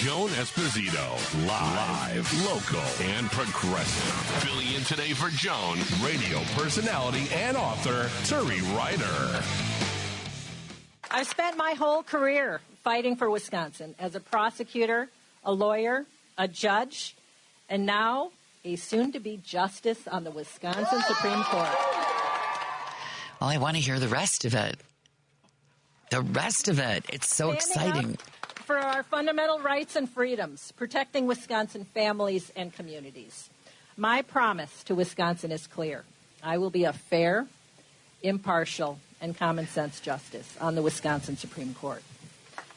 Joan Esposito. Live, local, and progressive. Filling in today for Joan, radio personality and author Turi Ryder. I've spent my whole career fighting for Wisconsin as a prosecutor, a lawyer, a judge, and now a soon-to-be justice on the Wisconsin Supreme Court. Well, I want to hear the rest of it. The rest of it. It's so exciting. For our fundamental rights and freedoms, protecting Wisconsin families and communities. My promise to Wisconsin is clear. I will be a fair, impartial, and common sense justice on the Wisconsin Supreme Court.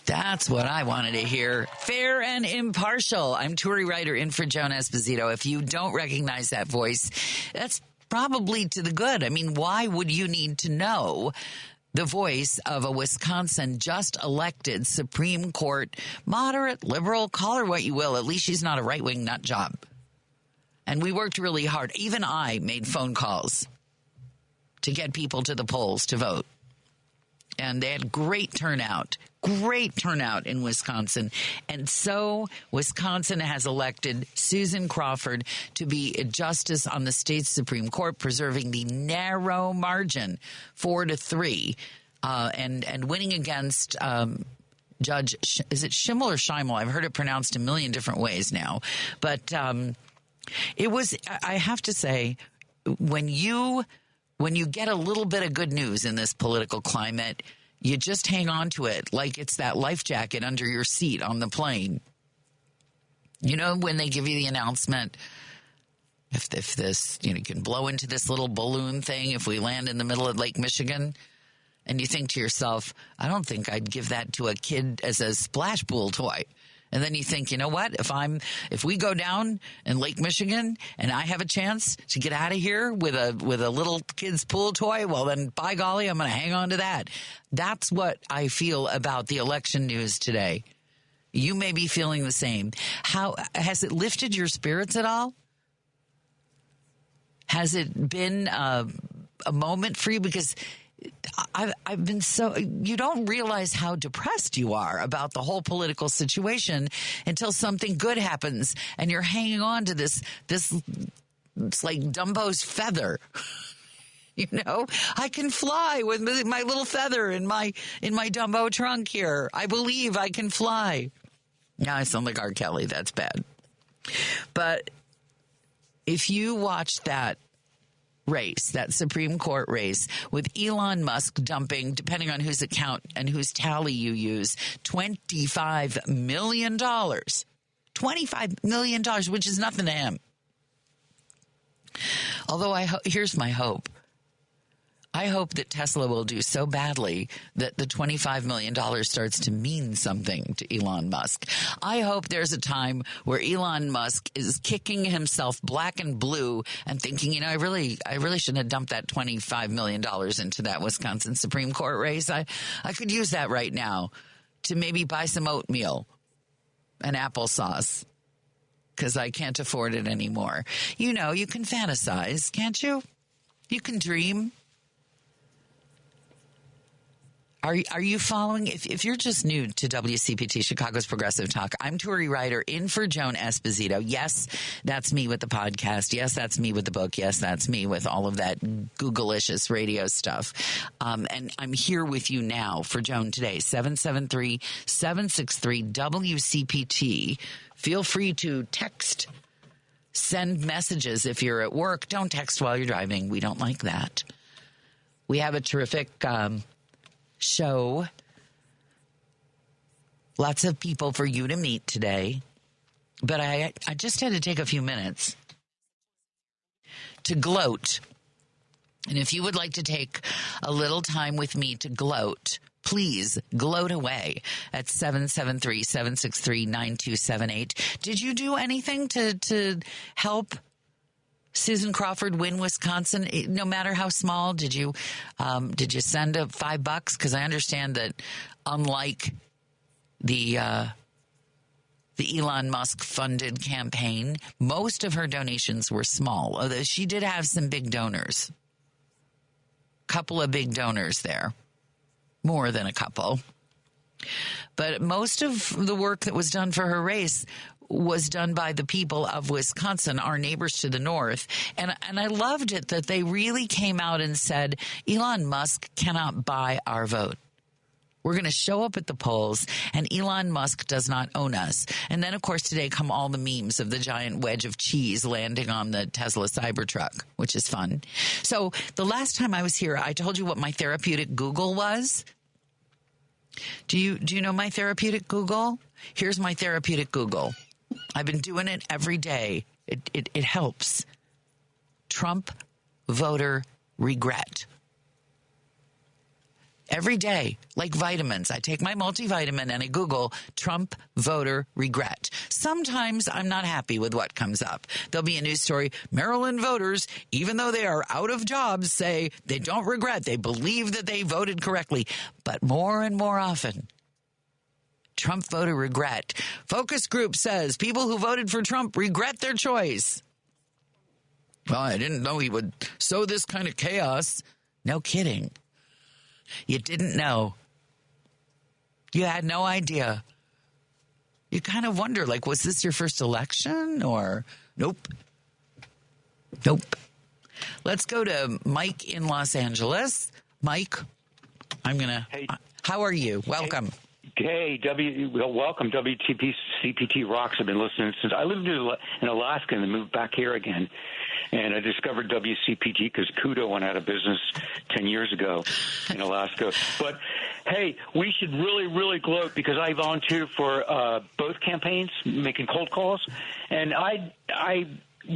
That's what I wanted to hear. Fair and impartial. I'm Turi Ryder in for Joan Esposito. If you don't recognize that voice, that's probably to the good. I mean, why would you need to know the voice of a Wisconsin just elected Supreme Court moderate, liberal, call her what you will. At least she's not a right-wing nut job. And we worked really hard. Even I made phone calls to get people to the polls to vote. And they had great turnout in Wisconsin. And so Wisconsin has elected Susan Crawford to be a justice on the state's Supreme Court, preserving the narrow margin 4-3, and winning against Judge, is it Schimmel or Schimmel? I've heard it pronounced a million different ways now. But it was, I have to say, when you get a little bit of good news in this political climate, you just hang on to it like it's that life jacket under your seat on the plane. You know, when they give you the announcement, if this, you can blow into this little balloon thing if we land in the middle of Lake Michigan, and you think to yourself, I don't think I'd give that to a kid as a splash pool toy. And then you think, you know what? If we go down in Lake Michigan and I have a chance to get out of here with a little kid's pool toy, well then, by golly, I'm going to hang on to that. That's what I feel about the election news today. You may be feeling the same. How has it lifted your spirits at all? Has it been a moment for you? Because I've been you don't realize how depressed you are about the whole political situation until something good happens and you're hanging on to this, it's like Dumbo's feather. I can fly with my little feather in my Dumbo trunk here. I believe I can fly. Now I sound like R. Kelly. That's bad. But if you watch that race, that Supreme Court race, with Elon Musk dumping, depending on whose account and whose tally you use, $25 million. $25 million, which is nothing to him. Although here's my hope. I hope that Tesla will do so badly that the $25 million starts to mean something to Elon Musk. I hope there's a time where Elon Musk is kicking himself black and blue and thinking, I really shouldn't have dumped that $25 million into that Wisconsin Supreme Court race. I could use that right now to maybe buy some oatmeal and applesauce because I can't afford it anymore. You can fantasize, can't you? You can dream. Are you following? If you're just new to WCPT, Chicago's Progressive Talk, I'm Turi Ryder in for Joan Esposito. Yes, that's me with the podcast. Yes, that's me with the book. Yes, that's me with all of that Google-licious radio stuff. And I'm here with you now for Joan today, 773-763-WCPT. Feel free to text, send messages if you're at work. Don't text while you're driving. We don't like that. We have a terrific show. Lots of people for you to meet today. But I just had to take a few minutes to gloat. And if you would like to take a little time with me to gloat, please gloat away at 773-763-9278. Did you do anything to help Susan Crawford win Wisconsin, no matter how small? Did you send $5? Because I understand that unlike the Elon Musk funded campaign, most of her donations were small, although she did have some big donors. Couple of big donors there, more than a couple. But most of the work that was done for her race was done by the people of Wisconsin, our neighbors to the north. And I loved it that they really came out and said, Elon Musk cannot buy our vote. We're going to show up at the polls, and Elon Musk does not own us. And then, of course, today come all the memes of the giant wedge of cheese landing on the Tesla Cybertruck, which is fun. So the last time I was here, I told you what my therapeutic Google was. Do you know my therapeutic Google? Here's my therapeutic Google. I've been doing it every day. It helps. Trump voter regret. Every day, like vitamins, I take my multivitamin and I Google Trump voter regret. Sometimes I'm not happy with what comes up. There'll be a news story. Maryland voters, even though they are out of jobs, say they don't regret. They believe that they voted correctly. But more and more often, Trump voter regret. Focus group says people who voted for Trump regret their choice. Well, I didn't know he would sow this kind of chaos. No kidding. You didn't know. You had no idea. You kind of wonder, like, was this your first election or nope? Nope. Let's go to Mike in Los Angeles. Mike, Hey. How are you? Welcome. Hey, welcome. WCPT rocks. I've been listening since I lived in Alaska and then moved back here again. And I discovered WCPT because Kudo went out of business 10 years ago in Alaska. But, hey, we should really, really gloat because I volunteered for both campaigns, making cold calls. And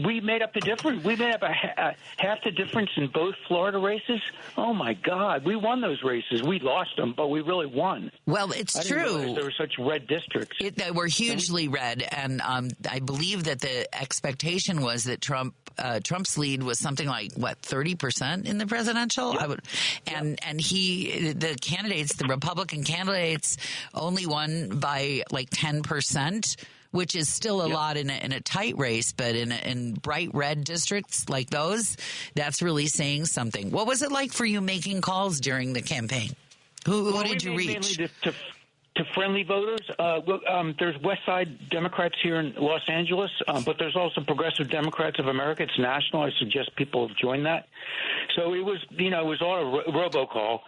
we made up the difference. We made up half the difference in both Florida races. Oh, my God. We won those races. We lost them, but we really won. Well, it's true. There were such red districts. They were hugely red. And I believe that the expectation was that Trump's lead was something like, 30% in the presidential? Yep. And the Republican candidates only won by like 10%. Which is still a lot in a tight race, but in bright red districts like those, that's really saying something. What was it like for you making calls during the campaign? Who did you reach? Mainly to friendly voters. There's West Side Democrats here in Los Angeles, but there's also Progressive Democrats of America. It's national. I suggest people join that. So it was all a robocall,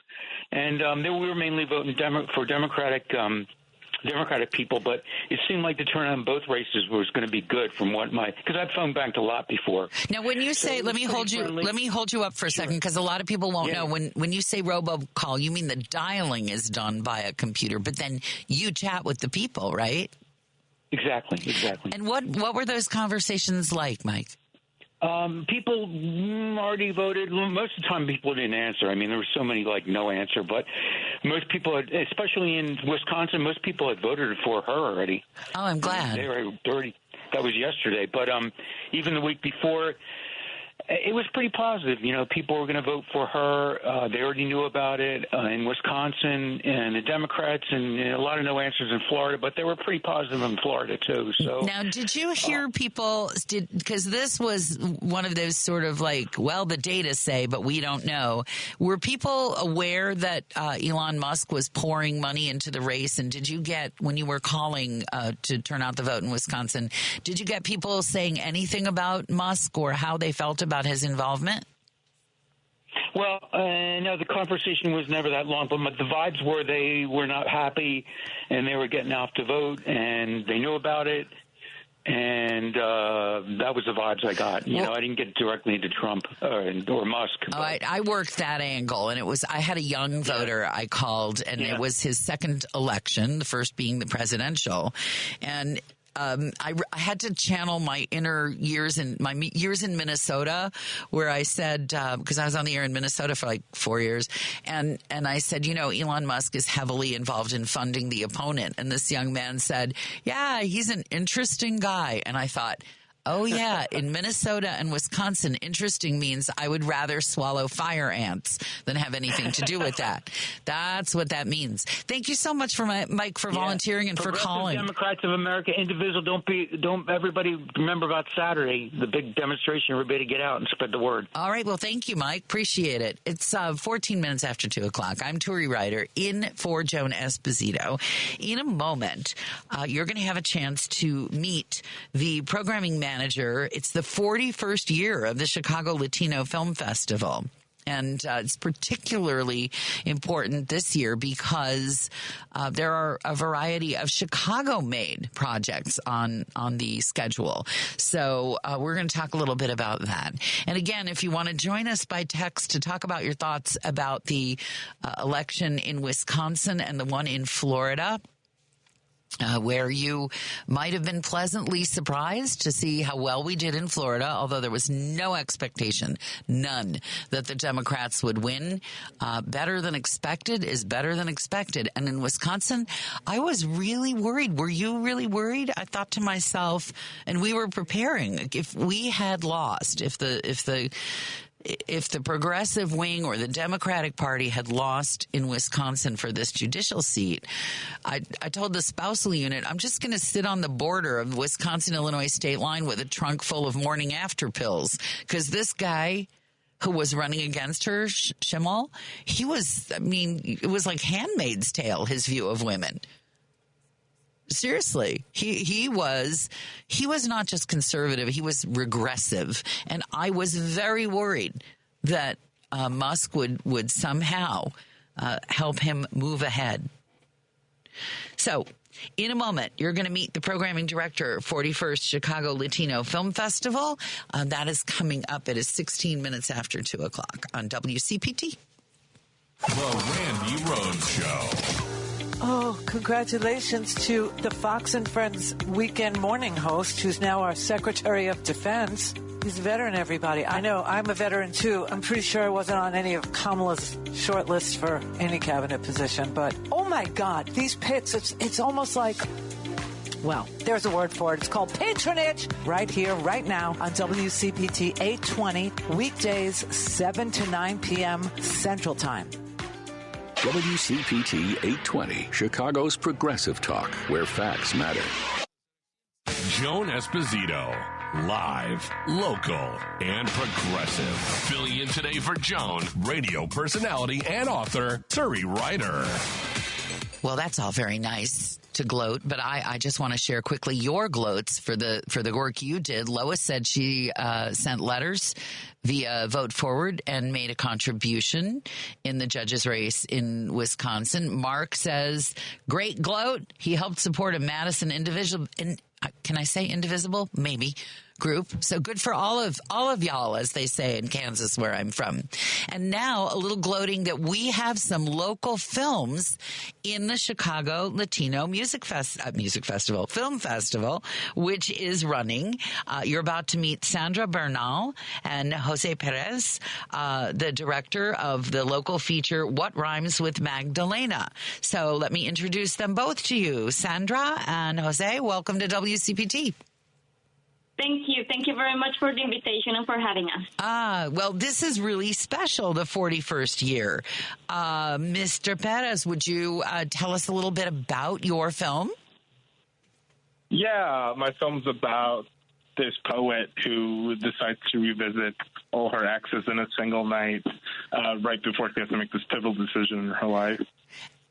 and we were mainly voting for Democratic people, but it seemed like the turnout in both races was going to be good from because I've phone banked a lot before. Now, when you say, let me hold you up for a second, because a lot of people won't know. When you say robocall, you mean the dialing is done by a computer, but then you chat with the people, right? Exactly. And what were those conversations like, Mike? People already voted. Most of the time, people didn't answer. I mean, there were so many no answer. But most people, especially in Wisconsin, most people had voted for her already. Oh, I'm glad. They were already. That was yesterday. But even the week before, it was pretty positive. People were going to vote for her. They already knew about it in Wisconsin and the Democrats, and a lot of no answers in Florida. But they were pretty positive in Florida too. So now, did you hear people? Because this was one of those sort of the data say, but we don't know. Were people aware that Elon Musk was pouring money into the race? And did you get, when you were calling to turn out the vote in Wisconsin, did you get people saying anything about Musk or how they felt about his involvement? Well, no, the conversation was never that long, but the vibes were they were not happy and they were getting off to vote and they knew about it. And that was the vibes I got. I didn't get directly into Trump or Musk. I worked that angle, and I had a young voter I called, and it was his second election, the first being the presidential. And I had to channel my inner years in Minnesota, where I said, because I was on the air in Minnesota for 4 years, and I said, Elon Musk is heavily involved in funding the opponent. And this young man said, yeah, he's an interesting guy. And I thought, Oh, yeah. In Minnesota and Wisconsin, interesting means I would rather swallow fire ants than have anything to do with that. That's what that means. Thank you so much, Mike, for volunteering and for calling. Democrats of America, indivisible. Don't everybody remember about Saturday, the big demonstration. Everybody get out and spread the word. All right. Well, thank you, Mike. Appreciate it. It's 14 minutes after 2 o'clock. I'm Turi Ryder in for Joan Esposito. In a moment, you're going to have a chance to meet the programming manager. It's the 41st year of the Chicago Latino Film Festival. And it's particularly important this year because there are a variety of Chicago-made projects on the schedule. So we're going to talk a little bit about that. And again, if you want to join us by text to talk about your thoughts about the election in Wisconsin and the one in Florida, where you might have been pleasantly surprised to see how well we did in Florida, although there was no expectation, none, that the Democrats would win. Better than expected is better than expected. And in Wisconsin, I was really worried. Were you really worried? I thought to myself, and we were preparing, if we had lost, if the progressive wing or the Democratic Party had lost in Wisconsin for this judicial seat, I told the spousal unit, I'm just going to sit on the border of the Wisconsin-Illinois state line with a trunk full of morning after pills. Because this guy who was running against her, Schimmel, it was like Handmaid's Tale, his view of women. Seriously, he was not just conservative, he was regressive. And I was very worried that Musk would somehow help him move ahead. So in a moment, you're going to meet the programming director, 41st Chicago Latino Film Festival. That is coming up. It is 16 minutes after 2 o'clock on WCPT. The Randy Rhodes Show. Oh, congratulations to the Fox and Friends weekend morning host, who's now our Secretary of Defense. He's a veteran, everybody. I know, I'm a veteran, too. I'm pretty sure I wasn't on any of Kamala's short list for any cabinet position. But, oh, my God, these pits, it's almost like, well, there's a word for it. It's called patronage. Right here, right now on WCPT 820, weekdays 7 to 9 p.m. Central Time. WCPT 820, Chicago's progressive talk, where facts matter. Joan Esposito, live, local, and progressive. Filling in today for Joan, radio personality and author Turi Ryder. Well, that's all very nice to gloat, but I just want to share quickly your gloats for the work you did. Lois said she sent letters via Vote Forward and made a contribution in the judges race in Wisconsin. Mark says, great gloat. He helped support a Madison individual. Can I say indivisible? Maybe. Group. So good for all of y'all, as they say in Kansas, where I'm from. And now a little gloating that we have some local films in the Chicago Latino Film Festival, which is running. You're about to meet Sandra Bernal and Jose Perez, the director of the local feature What Rhymes with Magdalena. So let me introduce them both to you. Sandra and Jose, welcome to WCPT. Thank you. Thank you very much for the invitation and for having us. Well, this is really special, the 41st year. Mr. Perez, would you tell us a little bit about your film? Yeah, my film's about this poet who decides to revisit all her exes in a single night right before she has to make this pivotal decision in her life.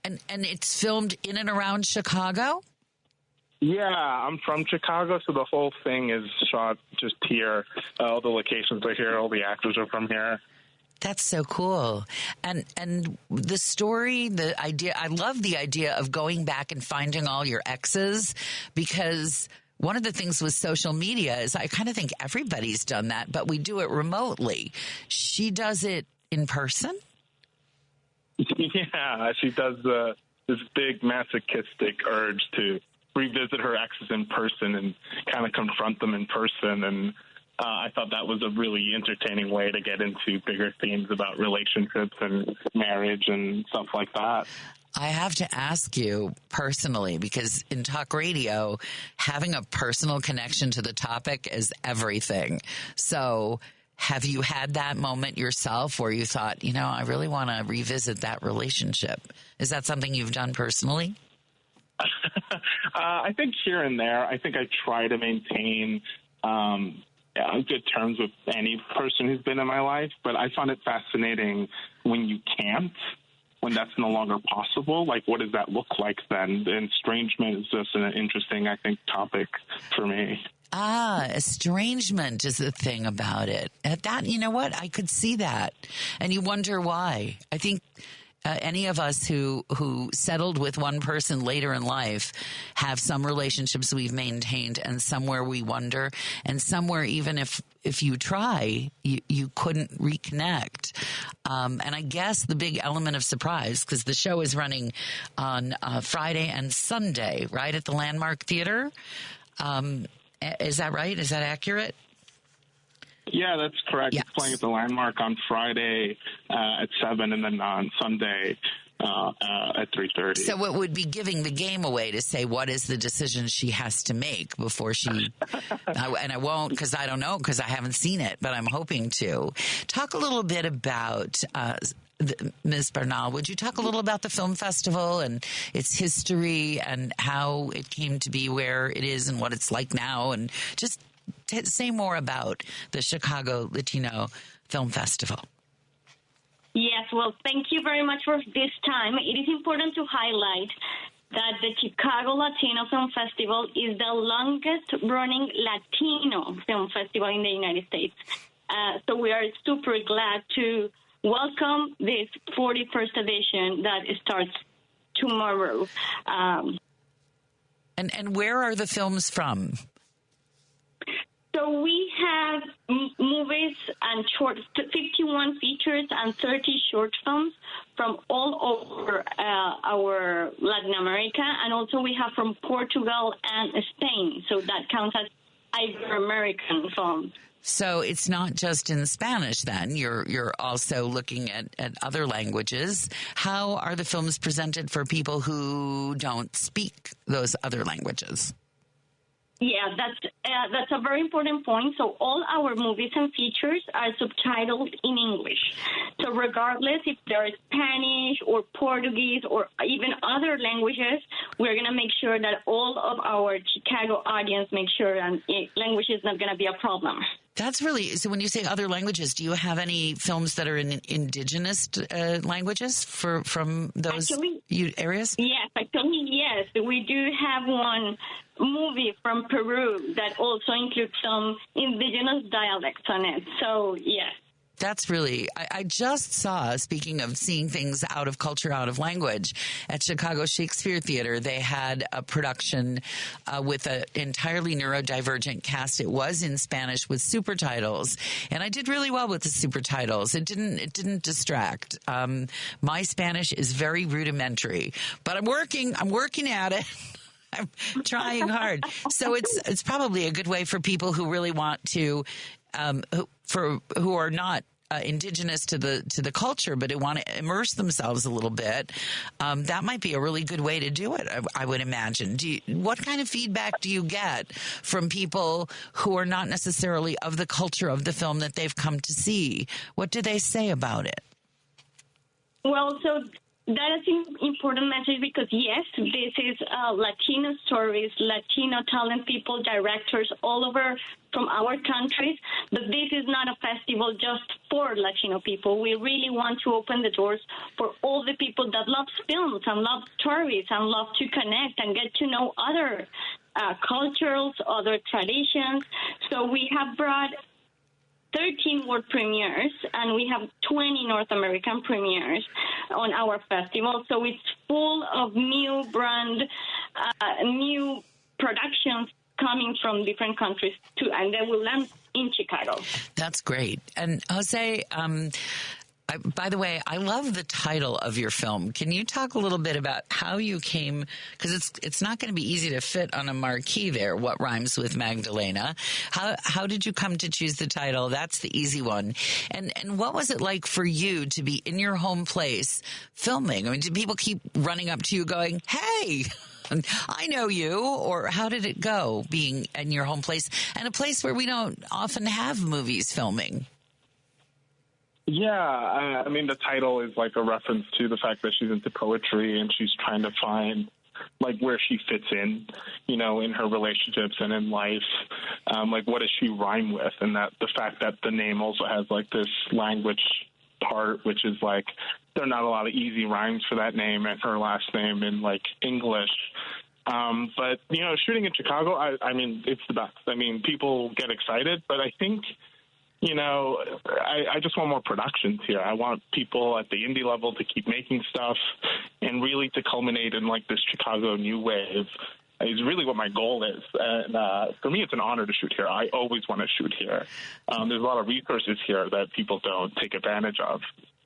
And it's filmed in and around Chicago? Yeah, I'm from Chicago, so the whole thing is shot just here. All the locations are here. All the actors are from here. That's so cool. And the story, the idea, I love the idea of going back and finding all your exes, because one of the things with social media is I kind of think everybody's done that, but we do it remotely. She does it in person? Yeah, she does this big masochistic urge to revisit her exes in person and kind of confront them in person. And I thought that was a really entertaining way to get into bigger themes about relationships and marriage and stuff like that. I have to ask you personally, because in talk radio, having a personal connection to the topic is everything. So have you had that moment yourself where you thought, I really want to revisit that relationship? Is that something you've done personally? I think here and there, I think I try to maintain good terms with any person who's been in my life, but I found it fascinating when you can't, when that's no longer possible. Like, what does that look like then? The estrangement is just an interesting, I think, topic for me. Estrangement is the thing about it. That, you know what? I could see that. And you wonder why. I think any of us who settled with one person later in life have some relationships we've maintained, and somewhere we wonder, and somewhere even if you try, you couldn't reconnect. And I guess the big element of surprise, because the show is running on Friday and Sunday, right, at the Landmark Theater. Is that right? Is that accurate? Yeah, that's correct. Yes. It's playing at the Landmark on Friday at 7, and then on Sunday at 3:30. So it would be giving the game away to say what is the decision she has to make before she. And I won't, because I don't know, because I haven't seen it, but I'm hoping to. Talk a little bit about. Ms. Bernal, would you talk a little about the film festival and its history and how it came to be where it is and what it's like now, and just say more about the Chicago Latino Film Festival? Yes, well, thank you very much for this time. It is important to highlight that the Chicago Latino Film Festival is the longest-running Latino film festival in the United States. So we are super glad to welcome this 41st edition that starts tomorrow. And where are the films from? So we have movies and 51 features and 30 short films from all over our Latin America, and also we have from Portugal and Spain. So that counts as Ibero-American films. So it's not just in Spanish then. You're also looking at other languages. How are the films presented for people who don't speak those other languages? Yeah, that's a very important point. So all our movies and features are subtitled in English. So regardless if they're Spanish or Portuguese or even other languages, we're going to make sure that all of our Chicago audience make sure that language is not going to be a problem. That's really, so when you say other languages, do you have any films that are in indigenous languages from those areas? Yes, actually, yes. We do have one movie from Peru that also includes some indigenous dialects on it. So, yes. That's really, I just saw, speaking of seeing things out of culture, out of language, at Chicago Shakespeare Theater, they had a production with an entirely neurodivergent cast. It was in Spanish with super titles, and I did really well with the super titles. It didn't distract. My Spanish is very rudimentary, but I'm working at it. I'm trying hard. So it's probably a good way for people who really want to, who are not indigenous to the culture, but who want to immerse themselves a little bit. That might be a really good way to do it, I would imagine. What kind of feedback do you get from people who are not necessarily of the culture of the film that they've come to see? What do they say about it? Well, so that is an important message because, yes, this is Latino stories, Latino talent people, directors all over from our countries, but this is not a festival just for Latino people. We really want to open the doors for all the people that love films and love stories and love to connect and get to know other cultures, other traditions. So we have brought 13 world premieres, and we have 20 North American premieres on our festival. So it's full of new brand, new productions coming from different countries too, and they will land in Chicago. That's great. And Jose, By the way, I love the title of your film. Can you talk a little bit about how you came, because it's not going to be easy to fit on a marquee there, What Rhymes with Magdalena. How did you come to choose the title? That's the easy one. And what was it like for you to be in your home place filming? I mean, did people keep running up to you going, hey, I know you, or how did it go being in your home place and a place where we don't often have movies filming? Yeah, I mean, the title is like a reference to the fact that she's into poetry and she's trying to find like where she fits in, you know, in her relationships and in life. Like, what does she rhyme with? And that the fact that the name also has like this language part, which is like there are not a lot of easy rhymes for that name and her last name in like English. But, you know, shooting in Chicago, I mean, it's the best. I mean, people get excited, but I think, you know, I just want more productions here. I want people at the indie level to keep making stuff and really to culminate in like this Chicago new wave is really what my goal is. And for me, it's an honor to shoot here. I always want to shoot here. There's a lot of resources here that people don't take advantage of.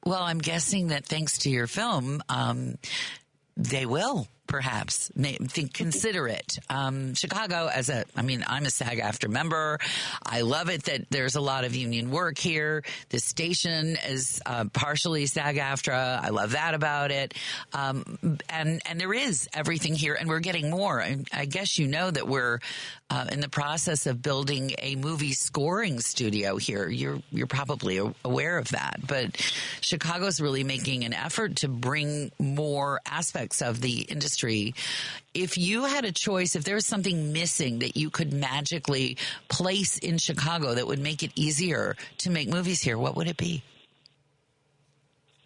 Well, I'm guessing that thanks to your film, they will perhaps consider it. Chicago, I'm a SAG-AFTRA member. I love it that there's a lot of union work here. The station is partially SAG-AFTRA. I love that about it. And there is everything here, and we're getting more. I guess you know that we're in the process of building a movie scoring studio here. You're probably aware of that. But Chicago's really making an effort to bring more aspects of the industry. If you had a choice, if there was something missing that you could magically place in Chicago that would make it easier to make movies here, what would it be?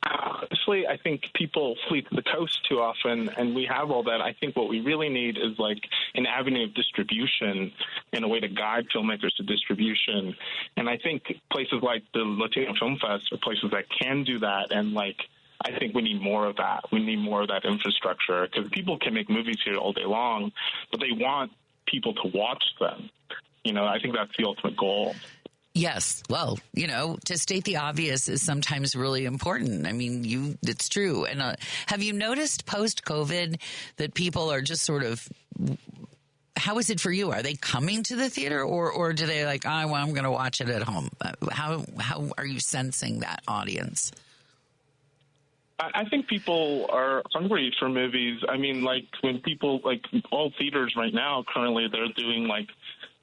Honestly, I think people flee to the coast too often, and we have all that. I think what we really need is like an avenue of distribution and a way to guide filmmakers to distribution. And I think places like the Latino Film Fest are places that can do that, and like I think we need more of that. We need more of that infrastructure because people can make movies here all day long, but they want people to watch them. You know, I think that's the ultimate goal. Yes. Well, you know, to state the obvious is sometimes really important. I mean, it's true. And have you noticed post-COVID that people are just sort of, how is it for you? Are they coming to the theater or do they like, I'm going to watch it at home? How are you sensing that audience? I think people are hungry for movies. I mean, like when people, like all theaters right now, currently they're doing like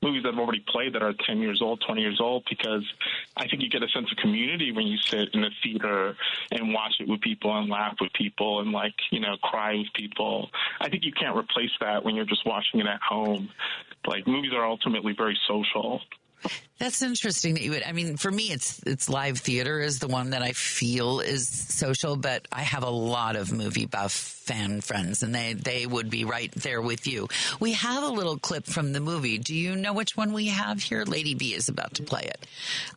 movies that have already played that are 10 years old, 20 years old, because I think you get a sense of community when you sit in a theater and watch it with people and laugh with people and like, you know, cry with people. I think you can't replace that when you're just watching it at home. Like movies are ultimately very social. That's interesting that you would. I mean, for me, it's live theater is the one that I feel is social, but I have a lot of movie buff fan friends, and they would be right there with you. We have a little clip from the movie. Do you know which one we have here? Lady B is about to play it,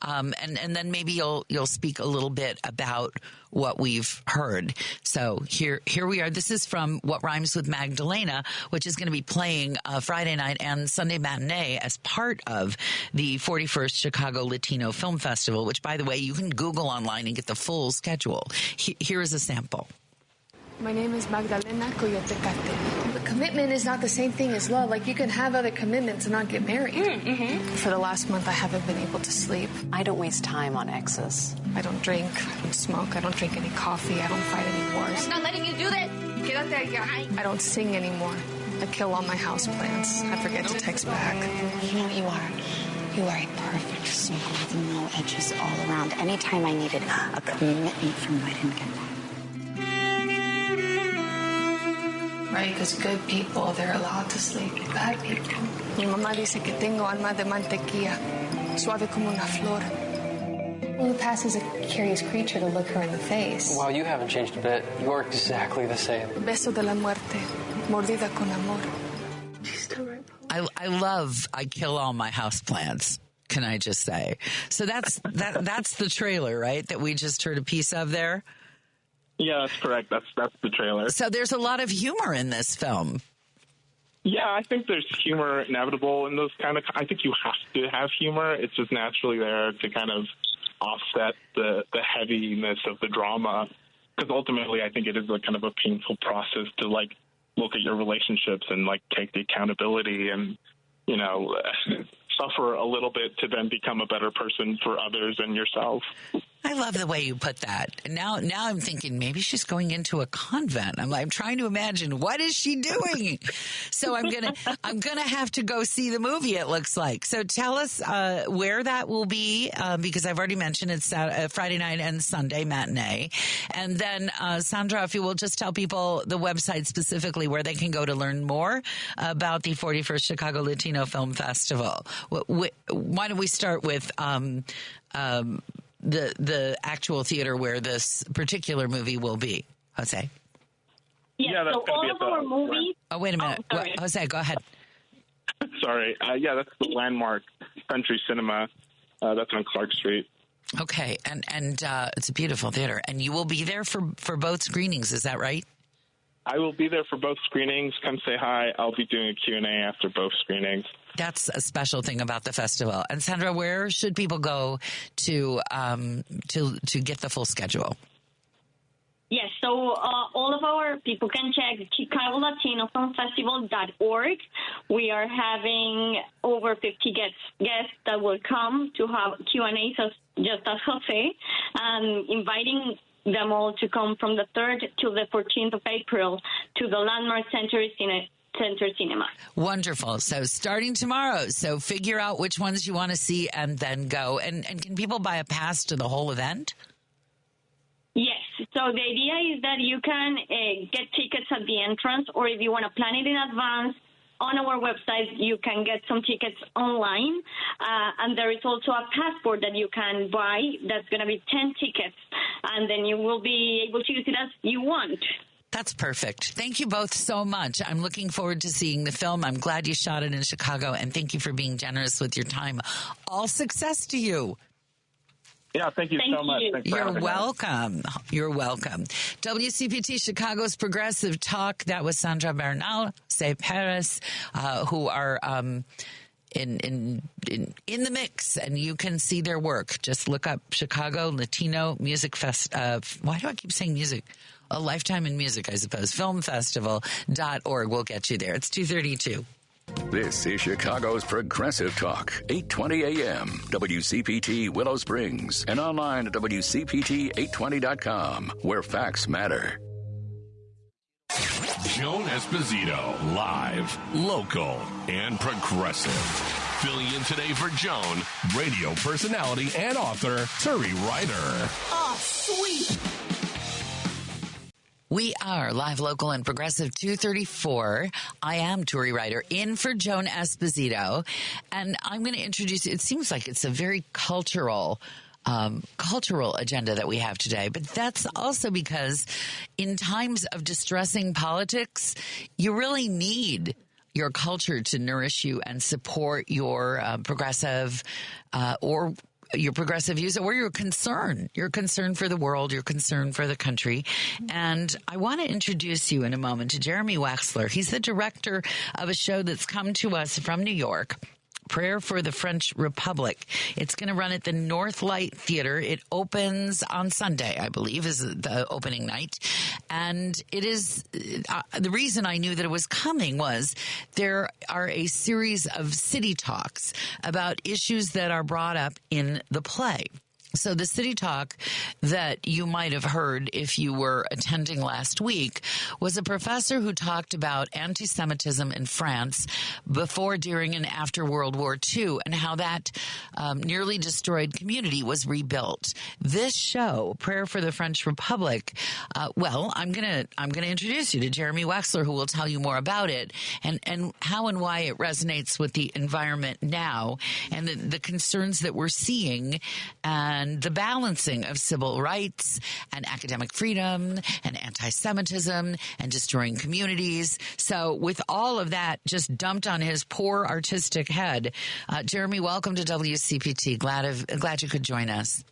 and then maybe you'll speak a little bit about what we've heard. So here we are. This is from What Rhymes with Magdalena, which is going to be playing Friday night and Sunday matinee as part of the 41st Chicago Latino Film Festival, which, by the way, you can Google online and get the full schedule. Here is a sample. My name is Magdalena Coyotecate. But commitment is not the same thing as love. Like, you can have other commitments and not get married. Mm-hmm. For the last month, I haven't been able to sleep. I don't waste time on exes. I don't drink, I don't smoke, I don't drink any coffee, I don't fight any wars. I'm not letting you do this. I don't sing anymore. I kill all my houseplants. I forget to text back. You know what you are? You are a perfect circle with no edges all around. Anytime I needed a commitment from you, I didn't get that. Right, because good people, they're allowed to sleep with bad people. Mi mamá dice que tengo alma de mantequilla, suave como una flor. Well, the past is a curious creature to look her in the face. Wow, you haven't changed a bit. You're exactly the same. Beso de la muerte, mordida con amor. She's still right. I love I kill all my houseplants. Can I just say? So that's the trailer, right? That we just heard a piece of there. Yeah, that's correct. That's the trailer. So there's a lot of humor in this film. Yeah, I think there's humor inevitable in those kind of. I think you have to have humor. It's just naturally there to kind of offset the heaviness of the drama. Because ultimately, I think it is a kind of a painful process to like look at your relationships and like take the accountability and, you know, suffer a little bit to then become a better person for others and yourself. I love the way you put that. Now I'm thinking maybe she's going into a convent. I'm trying to imagine, what is she doing? So I'm gonna have to go see the movie, it looks like. So tell us where that will be, because I've already mentioned it's Friday night and Sunday matinee. And then Sandra, if you will just tell people the website specifically where they can go to learn more about the 41st Chicago Latino Film Festival. Why don't we start with the actual theater where this particular movie will be, Jose? Yeah, that's so all of our movies... Oh, wait a minute. Jose, go ahead. Sorry. That's the Landmark Country Cinema. That's on Clark Street. Okay, and it's a beautiful theater. And you will be there for both screenings, is that right? I will be there for both screenings. Come say hi. I'll be doing a Q&A after both screenings. That's a special thing about the festival. And Sandra, where should people go to get the full schedule? Yes, so all of our people can check ChicagoLatinoFilmFestival.org. We are having over 50 guests that will come to have Q&A, so just as Jose, inviting them all to come from the 3rd to the 14th of April to the Landmark Center Cinema. Wonderful. So starting tomorrow. So figure out which ones you want to see and then go. And can people buy a pass to the whole event? Yes. So the idea is that you can get tickets at the entrance, or if you want to plan it in advance, on our website, you can get some tickets online. And there is also a passport that you can buy. That's going to be 10 tickets. And then you will be able to use it as you want. That's perfect. Thank you both so much. I'm looking forward to seeing the film. I'm glad you shot it in Chicago, and thank you for being generous with your time. All success to you. Yeah, thank you so much. Thanks for You're having welcome. us. You're welcome. WCPT Chicago's Progressive Talk. That was Sandra Bernal, Say Paris, who are in the mix, and you can see their work. Just look up Chicago Latino Music Fest. Why do I keep saying music? A Lifetime in Music, I suppose. Filmfestival.org will get you there. It's 2:32. This is Chicago's Progressive Talk, 820 AM, WCPT Willow Springs, and online at WCPT820.com, where facts matter. Joan Esposito, live, local, and progressive. Filling in today for Joan, radio personality and author Turi Ryder. Oh, sweet. We are live, local, and progressive 234. I am Turi Ryder, in for Joan Esposito. And I'm going to introduce, it seems like it's a very cultural agenda that we have today. But that's also because in times of distressing politics, you really need your culture to nourish you and support your progressive or your progressive views, or your concern for the world, your concern for the country. And I want to introduce you in a moment to Jeremy Wexler. He's the director of a show that's come to us from New York, Prayer for the French Republic. It's going to run at the Northlight Theater. It opens on Sunday, I believe, is the opening night. And it is, the reason I knew that it was coming was there are a series of city talks about issues that are brought up in the play. So the city talk that you might have heard if you were attending last week was a professor who talked about anti-Semitism in France before, during, and after World War II, and how that nearly destroyed community was rebuilt. This show, Prayer for the French Republic, I'm gonna introduce you to Jeremy Wexler, who will tell you more about it and how and why it resonates with the environment now and the concerns that we're seeing and the balancing of civil rights and academic freedom and anti-Semitism and destroying communities. So with all of that just dumped on his poor artistic head, Jeremy, welcome to WCPT. Glad you could join us.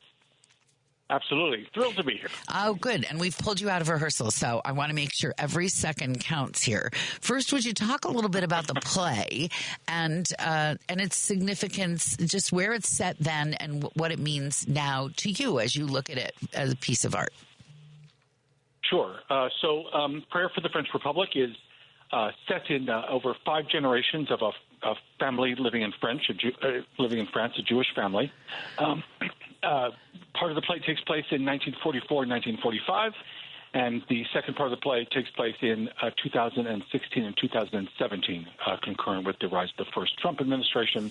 Absolutely. Thrilled to be here. Oh, good. And we've pulled you out of rehearsal, so I want to make sure every second counts here. First, would you talk a little bit about the play and its significance, just where it's set then and what it means now to you as you look at it as a piece of art? Sure. So Prayer for the French Republic is set in over 5 generations of a family living in France, a Jewish family. Part of the play takes place in 1944 and 1945, and the second part of the play takes place in 2016 and 2017, concurrent with the rise of the first Trump administration.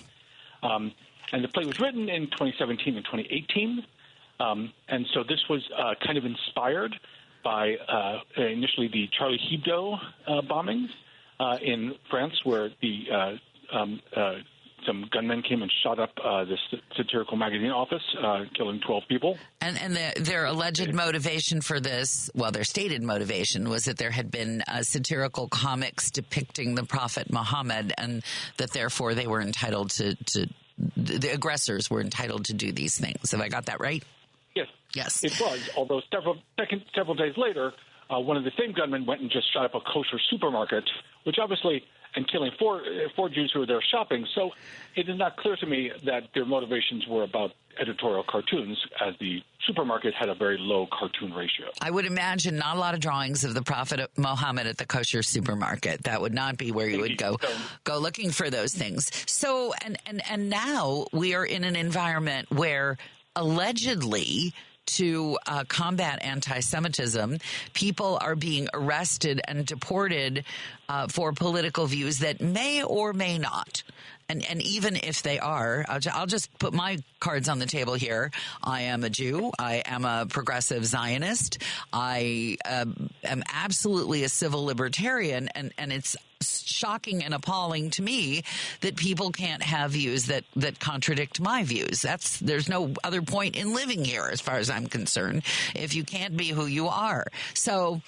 And the play was written in 2017 and 2018, and so this was kind of inspired by initially the Charlie Hebdo bombings in France, where some gunmen came and shot up this satirical magazine office, killing 12 people. And their alleged motivation for this, well, their stated motivation was that there had been satirical comics depicting the Prophet Muhammad, and that therefore they were entitled to the aggressors were entitled to do these things. Have I got that right? Yes, it was. Although several days later, one of the same gunmen went and just shot up a kosher supermarket, which obviously, and killing four Jews who were there shopping. So it is not clear to me that their motivations were about editorial cartoons, as the supermarket had a very low cartoon ratio. I would imagine not a lot of drawings of the Prophet Muhammad at the kosher supermarket. That would not be where you would go looking for those things. So, and now we are in an environment where allegedly, to combat anti-Semitism, people are being arrested and deported for political views that may or may not. And even if they are, I'll just put my cards on the table here. I am a Jew. I am a progressive Zionist. I am absolutely a civil libertarian. And it's shocking and appalling to me that people can't have views that contradict my views. There's no other point in living here, as far as I'm concerned, if you can't be who you are. So,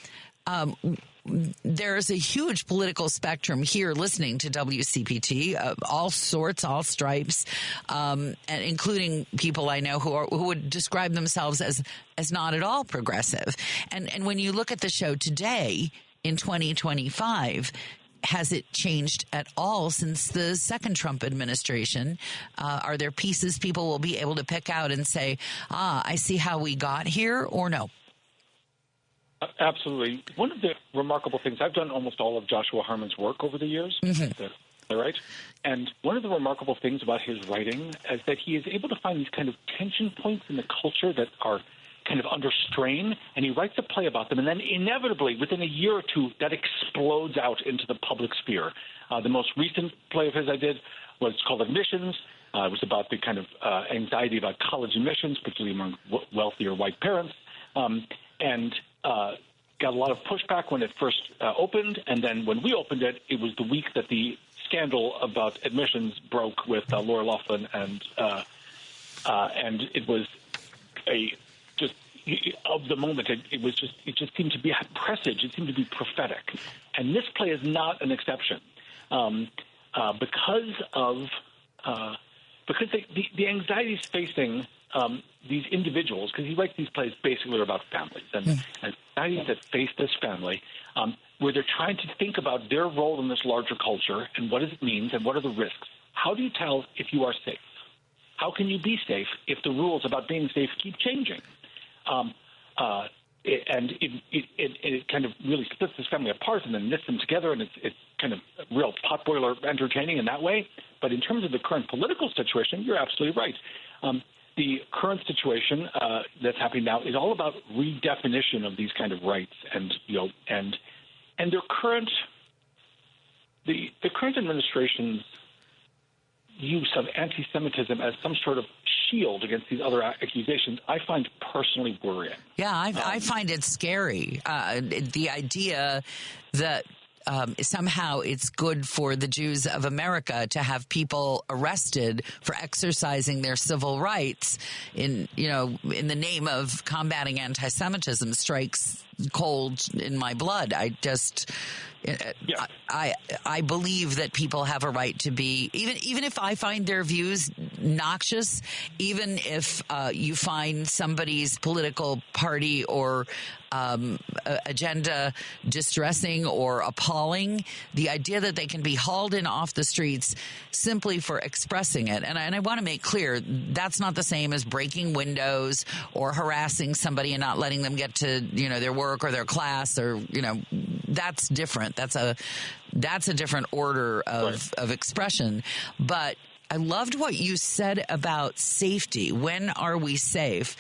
there's a huge political spectrum here listening to WCPT, all sorts, all stripes, and including people I know who would describe themselves as not at all progressive. And when you look at the show today in 2025, has it changed at all since the second Trump administration? Are there pieces people will be able to pick out and say, I see how we got here, or no? Absolutely. One of the remarkable things, I've done almost all of Joshua Harmon's work over the years, right? And one of the remarkable things about his writing is that he is able to find these kind of tension points in the culture that are kind of under strain, and he writes a play about them, and then inevitably, within a year or two, that explodes out into the public sphere. The most recent play of his I did was called Admissions. It was about the kind of anxiety about college admissions, particularly among wealthier white parents, and got a lot of pushback when it first opened, and then when we opened it, it was the week that the scandal about admissions broke with Lori Loughlin, and it was just of the moment. It just seemed to be a presage. It seemed to be prophetic, and this play is not an exception because the anxieties facing these individuals, because he writes these plays basically about families and anxieties that face this family, where they're trying to think about their role in this larger culture and what it means and what are the risks. How do you tell if you are safe? How can you be safe if the rules about being safe keep changing? It kind of really splits this family apart and then knits them together, and it's kind of real potboiler entertaining in that way. But in terms of the current political situation, you're absolutely right. The current situation that's happening now is all about redefinition of these kind of rights, and their current the current administration's use of anti-Semitism as some sort of shield against these other accusations, I find personally worrying. Yeah, I find it scary. The idea that somehow it's good for the Jews of America to have people arrested for exercising their civil rights in the name of combating anti-Semitism strikes cold in my blood. I believe that people have a right to be, even if I find their views noxious, even if you find somebody's political party or agenda distressing or appalling, the idea that they can be hauled in off the streets simply for expressing it. And I want to make clear, that's not the same as breaking windows or harassing somebody and not letting them get to, their work or their class, or, that's different. That's a different order of expression. But I loved what you said about safety. When are we safe?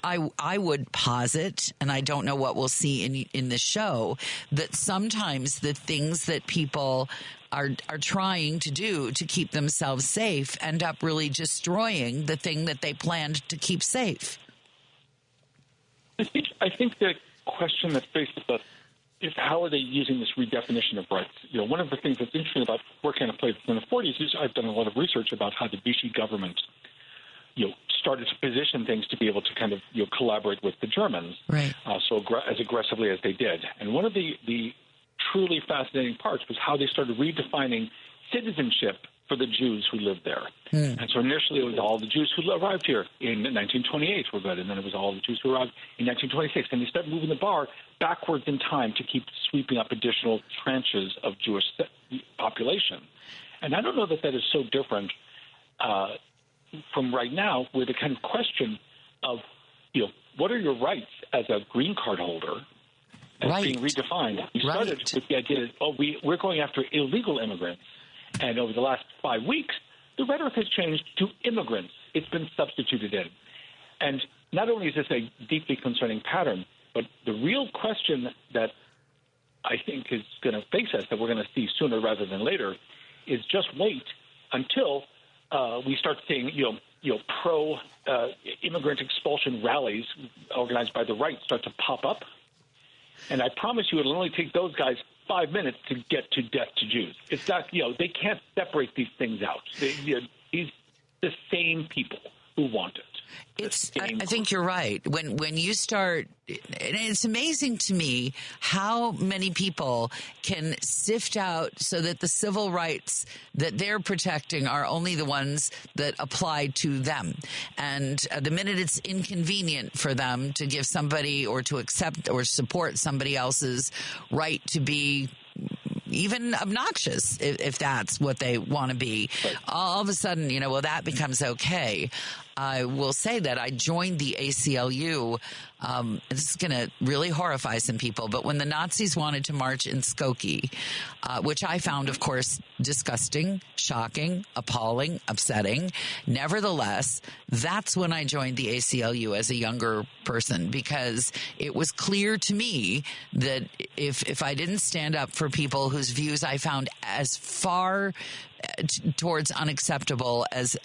I would posit, and I don't know what we'll see in the show, that sometimes the things that people are trying to do to keep themselves safe end up really destroying the thing that they planned to keep safe. I think the question that faces us is how are they using this redefinition of rights? One of the things that's interesting about working on a place in the 40s is I've done a lot of research about how the Vichy government started to position things to be able to kind of collaborate with the Germans, right? As aggressively as they did. And one of the truly fascinating parts was how they started redefining citizenship for the Jews who lived there. And so initially it was all the Jews who arrived here in 1928 were good, and then it was all the Jews who arrived in 1926. And they started moving the bar backwards in time to keep sweeping up additional tranches of Jewish population. And I don't know that is so different from right now, where the kind of question of, what are your rights as a green card holder is being redefined. We started with the idea that, we're going after illegal immigrants. And over the last 5 weeks, the rhetoric has changed to immigrants. It's been substituted in. And not only is this a deeply concerning pattern, but the real question that I think is going to face us, that we're going to see sooner rather than later, is just wait until we start seeing, pro-immigrant expulsion rallies organized by the right start to pop up. And I promise you it'll only take those guys 5 minutes to get to death to Jews. It's not, they can't separate these things out. These the same people who want it. I think you're right. When you start, and it's amazing to me how many people can sift out so that the civil rights that they're protecting are only the ones that apply to them. And the minute it's inconvenient for them to give somebody or to accept or support somebody else's right to be even obnoxious, if that's what they want to be, all of a sudden, that becomes okay. I will say that I joined the ACLU. This is going to really horrify some people, but when the Nazis wanted to march in Skokie, which I found, of course, disgusting, shocking, appalling, upsetting. Nevertheless, that's when I joined the ACLU as a younger person, because it was clear to me that if I didn't stand up for people whose views I found as far towards unacceptable as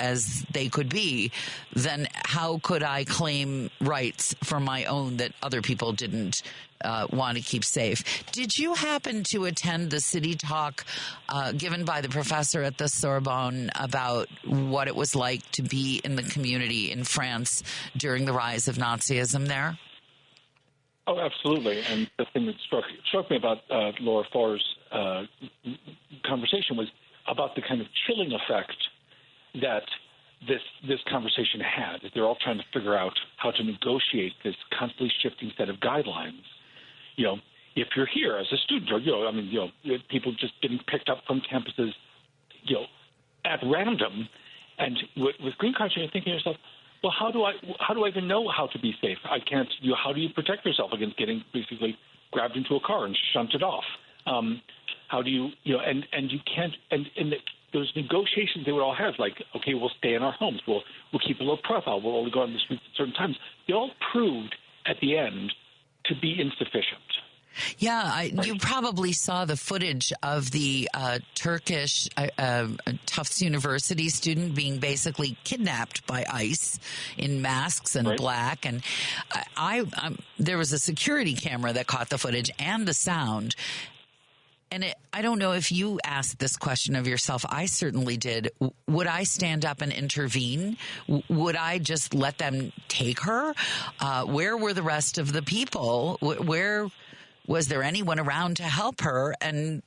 they could be, then how could I claim rights for my own that other people didn't want to keep safe? Did you happen to attend the city talk given by the professor at the Sorbonne about what it was like to be in the community in France during the rise of Nazism there? Oh, absolutely. And the thing that struck me about Laura Farr's conversation was about the kind of chilling effect that this conversation had. They're all trying to figure out how to negotiate this constantly shifting set of guidelines. If you're here as a student, or people just getting picked up from campuses, at random, and with green cards, you're thinking to yourself, well, how do I even know how to be safe? I can't. How do you protect yourself against getting basically grabbed into a car and shunted off? How do you, and you can't, and those negotiations they would all have, like, okay, we'll stay in our homes, we'll keep a low profile, we'll only go on the streets at certain times. They all proved at the end to be insufficient. Yeah, you probably saw the footage of the Turkish Tufts University student being basically kidnapped by ICE in masks and black. And there was a security camera that caught the footage and the sound. And I don't know if you asked this question of yourself. I certainly did. Would I stand up and intervene? Would I just let them take her? Where were the rest of the people? Where was there anyone around to help her? And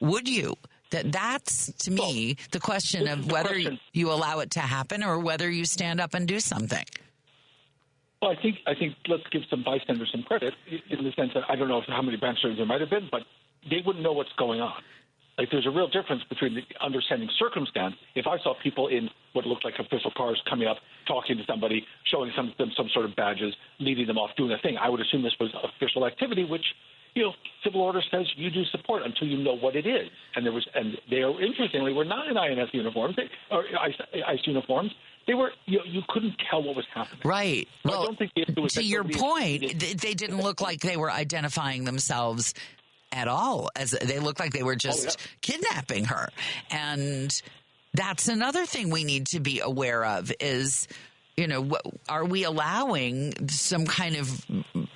would you? That's, to me, the question of whether you allow it to happen or whether you stand up and do something. Well, I think let's give some bystanders some credit in the sense that I don't know how many bystanders there might have been, but they wouldn't know what's going on. Like, there's a real difference between the understanding circumstance. If I saw people in what looked like official cars coming up, talking to somebody, showing them some sort of badges, leading them off, doing a thing, I would assume this was official activity, which, civil order says you do support until you know what it is. And they are, interestingly, were not in INS uniforms or ICE uniforms. They were, you couldn't tell what was happening. Right. Well, I don't think to your point, they didn't look like they were identifying themselves at all. As they looked like they were just kidnapping her. And that's another thing we need to be aware of is, are we allowing some kind of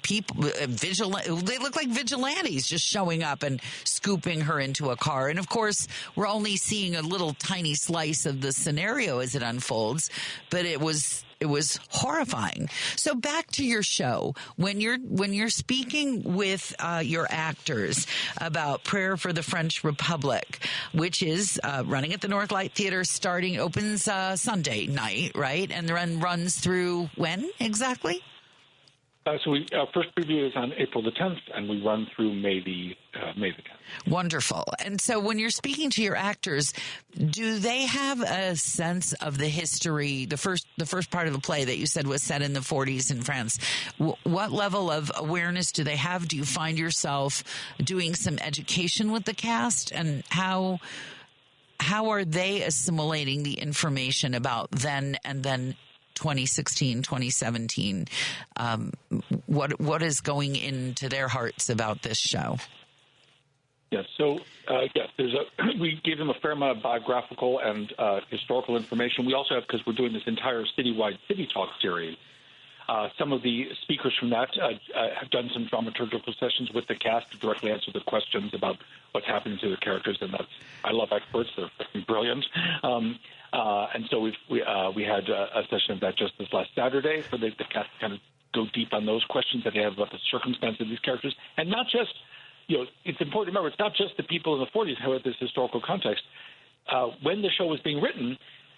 people, they look like vigilantes just showing up and scooping her into a car. And of course, we're only seeing a little tiny slice of the scenario as it unfolds, but it was horrifying. So back to your show, when you're speaking with your actors about Prayer for the French Republic, which is running at the Northlight Theater, opens Sunday night, right? And then runs through when exactly? So first preview is on April the 10th, and we run through May the 10th. Wonderful. And so when you're speaking to your actors, do they have a sense of the history, the first part of the play that you said was set in the 40s in France? What level of awareness do they have? Do you find yourself doing some education with the cast? And how are they assimilating the information about then and then 2016, 2017? What is going into their hearts about this show? Yes. So, we gave them a fair amount of biographical and historical information. We also have, because we're doing this entire citywide City Talk series, some of the speakers from that have done some dramaturgical sessions with the cast to directly answer the questions about what's happening to the characters, and I love experts; they're freaking brilliant. And so we had a session of that just this last Saturday for the cast to kind of go deep on those questions that they have about the circumstances of these characters, and not just. It's important to remember it's not just the people in the 40s who had this historical context. When the show was being written,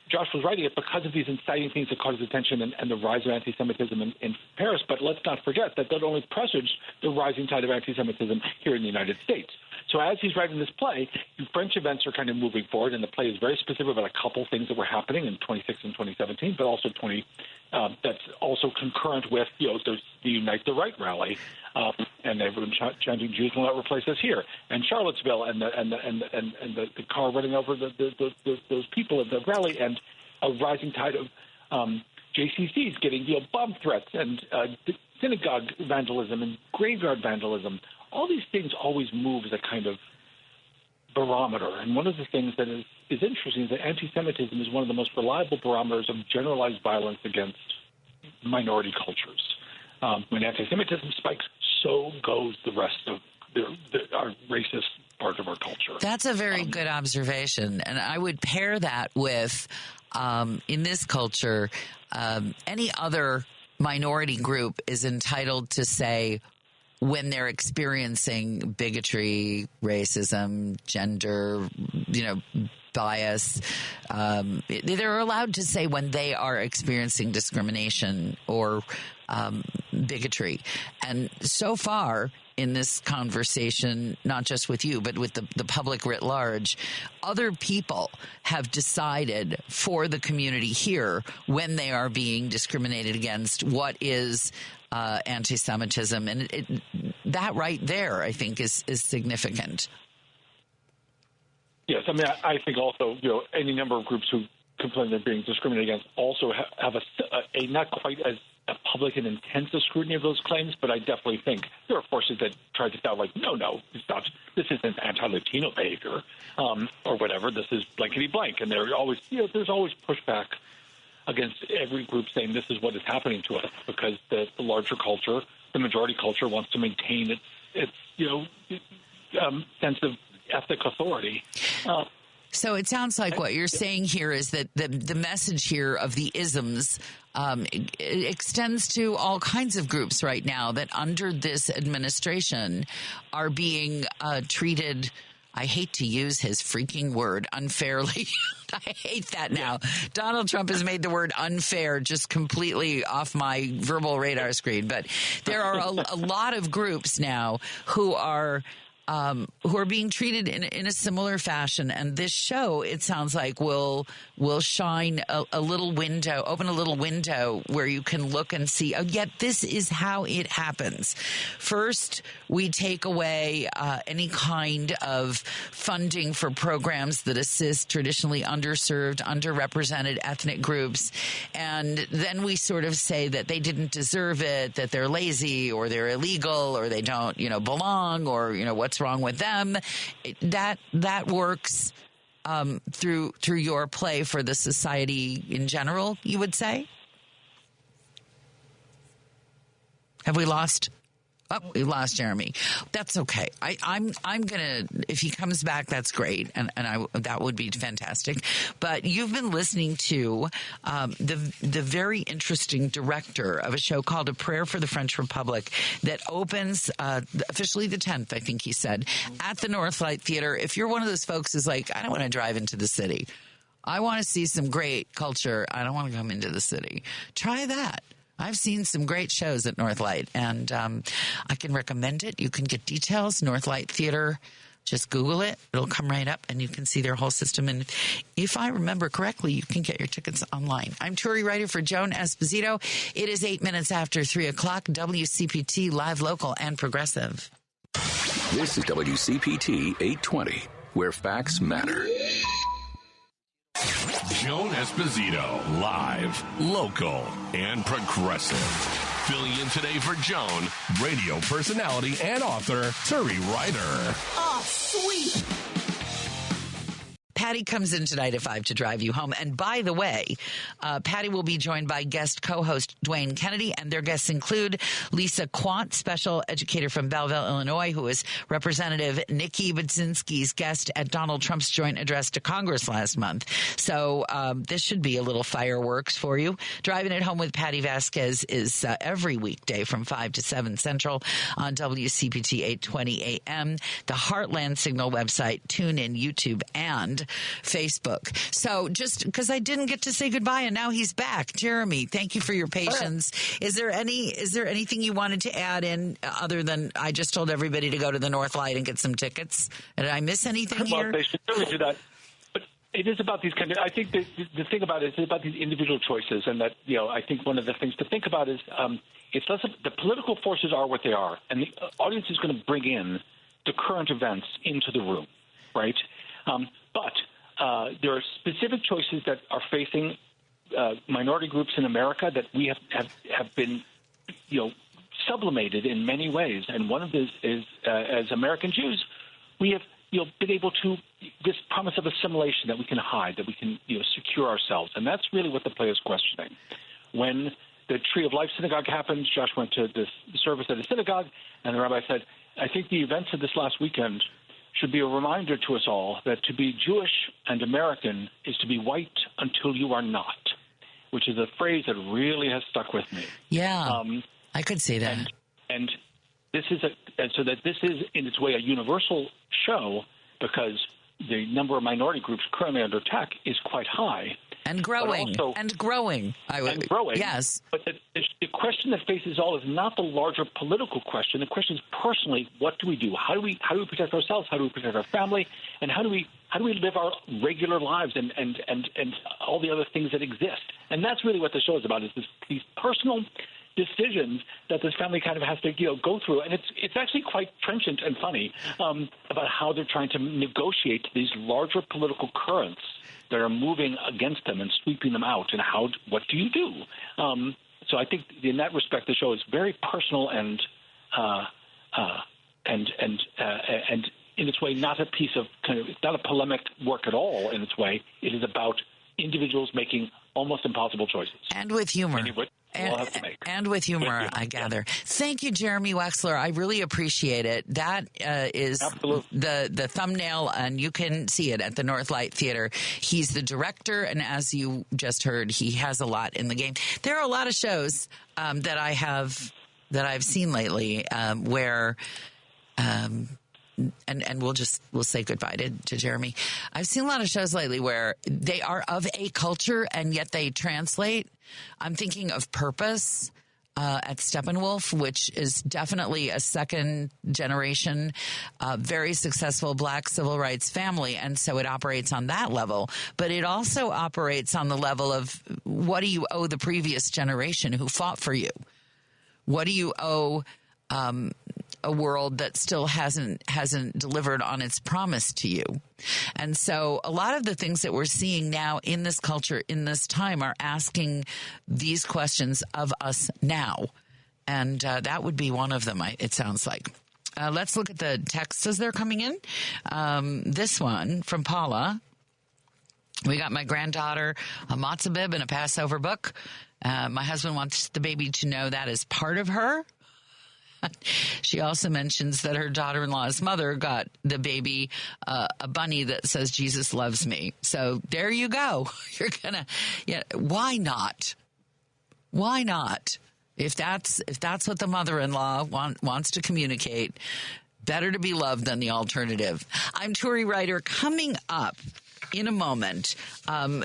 Josh was writing it because of these inciting things that caused attention and the rise of anti-Semitism in Paris. But let's not forget that only presaged the rising tide of anti-Semitism here in the United States. So as he's writing this play, French events are kind of moving forward, and the play is very specific about a couple things that were happening in 2016 and 2017, but also that's also concurrent with the Unite the Right rally, and everyone chanting "Jews will not replace us here," and Charlottesville, and the car running over those people at the rally, and a rising tide of JCCs getting bomb threats and synagogue vandalism and graveyard vandalism. All these things always move as a kind of barometer. And one of the things that is interesting is that anti-Semitism is one of the most reliable barometers of generalized violence against minority cultures. When anti-Semitism spikes, so goes the rest of our racist part of our culture. That's a very good observation. And I would pair that with, in this culture, any other minority group is entitled to say, when they're experiencing bigotry, racism, gender, bias, they're allowed to say when they are experiencing discrimination or bigotry. And so far in this conversation, not just with you, but with the public writ large, other people have decided for the community here when they are being discriminated against what is anti-Semitism. And that right there, I think, is significant. Yes, I mean, I think also, any number of groups who complain they're being discriminated against also have a not quite as a public and intensive scrutiny of those claims, but I definitely think there are forces that try to sound like, no, it's not. This isn't anti-Latino behavior or whatever. This is blankety blank, and there's always pushback against every group saying this is what is happening to us because the larger culture, the majority culture, wants to maintain its sense of ethnic authority. So it sounds like what you're saying here is that the message here of the isms it extends to all kinds of groups right now that under this administration are being treated I hate to use his freaking word, unfairly. I hate that now. Donald Trump has made the word unfair just completely off my verbal radar screen. But there are a lot of groups now who are being treated in a similar fashion. And this show, it sounds like, will shine a little window, open a little window where you can look and see, oh, yet this is how it happens. First, we take away any kind of funding for programs that assist traditionally underserved, underrepresented ethnic groups. And then we sort of say that they didn't deserve it, that they're lazy or they're illegal or they don't, belong or, what's wrong with them. That works through your play for the society in general, you would say? Have we lost? Oh, we lost Jeremy. That's okay. I'm gonna, if he comes back, that's great, and that would be fantastic. But you've been listening to the very interesting director of a show called A Prayer for the French Republic that opens officially the 10th, I think he said, at the Northlight Theater. If you're one of those folks who's like, I don't want to drive into the city, I want to see some great culture, I don't want to come into the city, try that. I've seen some great shows at Northlight, and I can recommend it. You can get details, Northlight Theater. Just Google it. It'll come right up, and you can see their whole system. And if I remember correctly, you can get your tickets online. I'm Turi Ryder for Joan Esposito. It is 8 minutes after 3 o'clock. WCPT, live, local, and progressive. This is WCPT 820, where facts matter. Joan Esposito, live, local, and progressive. Filling in today for Joan, radio personality and author, Turi Ryder. Oh, sweet. Patty comes in tonight at 5 to drive you home. And by the way, Patty will be joined by guest co-host Dwayne Kennedy, and their guests include Lisa Quant, special educator from Belleville, Illinois, who is Representative Nikki Budzinski's guest at Donald Trump's joint address to Congress last month. So this should be a little fireworks for you. Driving it home with Patty Vasquez is every weekday from 5 to 7 Central on WCPT 820 AM, the Heartland Signal website, TuneIn, YouTube, and Facebook. So just because I didn't get to say goodbye and now he's back. Jeremy, thank you for your patience. Is there anything you wanted to add in other than I just told everybody to go to the Northlight and get some tickets? Did I miss anything here? They should really do that. But it is about these kind of, I think the thing about it is about these individual choices, and that, I think one of the things to think about is it's less of, the political forces are what they are, and the audience is going to bring in the current events into the room, right? But there are specific choices that are facing minority groups in America that we have been, sublimated in many ways. And one of these is, as American Jews, we have been able to, this promise of assimilation that we can hide, that we can secure ourselves. And that's really what the play is questioning. When the Tree of Life Synagogue happened, Josh went to this service at a synagogue, and the rabbi said, I think the events of this last weekend should be a reminder to us all that to be Jewish and American is to be white until you are not, which is a phrase that really has stuck with me. Yeah, I could see that. And this is this is in its way a universal show because the number of minority groups currently under attack is quite high. And growing. And growing. Yes. But the question that faces all is not the larger political question. The question is personally, what do we do? How do we protect ourselves? How do we protect our family? And how do we live our regular lives and all the other things that exist? And that's really what the show is about, is these personal decisions that this family kind of has to go through. And it's actually quite trenchant and funny about how they're trying to negotiate these larger political currents that are moving against them and sweeping them out, and what do you do? So I think in that respect, the show is very personal and in its way not a piece of it's not a polemic work at all. In its way, it is about individuals making almost impossible choices, and with humor. And with humor, I gather. Thank you, Jeremy Wexler. I really appreciate it. That is the thumbnail, and you can see it at the Northlight Theater. He's the director, and as you just heard, he has a lot in the game. There are a lot of shows that I've seen lately where and we'll say goodbye to Jeremy. I've seen a lot of shows lately where they are of a culture and yet they translate. I'm thinking of Purpose at Steppenwolf, which is definitely a second generation, very successful Black civil rights family. And so it operates on that level, but it also operates on the level of what do you owe the previous generation who fought for you? What do you owe a world that still hasn't delivered on its promise to you? And so a lot of the things that we're seeing now in this culture, in this time, are asking these questions of us now. And that would be one of them, it sounds like. Let's look at the texts as they're coming in. This one from Paula. We got my granddaughter a matzah bib and a Passover book. My husband wants the baby to know that is part of her. She also mentions that her daughter-in-law's mother got the baby a bunny that says Jesus loves me. So there you go. You're gonna, why not? Why not? If that's what the mother-in-law wants to communicate, better to be loved than the alternative. I'm Turi Ryder. Coming up in a moment,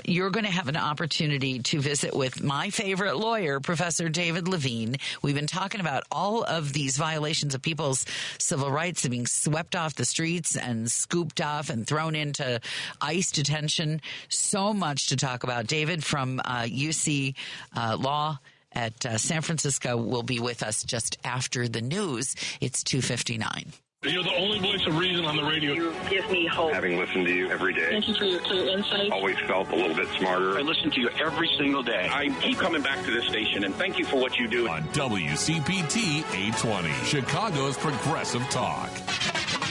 you're going to have an opportunity to visit with my favorite lawyer, Professor David Levine. We've been talking about all of these violations of people's civil rights and being swept off the streets and scooped off and thrown into ICE detention. So much to talk about. David from UC Law at San Francisco will be with us just after the news. It's 2:59. You're the only voice of reason on the radio. You give me hope. Having listened to you every day. Thank you for your clear insight. Always felt a little bit smarter. I listen to you every single day. I keep coming back to this station, and thank you for what you do. On WCPT 820, Chicago's Progressive Talk.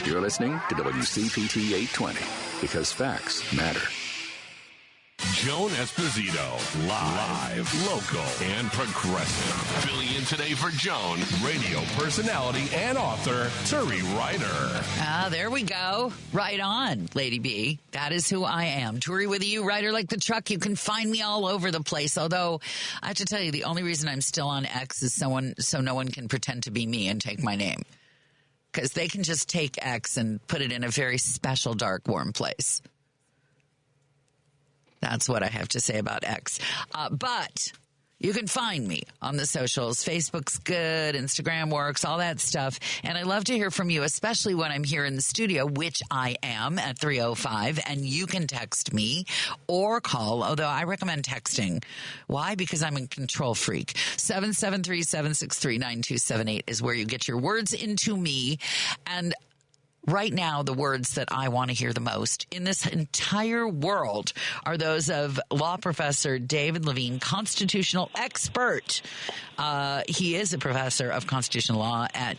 You're listening to WCPT 820 because facts matter. Joan Esposito, live, local, and progressive. Filling in today for Joan, radio personality and author, Turi Ryder. There we go. Right on, Lady B. That is who I am. Turi with you, Ryder like the truck. You can find me all over the place. Although, I have to tell you, the only reason I'm still on X is so no one can pretend to be me and take my name. Because they can just take X and put it in a very special, dark, warm place. That's what I have to say about X. But you can find me on the socials. Facebook's good. Instagram works, all that stuff. And I love to hear from you, especially when I'm here in the studio, which I am at 3:05. And you can text me or call, although I recommend texting. Why? Because I'm a control freak. 773-763-9278 is where you get your words into me. And right now, the words that I want to hear the most in this entire world are those of law professor David Levine, constitutional expert. He is a professor of constitutional law at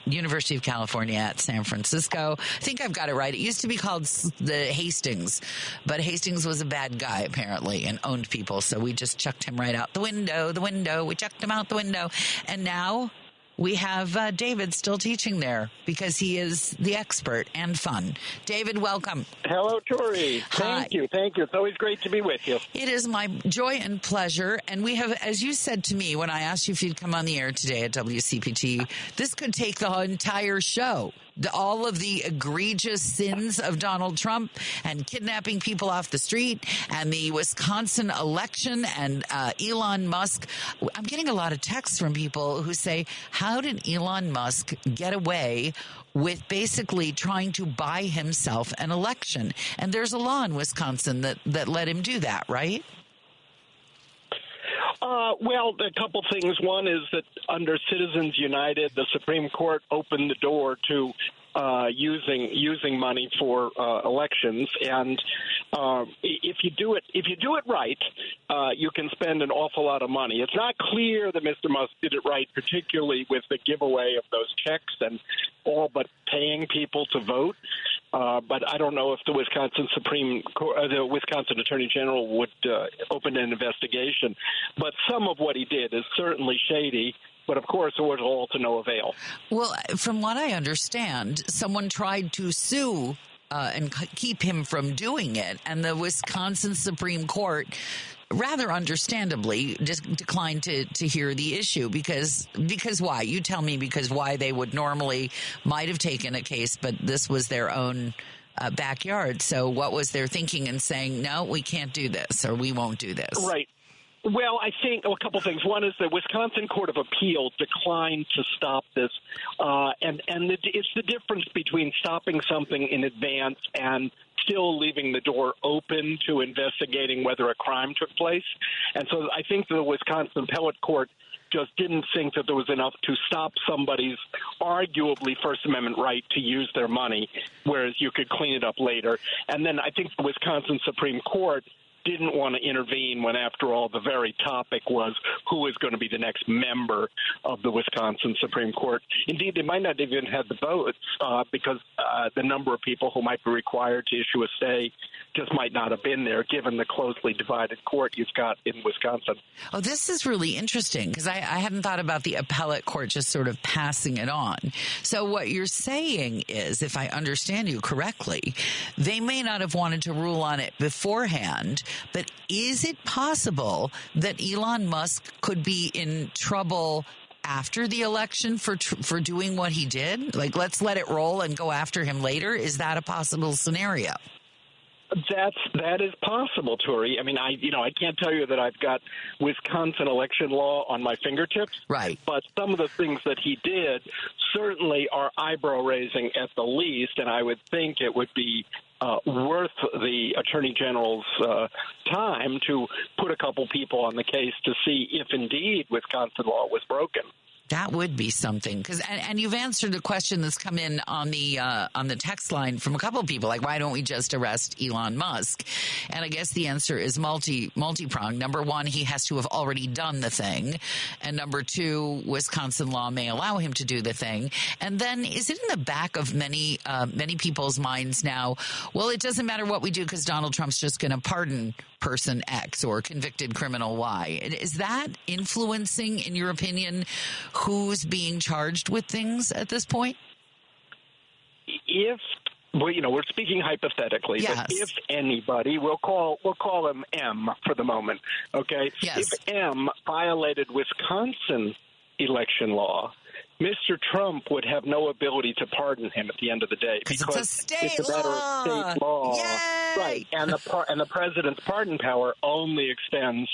University of California at San Francisco. I think I've got it right. It used to be called the Hastings, but Hastings was a bad guy, apparently, and owned people. So we just chucked him right out the window. We chucked him out the window. And now we have David still teaching there because he is the expert and fun. David, welcome. Hello, Turi. Hi. Thank you. It's always great to be with you. It is my joy and pleasure. And we have, as you said to me when I asked you if you'd come on the air today at WCPT, this could take the entire show. All of the egregious sins of Donald Trump and kidnapping people off the street and the Wisconsin election and Elon Musk. I'm getting a lot of texts from people who say, how did Elon Musk get away with basically trying to buy himself an election? And there's a law in Wisconsin that let him do that, right? Well, a couple things. One is that under Citizens United, the Supreme Court opened the door to using money for elections, and if you do it right, you can spend an awful lot of money. It's not clear that Mr. Musk did it right, particularly with the giveaway of those checks and all but paying people to vote. But I don't know if the Wisconsin the Wisconsin Attorney General would open an investigation. But some of what he did is certainly shady. But, of course, it was all to no avail. Well, from what I understand, someone tried to sue and keep him from doing it. And the Wisconsin Supreme Court rather understandably declined to hear the issue because why? You tell me because why they would normally might have taken a case, but this was their own backyard. So what was their thinking in saying, no, we can't do this or we won't do this? Right. Well, I think a couple things. One is the Wisconsin Court of Appeal declined to stop this, and it's the difference between stopping something in advance and still leaving the door open to investigating whether a crime took place. And so I think the Wisconsin Appellate Court just didn't think that there was enough to stop somebody's arguably First Amendment right to use their money, whereas you could clean it up later. And then I think the Wisconsin Supreme Court didn't want to intervene when, after all, the very topic was who is going to be the next member of the Wisconsin Supreme Court. Indeed, they might not even have the votes because the number of people who might be required to issue a stay just might not have been there, given the closely divided court you've got in Wisconsin. Oh, this is really interesting because I hadn't thought about the appellate court just sort of passing it on. So what you're saying is, if I understand you correctly, they may not have wanted to rule on it beforehand, but is it possible that Elon Musk could be in trouble after the election for doing what he did? Like, let's let it roll and go after him later. Is that a possible scenario? That is possible, Turi. I mean, I can't tell you that I've got Wisconsin election law on my fingertips. Right. But some of the things that he did certainly are eyebrow raising at the least, and I would think it would be worth the Attorney General's time to put a couple people on the case to see if indeed Wisconsin law was broken. That would be something, and you've answered a question that's come in on the text line from a couple of people, like, why don't we just arrest Elon Musk? And I guess the answer is multi-pronged. Number one, he has to have already done the thing, and number two, Wisconsin law may allow him to do the thing. And then, is it in the back of many people's minds now? Well, it doesn't matter what we do because Donald Trump's just going to pardon person X or convicted criminal Y. Is that influencing, in your opinion, who's being charged with things at this point? We're speaking hypothetically, yes. But if anybody, we'll call him M for the moment, okay? Yes. If M violated Wisconsin election law, Mr. Trump would have no ability to pardon him at the end of the day because it's a matter of state law, Yay! Right? And the president's pardon power only extends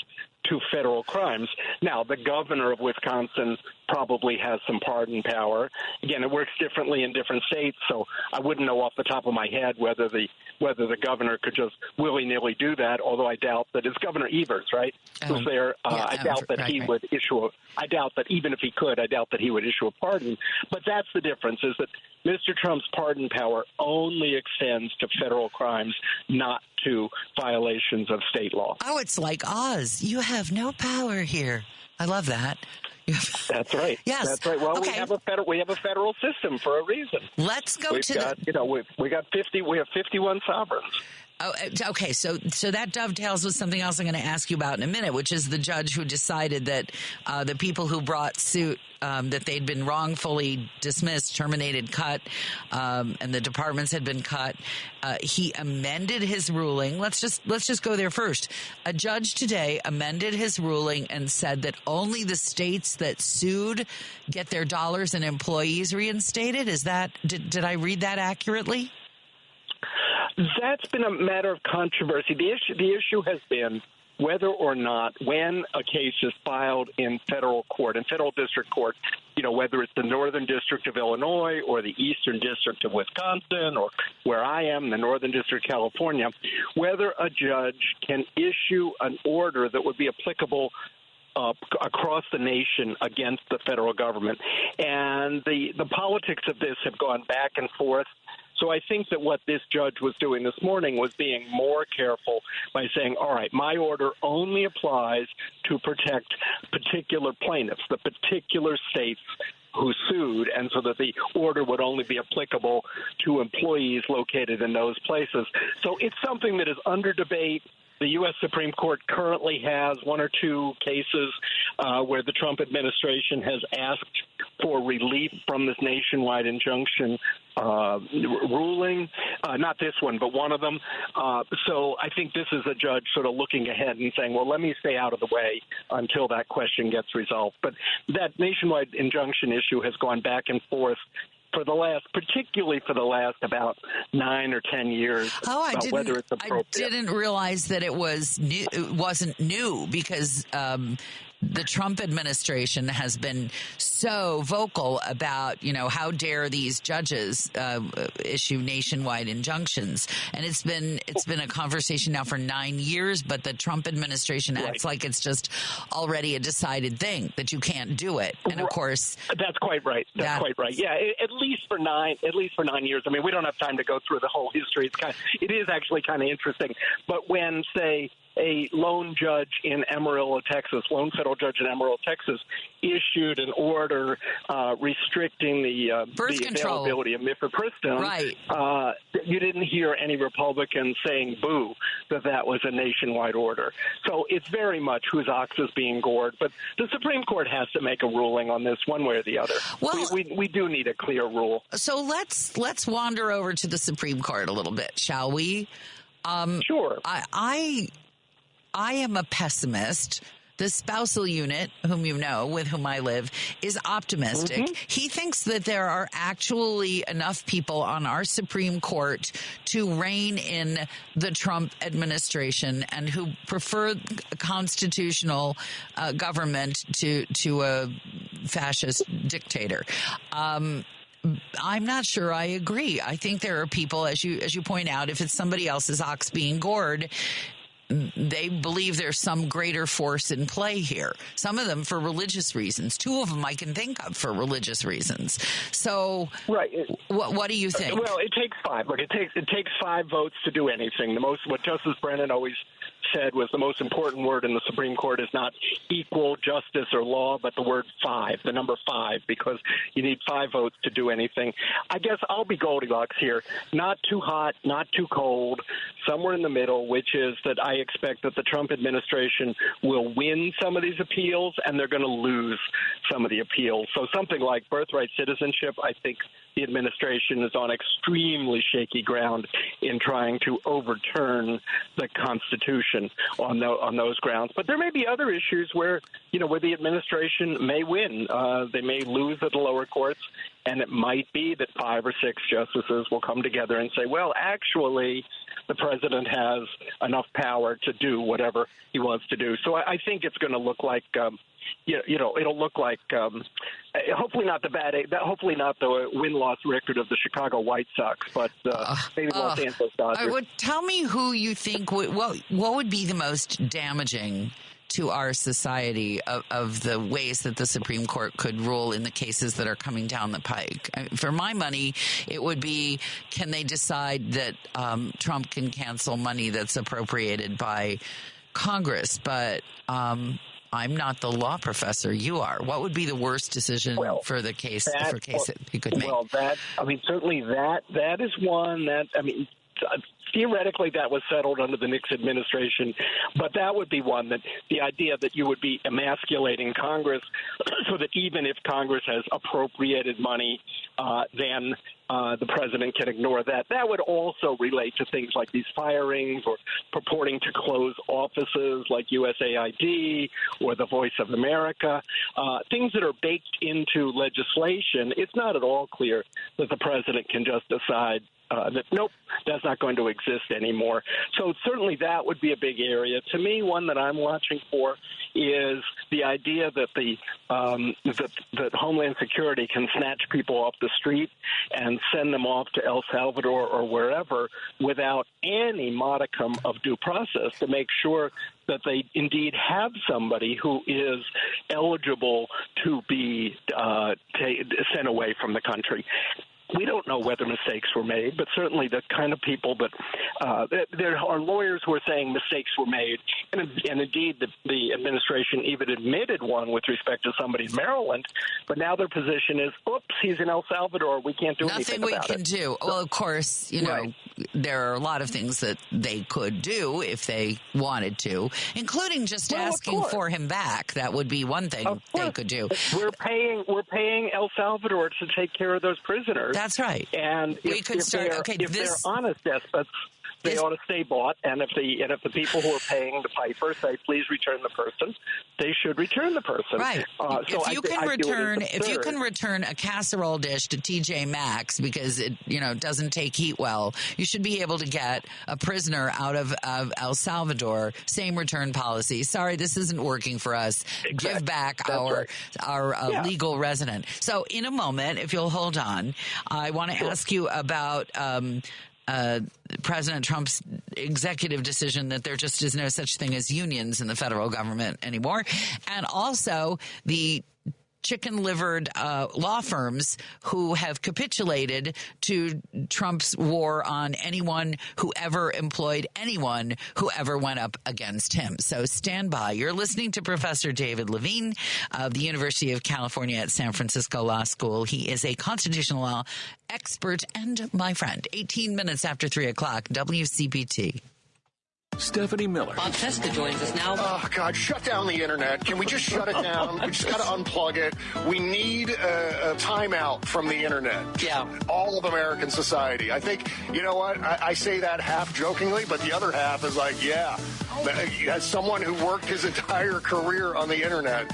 to federal crimes. Now, the governor of Wisconsin probably has some pardon power. Again, it works differently in different states, so I wouldn't know off the top of my head whether the governor could just willy-nilly do that, although I doubt that. It's Governor Evers, right? Who's there. I doubt that he would issue I doubt that even if he could, I doubt that he would issue a pardon. But that's the difference, is that Mr. Trump's pardon power only extends to federal crimes, not to violations of state law. Oh, it's like Oz. You have no power here. I love that. That's right. Yes. That's right. Well, okay. we have a federal system for a reason. Let's go we have 51 sovereigns. Oh, okay. So that dovetails with something else I'm going to ask you about in a minute, which is the judge who decided that the people who brought suit that they'd been wrongfully dismissed, terminated, cut, and the departments had been cut. He amended his ruling. Let's just go there first. A judge today amended his ruling and said that only the states that sued get their dollars and employees reinstated. Is that did I read that accurately? That's been a matter of controversy. The issue has been whether or not, when a case is filed in federal court, in federal district court, whether it's the Northern District of Illinois or the Eastern District of Wisconsin or where I am, the Northern District of California, whether a judge can issue an order that would be applicable across the nation against the federal government. And the politics of this have gone back and forth. So I think that what this judge was doing this morning was being more careful by saying, all right, my order only applies to protect particular plaintiffs, the particular states who sued, and so that the order would only be applicable to employees located in those places. So it's something that is under debate. The U.S. Supreme Court currently has one or two cases where the Trump administration has asked for relief from this nationwide injunction ruling. Not this one, but one of them. So I think this is a judge sort of looking ahead and saying, well, let me stay out of the way until that question gets resolved. But that nationwide injunction issue has gone back and forth particularly for the last about 9 or 10 years. Whether it's appropriate. I didn't realize that it wasn't new because the Trump administration has been so vocal about, how dare these judges issue nationwide injunctions. And it's been a conversation now for 9 years, but the Trump administration acts like it's just already a decided thing that you can't do it. And of course, that's quite right. That's quite right. Yeah, at least for 9 years. I mean, we don't have time to go through the whole history. It is actually kind of interesting. But when, say, a lone judge in Amarillo, Texas, lone federal judge in Amarillo, Texas, issued an order restricting the availability of mifepristone. Right. You didn't hear any Republicans saying boo that was a nationwide order. So it's very much whose ox is being gored. But the Supreme Court has to make a ruling on this one way or the other. Well, we do need a clear rule. So let's wander over to the Supreme Court a little bit, shall we? Sure. I am a pessimist. The spousal unit, whom you know, with whom I live, is optimistic. Mm-hmm. He thinks that there are actually enough people on our Supreme Court to rein in the Trump administration and who prefer constitutional government to a fascist dictator. I'm not sure I agree. I think there are people, as you point out, if it's somebody else's ox being gored, they believe there's some greater force in play here. Some of them for religious reasons. 2 of them I can think of for religious reasons. So, right. What do you think? Well, it takes 5. Look, it takes 5 votes to do anything. What Justice Brennan always said was the most important word in the Supreme Court is not equal, justice, or law, but the word 5, the number 5, because you need 5 votes to do anything. I guess I'll be Goldilocks here. Not too hot, not too cold, somewhere in the middle, which is that I expect that the Trump administration will win some of these appeals and they're going to lose some of the appeals. So something like birthright citizenship, I think the administration is on extremely shaky ground in trying to overturn the Constitution on those grounds. But there may be other issues where the administration may win. They may lose at the lower courts, and it might be that 5 or 6 justices will come together and say, well, actually, the president has enough power to do whatever he wants to do. So I think it's going to look like it'll look like hopefully not hopefully not the win-loss record of the Chicago White Sox, but maybe Los Angeles Dodgers. Tell me who you think what would be the most damaging to our society of the ways that the Supreme Court could rule in the cases that are coming down the pike. For my money, it would be, can they decide that Trump can cancel money that's appropriated by Congress? But I'm not the law professor. You are. What would be the worst decision for the case that he could make? Well, certainly that is one that, theoretically, that was settled under the Nixon administration, but that would be one that the idea that you would be emasculating Congress so that even if Congress has appropriated money, then the president can ignore that. That would also relate to things like these firings or purporting to close offices like USAID or the Voice of America, things that are baked into legislation. It's not at all clear that the president can just decide that, nope, that's not going to exist anymore. So certainly that would be a big area. To me, one that I'm watching for is the idea that that Homeland Security can snatch people off the street and send them off to El Salvador or wherever without any modicum of due process to make sure that they indeed have somebody who is eligible to be sent away from the country. We don't know whether mistakes were made, but certainly the kind of people that there are lawyers who are saying mistakes were made, and indeed the administration even admitted one with respect to somebody in Maryland. But now their position is, oops, he's in El Salvador. We can't do anything about it. Nothing we can do. Well, of course, there are a lot of things that they could do if they wanted to, including just asking for him back. That would be one thing they could do. We're paying El Salvador to take care of those prisoners. That's right. And if they're honest despots, they ought to stay bought. And if the people who are paying the piper say, "Please return the person," they should return the person. Right. So if you can return a casserole dish to TJ Maxx because it doesn't take heat well, you should be able to get a prisoner out of El Salvador. Same return policy. Sorry, this isn't working for us. Exactly. Give back our legal resident. So in a moment, if you'll hold on, I want to ask you about President Trump's executive decision that there just is no such thing as unions in the federal government anymore, and also the chicken-livered law firms who have capitulated to Trump's war on anyone who ever employed anyone who ever went up against him. So stand by. You're listening to Professor David Levine of the University of California at San Francisco Law School. He is a constitutional law expert and my friend. 18 minutes after 3 o'clock, WCPT. Stephanie Miller. Bob Cesca joins us now. Oh, God, shut down the internet. Can we just shut it down? We just got to unplug it. We need a timeout from the internet. Yeah. All of American society. I think, you know what? I say that half jokingly, but the other half is like, yeah. As someone who worked his entire career on the internet,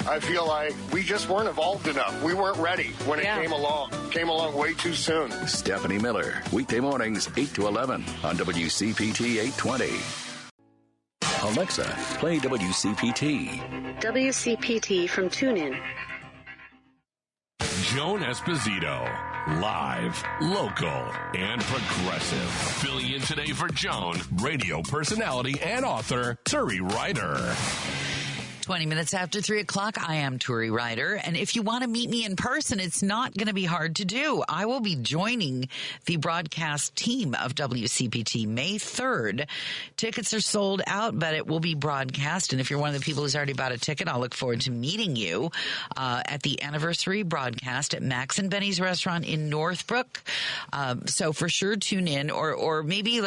I feel like we just weren't evolved enough. We weren't ready when it came along. Came along way too soon. Stephanie Miller, weekday mornings 8 to 11 on WCPT 820. Alexa, play WCPT. WCPT from TuneIn. Joan Esposito, live, local, and progressive. Filling in today for Joan, radio personality and author Turi Ryder. 20 minutes after 3 o'clock, I am Turi Ryder. And if you want to meet me in person, it's not going to be hard to do. I will be joining the broadcast team of WCPT May 3rd. Tickets are sold out, but it will be broadcast. And if you're one of the people who's already bought a ticket, I'll look forward to meeting you at the anniversary broadcast at Max and Benny's restaurant in Northbrook. So for sure, tune in or maybe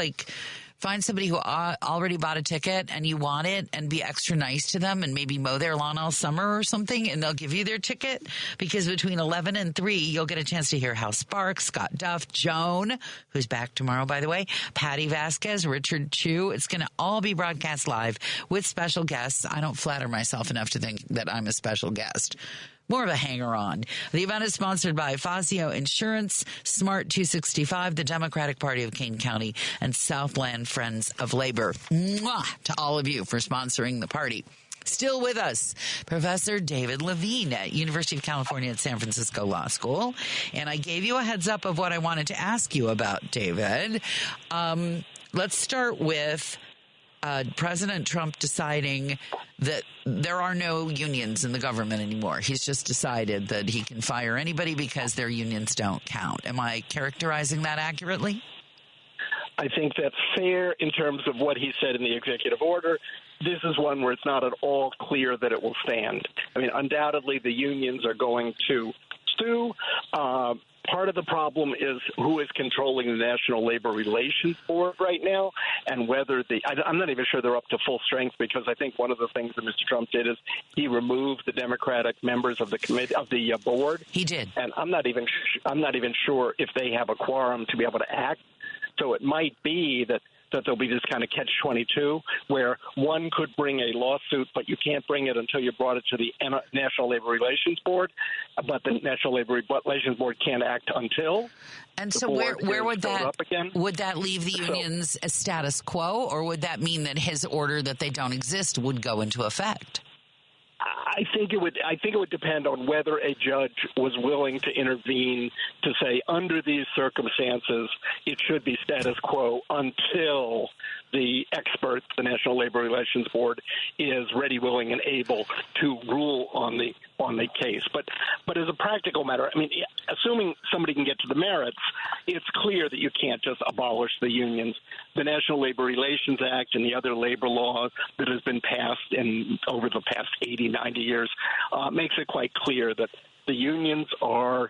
find somebody who already bought a ticket and you want it and be extra nice to them and maybe mow their lawn all summer or something and they'll give you their ticket because between 11 and 3, you'll get a chance to hear Hal Sparks, Scott Duff, Joan, who's back tomorrow, by the way, Patty Vasquez, Richard Chu. It's going to all be broadcast live with special guests. I don't flatter myself enough to think that I'm a special guest. More of a hanger-on. The event is sponsored by Fazio Insurance, Smart 265, the Democratic Party of Kane County, and Southland Friends of Labor. Mwah to all of you for sponsoring the party. Still with us, Professor David Levine at University of California at San Francisco Law School. And I gave you a heads up of what I wanted to ask you about, David. Let's start with President Trump deciding that there are no unions in the government anymore. He's just decided that he can fire anybody because their unions don't count. Am I characterizing that accurately? I think that's fair in terms of what he said in the executive order. This is one where it's not at all clear that it will stand. I mean, undoubtedly the unions are going to sue. Part of the problem is who is controlling the National Labor Relations Board right now, and whether I'm not even sure they're up to full strength, because I think one of the things that Mr. Trump did is he removed the Democratic members of the committee of the board. He did, and I'm not even sure if they have a quorum to be able to act. So it might be that there'll be this kind of catch-22 where one could bring a lawsuit, but you can't bring it until you brought it to the National Labor Relations Board, but the National Labor Relations Board can't act until. And so where would that leave the unions as status quo, or would that mean that his order that they don't exist would go into effect? I think it would depend on whether a judge was willing to intervene to say, under these circumstances, it should be status quo until the expert, the National Labor Relations Board, is ready, willing, and able to rule on the case. But as a practical matter, I mean, assuming somebody can get to the merits, it's clear that you can't just abolish the unions. The National Labor Relations Act and the other labor law that has been passed over the past 80, 90 years makes it quite clear that the unions are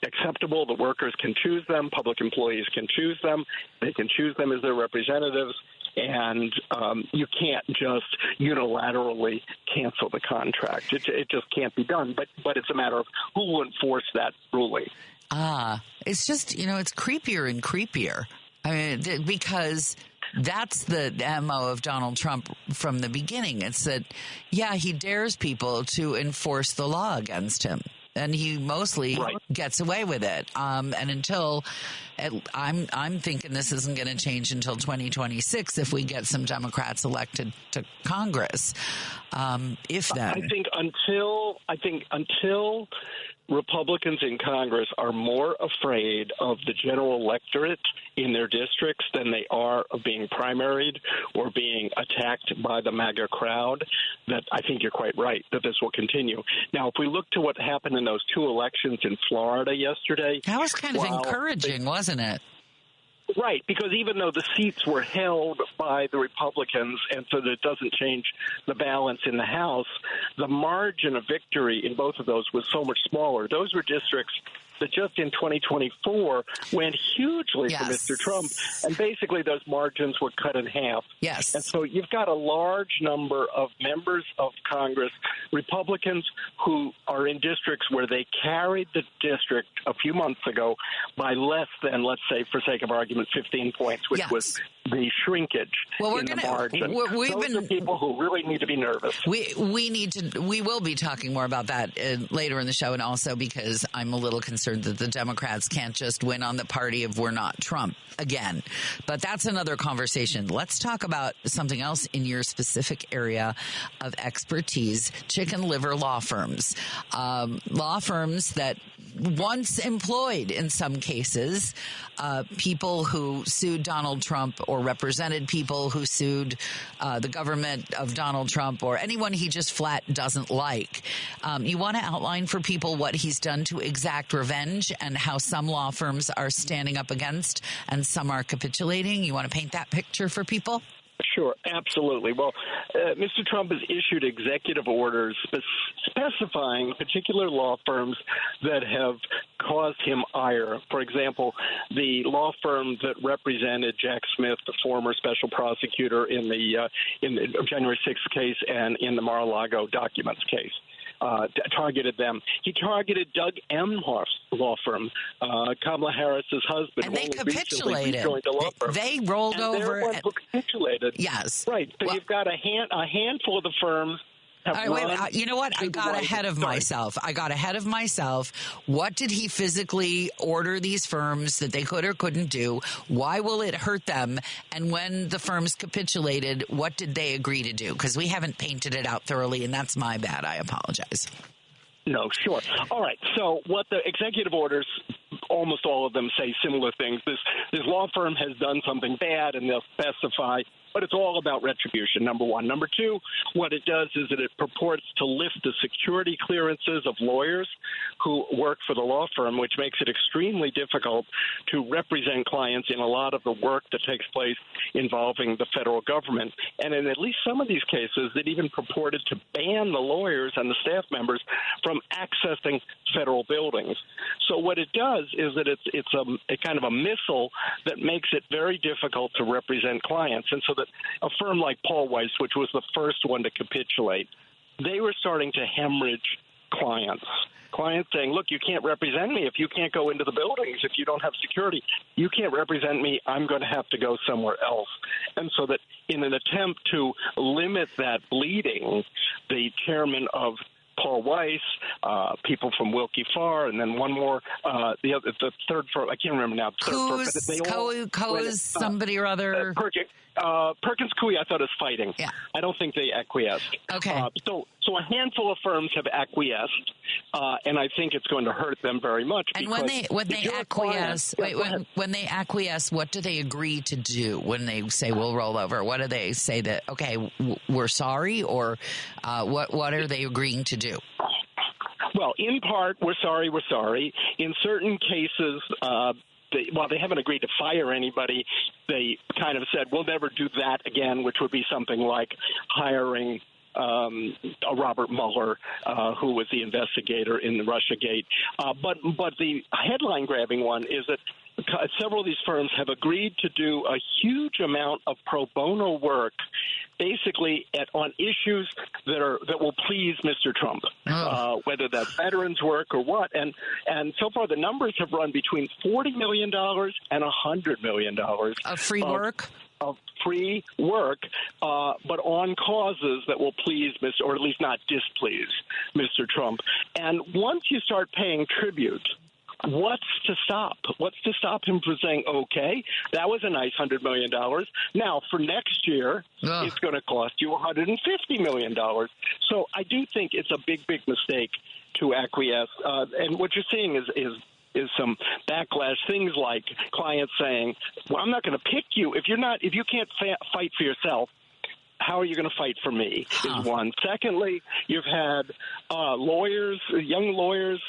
acceptable. The workers can choose them. Public employees can choose them. They can choose them as their representatives. And you can't just unilaterally cancel the contract. It just can't be done. But it's a matter of who will enforce that ruling. It's just, it's creepier and creepier. I mean, because that's the MO of Donald Trump from the beginning. It's that, he dares people to enforce the law against him. And he mostly gets away with it. And until I'm thinking this isn't going to change until 2026 if we get some Democrats elected to Congress. If then, I think until Republicans in Congress are more afraid of the general electorate in their districts than they are of being primaried or being attacked by the MAGA crowd, that I think you're quite right that this will continue. Now, if we look to what happened in those two elections in Florida yesterday. That was kind of encouraging, wasn't it? Right, because even though the seats were held by the Republicans, and so that it doesn't change the balance in the House, the margin of victory in both of those was so much smaller. Those were districts that just in 2024 went hugely for Mr. Trump, and basically those margins were cut in half. Yes. And so you've got a large number of members of Congress, Republicans, who are in districts where they carried the district a few months ago by less than, let's say, for sake of argument, 15 points, which was the shrinkage in the margin. Those are people who really need to be nervous. We will be talking more about that later in the show, and also because I'm a little concerned that the Democrats can't just win on the party of we're not Trump again. But that's another conversation. Let's talk about something else in your specific area of expertise, chicken liver law firms. Law firms that once employed, in some cases, people who sued Donald Trump or represented people who sued the government of Donald Trump or anyone he just flat doesn't like. You want to outline for people what he's done to exact revenge and how some law firms are standing up against and some are capitulating? You want to paint that picture for people? Sure, absolutely. Well, Mr. Trump has issued executive orders specifying particular law firms that have caused him ire. For example, the law firm that represented Jack Smith, the former special prosecutor in the January 6th case and in the Mar-a-Lago documents case. Targeted them. He targeted Doug Emhoff's law firm, Kamala Harris's husband. And they capitulated. They rolled over. They're the ones who capitulated. Yes. Right. So you've got a handful of the firms. All right, wait, you know what? I got ahead of myself. What did he physically order these firms that they could or couldn't do? Why will it hurt them? And when the firms capitulated, what did they agree to do? Because we haven't painted it out thoroughly, and that's my bad. I apologize. No, sure. All right. So what the executive orders, almost all of them say similar things. This law firm has done something bad, and they'll specify. But it's all about retribution, number one. Number two, what it does is that it purports to lift the security clearances of lawyers who work for the law firm, which makes it extremely difficult to represent clients in a lot of the work that takes place involving the federal government. And in at least some of these cases, it even purported to ban the lawyers and the staff members from accessing federal buildings. So what it does is that it's a kind of a missile that makes it very difficult to represent clients. And so that a firm like Paul Weiss, which was the first one to capitulate, they were starting to hemorrhage clients saying, look, you can't represent me if you can't go into the buildings, if you don't have security. You can't represent me. I'm going to have to go somewhere else. And so that in an attempt to limit that bleeding, the chairman of Paul Weiss, people from Wilkie Farr, and then one more, the third firm, I can't remember now. Coase, somebody or other. Perkins Coie, I thought, is fighting. Yeah. I don't think they acquiesced. Okay. So a handful of firms have acquiesced, and I think it's going to hurt them very much. And when they acquiesce, what do they agree to do when they say we'll roll over? What do they say that, okay, we're sorry, or what are they agreeing to do? Well, in part, we're sorry. In certain cases, they haven't agreed to fire anybody. They kind of said, we'll never do that again, which would be something like hiring Robert Mueller, who was the investigator in the Russiagate. But the headline-grabbing one is that several of these firms have agreed to do a huge amount of pro bono work, basically on issues that will please Mr. Trump, whether that's veterans work or what. And so far, the numbers have run between $40 million and $100 million of free work. Of free work, but on causes that will please or at least not displease Mr. Trump. And once you start paying tribute, what's to stop? What's to stop him from saying, okay, that was a nice $100 million. Now, for next year, it's going to cost you $150 million. So I do think it's a big, big mistake to acquiesce. And what you're seeing is some backlash, things like clients saying, well, I'm not going to pick you. If you can't fight for yourself, how are you going to fight for me is one. Secondly, you've had young lawyers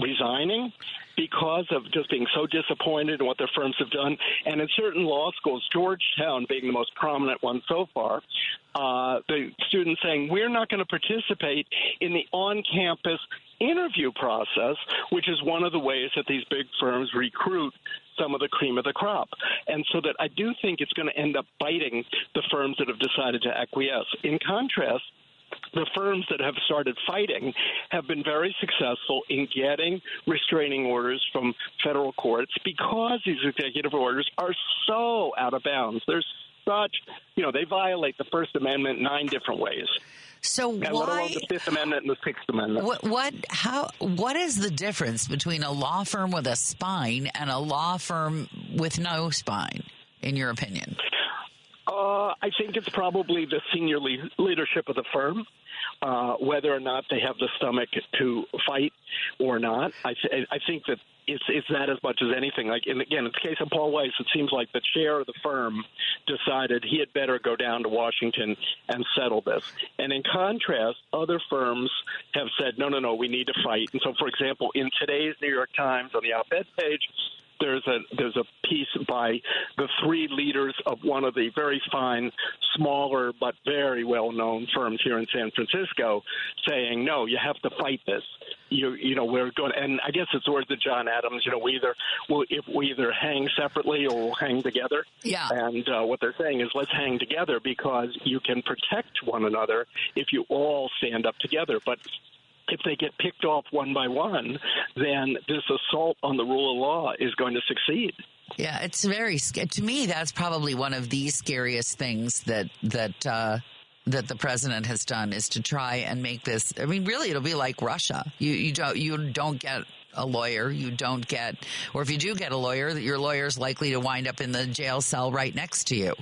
resigning because of just being so disappointed in what their firms have done. And in certain law schools, Georgetown being the most prominent one so far, the students saying, we're not going to participate in the on-campus interview process, which is one of the ways that these big firms recruit some of the cream of the crop. And so that I do think it's going to end up biting the firms that have decided to acquiesce. In contrast, the firms that have started fighting have been very successful in getting restraining orders from federal courts because these executive orders are so out of bounds. There's they violate the First Amendment 9 different ways. So and let alone the Fifth Amendment and the Sixth Amendment. What is the difference between a law firm with a spine and a law firm with no spine, in your opinion? I think it's probably the senior leadership of the firm, whether or not they have the stomach to fight or not. I think that it's that as much as anything. Like, and again, in the case of Paul Weiss, it seems like the chair of the firm decided he had better go down to Washington and settle this. And in contrast, other firms have said, no, we need to fight. And so, for example, in today's New York Times on the op-ed page, there's a piece by the 3 leaders of one of the very fine, smaller but very well-known firms here in San Francisco, saying, no, you have to fight this. We're going, and I guess it's the words of John Adams. We either hang separately or we'll hang together. Yeah. And what they're saying is, let's hang together because you can protect one another if you all stand up together. But if they get picked off one by one, then this assault on the rule of law is going to succeed. Yeah, it's very scary. To me, that's probably one of the scariest things that the president has done is to try and make this. I mean, really, it'll be like Russia. You don't get a lawyer. You don't get, or if you do get a lawyer, your lawyer's likely to wind up in the jail cell right next to you.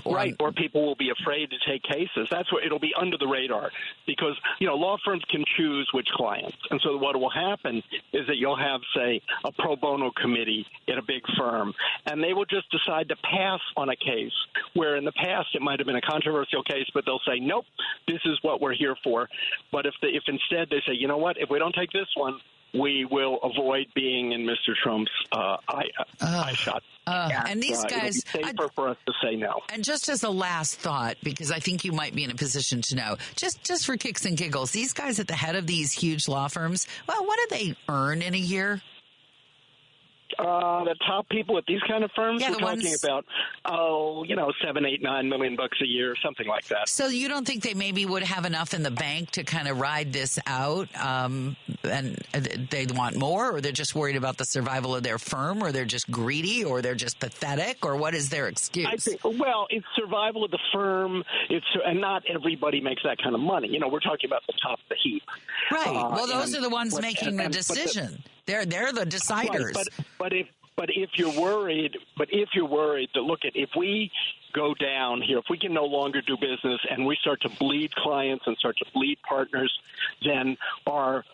Or people will be afraid to take cases. That's where it'll be under the radar because, law firms can choose which clients. And so what will happen is that you'll have, say, a pro bono committee in a big firm, and they will just decide to pass on a case where in the past it might have been a controversial case, but they'll say, nope, this is what we're here for. But if instead they say, you know what, if we don't take this one, we will avoid being in Mr. Trump's eye shot. And these guys, it'll be safer for us to say no. And just as a last thought, because I think you might be in a position to know, just for kicks and giggles, these guys at the head of these huge law firms, well, what do they earn in a year? The top people at these kind of firms, we're talking about, $7, $8, $9 million a year, something like that. So you don't think they maybe would have enough in the bank to kind of ride this out, and they want more, or they're just worried about the survival of their firm, or they're just greedy, or they're just pathetic, or what is their excuse? I think, it's survival of the firm. And not everybody makes that kind of money. We're talking about the top of the heap. Right. Well, those are the ones making the decision. They're the deciders. Right, but if you're worried, if we go down here, if we can no longer do business and we start to bleed clients and start to bleed partners, then our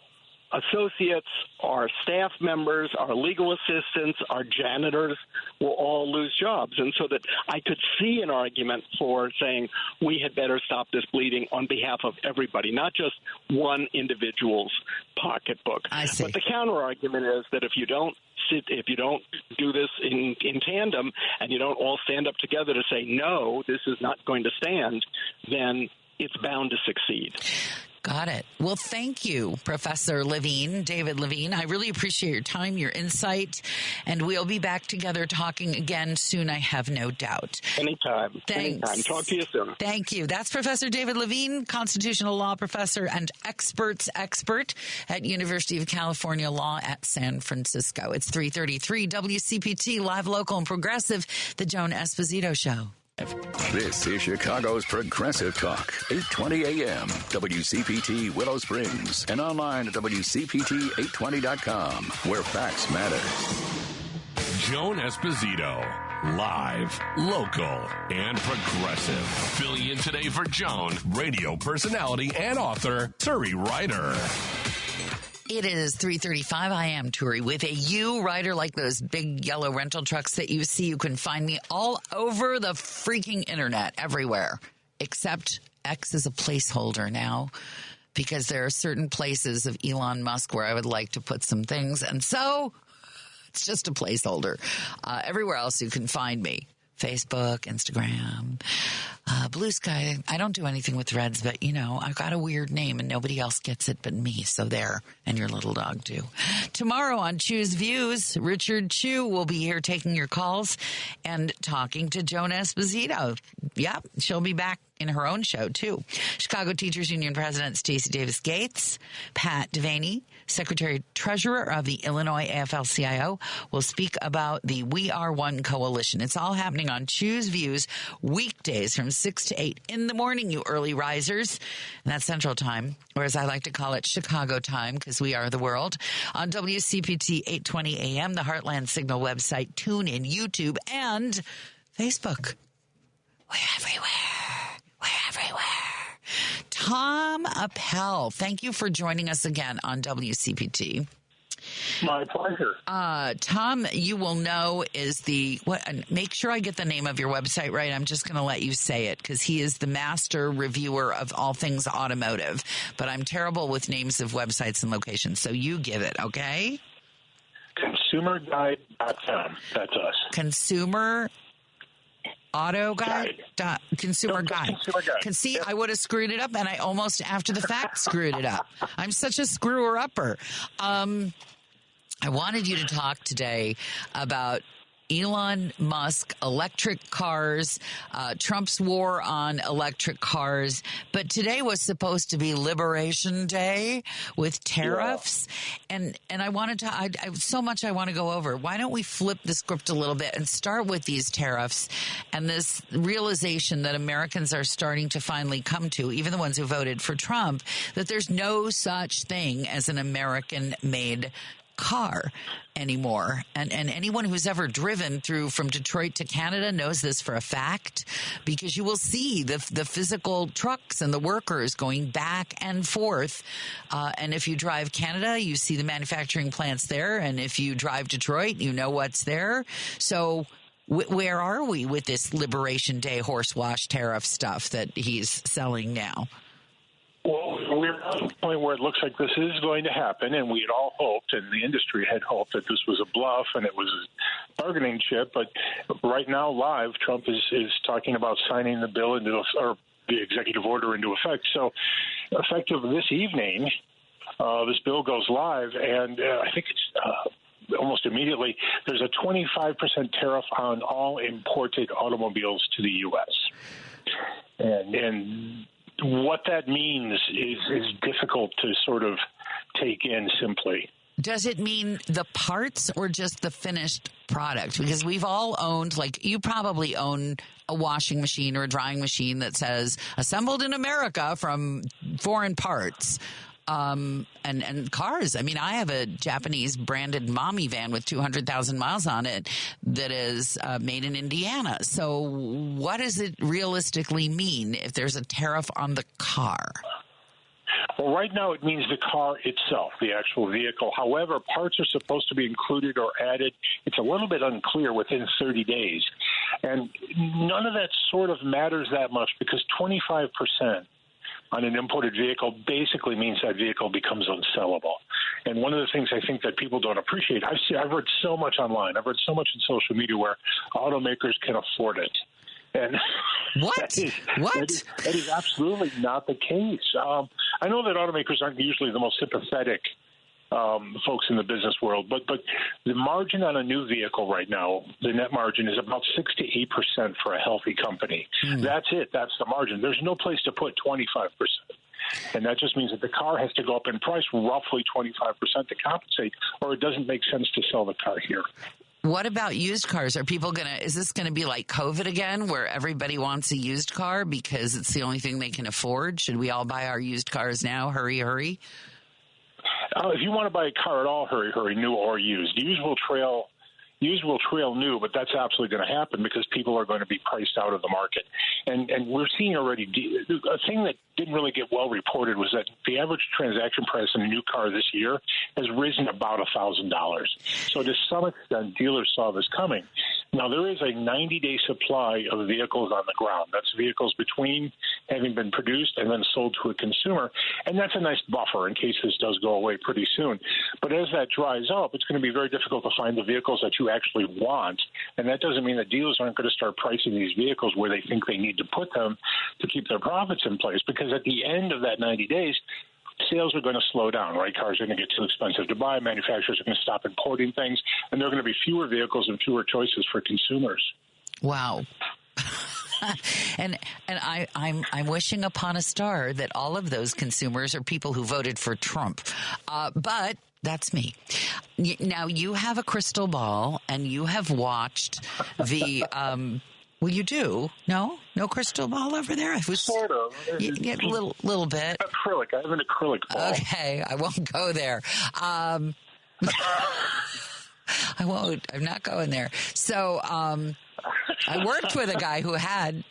associates, our staff members, our legal assistants, our janitors will all lose jobs. And so that I could see an argument for saying we had better stop this bleeding on behalf of everybody, not just one individual's pocketbook. I see. But the counter argument is that if you don't do this in tandem and you don't all stand up together to say, no, this is not going to stand, then it's bound to succeed. Got it. Well, thank you, Professor Levine, David Levine. I really appreciate your time, your insight, and we'll be back together talking again soon, I have no doubt. Anytime. Thanks. Anytime. Talk to you soon. Thank you. That's Professor David Levine, constitutional law professor and expert at University of California Law at San Francisco. It's 3:33 WCPT, live, local, and progressive, The Joan Esposito Show. This is Chicago's Progressive Talk, 820 AM, WCPT Willow Springs, and online at WCPT820.com, where facts matter. Joan Esposito, live, local, and progressive. Filling in today for Joan, radio personality and author Turi Ryder. It is 3:35. I am Turi with a U rider like those big yellow rental trucks that you see. You can find me all over the freaking internet, everywhere, except X is a placeholder now because there are certain places of Elon Musk where I would like to put some things. And so it's just a placeholder. Everywhere else you can find me. Facebook, Instagram, Blue Sky. I don't do anything with Threads, but, you know, I've got a weird name and nobody else gets it but me. So there, and your little dog too. Tomorrow on Choose Views, Richard Chu will be here taking your calls and talking to Joan Esposito. Yep, she'll be back in her own show, too. Chicago Teachers Union President Stacey Davis Gates, Pat Devaney, Secretary-Treasurer of the Illinois AFL-CIO, will speak about the We Are One Coalition. It's all happening on Choose Views weekdays from 6 to 8 in the morning, you early risers. And that's Central Time, or as I like to call it, Chicago Time, because we are the world. On WCPT 820 AM, the Heartland Signal website, TuneIn, YouTube, and Facebook. We're everywhere. Tom Appel, thank you for joining us again on WCPT. My pleasure. Tom, you will know is make sure I get the name of your website right. I'm just going to let you say it because he is the master reviewer of all things automotive, but I'm terrible with names of websites and locations. So you give it. Okay. ConsumerGuide.com. That's us. Consumer Guide. Consumer Guide. See, I would have screwed it up, and I almost, after the fact, screwed it up. I'm such a screwer-upper. I wanted you to talk today about Elon Musk, electric cars, Trump's war on electric cars. But today was supposed to be Liberation Day with tariffs. Yeah. And I wanted to, I so much I want to go over. Why don't we flip the script a little bit and start with these tariffs and this realization that Americans are starting to finally come to, even the ones who voted for Trump, that there's no such thing as an American-made car anymore. And anyone who's ever driven from Detroit to Canada knows this for a fact, because you will see the physical trucks and the workers going back and forth. And if you drive Canada, you see the manufacturing plants there. And if you drive Detroit, you know what's there. So where are we with this Liberation Day horse wash tariff stuff that he's selling now? Well, we're at the point where it looks like this is going to happen, and we had all hoped, and the industry had hoped, that this was a bluff and it was a bargaining chip. But right now, live, Trump is talking about signing the bill or the executive order into effect. So, effective this evening, this bill goes live, and I think it's almost immediately. There's a 25% tariff on all imported automobiles to the U.S. And what that means is difficult to sort of take in simply. Does it mean the parts or just the finished product? Because we've all owned, like you probably own a washing machine or a drying machine that says assembled in America from foreign parts. And cars. I mean, I have a Japanese branded mommy van with 200,000 miles on it that is made in Indiana. So what does it realistically mean if there's a tariff on the car? Well, right now it means the car itself, the actual vehicle. However, parts are supposed to be included or added. It's a little bit unclear within 30 days. And none of that sort of matters that much because 25% on an imported vehicle basically means that vehicle becomes unsellable. And one of the things I think that people don't appreciate, I've read so much online, I've read so much in social media where automakers can afford it. And What? That is absolutely not the case. I know that automakers aren't usually the most sympathetic folks in the business world, but the margin on a new vehicle right now, the net margin is about 6 to 8% for a healthy company. That's it. That's the margin. There's no place to put 25%. And that just means that the car has to go up in price roughly 25% to compensate, or it doesn't make sense to sell the car here. What about used cars? Is this going to be like COVID again, where everybody wants a used car because it's the only thing they can afford? Should we all buy our used cars now? Hurry, hurry. If you want to buy a car at all, hurry, hurry, new or used. Used will trail new, but that's absolutely going to happen because people are going to be priced out of the market. And we're seeing already a thing that didn't really get well reported was that the average transaction price in a new car this year has risen about $1,000. So to some extent, dealers saw this coming. Now, there is a 90-day supply of vehicles on the ground. That's vehicles between having been produced and then sold to a consumer, and that's a nice buffer in case this does go away pretty soon. But as that dries up, it's going to be very difficult to find the vehicles that you actually want, and that doesn't mean that dealers aren't going to start pricing these vehicles where they think they need to put them to keep their profits in place, because at the end of that 90 days, sales are going to slow down, right? Cars are going to get too expensive to buy. Manufacturers are going to stop importing things, and there are going to be fewer vehicles and fewer choices for consumers. Wow. And I'm wishing upon a star that all of those consumers are people who voted for Trump. But that's me. Now, you have a crystal ball, and you have watched the well, you do? No crystal ball over there? Sort of. Yeah, a little bit. Acrylic. I have an acrylic ball. Okay, I won't go there. I won't. I'm not going there. So, I worked with a guy who had,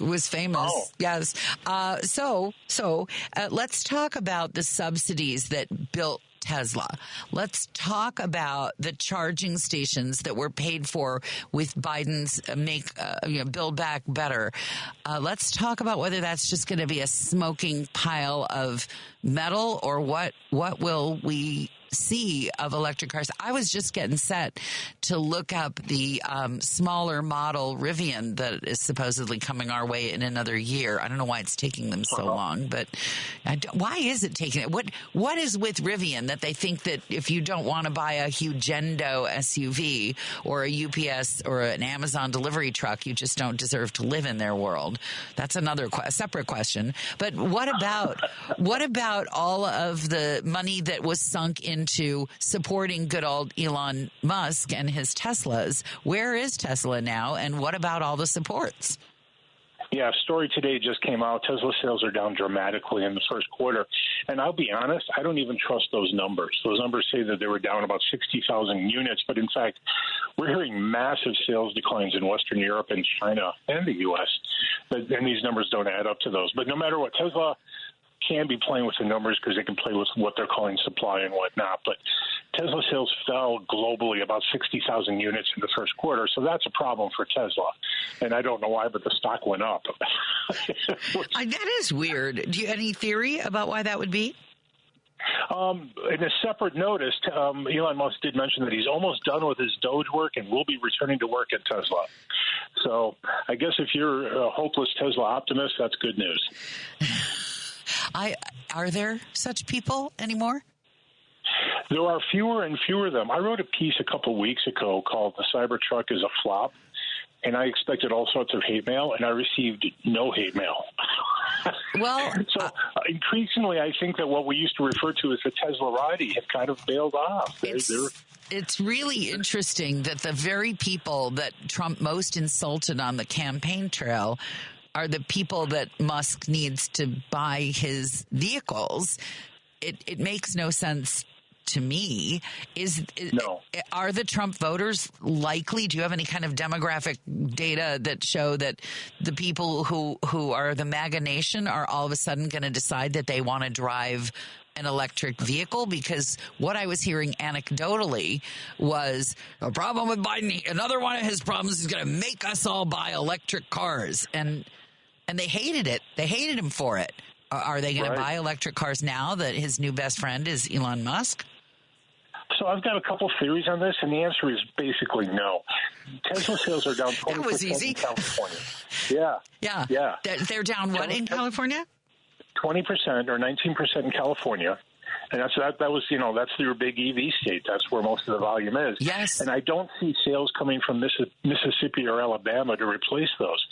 was famous. Oh. Yes. So let's talk about the subsidies that built Tesla. Let's talk about the charging stations that were paid for with Biden's Build Back Better. Let's talk about whether that's just going to be a smoking pile of metal, or what will we see of electric cars. I was just getting set to look up the smaller model Rivian that is supposedly coming our way in another year. I don't know why it's taking them so long, but why is it taking it? What is with Rivian that they think that if you don't want to buy a Hugendo SUV or a UPS or an Amazon delivery truck, you just don't deserve to live in their world? That's another separate question. But what about all of the money that was sunk into supporting good old Elon Musk and his Teslas? Where is Tesla now, and what about all the supports? Yeah, story today just came out. Tesla sales are down dramatically in the first quarter. And I'll be honest, I don't even trust those numbers. Those numbers say that they were down about 60,000 units. But in fact, we're hearing massive sales declines in Western Europe and China and the U.S. And these numbers don't add up to those. But no matter what, Tesla can be playing with the numbers because they can play with what they're calling supply and whatnot. But Tesla sales fell globally about 60,000 units in the first quarter, so that's a problem for Tesla. And I don't know why, but the stock went up. That is weird. Do you have any theory about why that would be? In a separate notice, Elon Musk did mention that he's almost done with his Doge work and will be returning to work at Tesla. So I guess if you're a hopeless Tesla optimist, that's good news. Are there such people anymore? There are fewer and fewer of them. I wrote a piece a couple weeks ago called "The Cybertruck is a Flop," and I expected all sorts of hate mail, and I received no hate mail. Well, so increasingly, I think that what we used to refer to as the Teslarati have kind of bailed off. It's really interesting that the very people that Trump most insulted on the campaign trail are the people that Musk needs to buy his vehicles. It makes no sense to me. No. Are the Trump voters likely? Do you have any kind of demographic data that show that the people who are the MAGA nation are all of a sudden going to decide that they want to drive an electric vehicle? Because what I was hearing anecdotally was a problem with Biden. Another one of his problems is going to make us all buy electric cars. And they hated it. They hated him for it. Are they going to buy electric cars now that his new best friend is Elon Musk? So I've got a couple theories on this, and the answer is basically no. Tesla sales are down 20% That was easy. in California. Yeah. Yeah. They're down what in California? 20% or 19% in California. And that was, that's your big EV state. That's where most of the volume is. Yes. And I don't see sales coming from Mississippi or Alabama to replace those.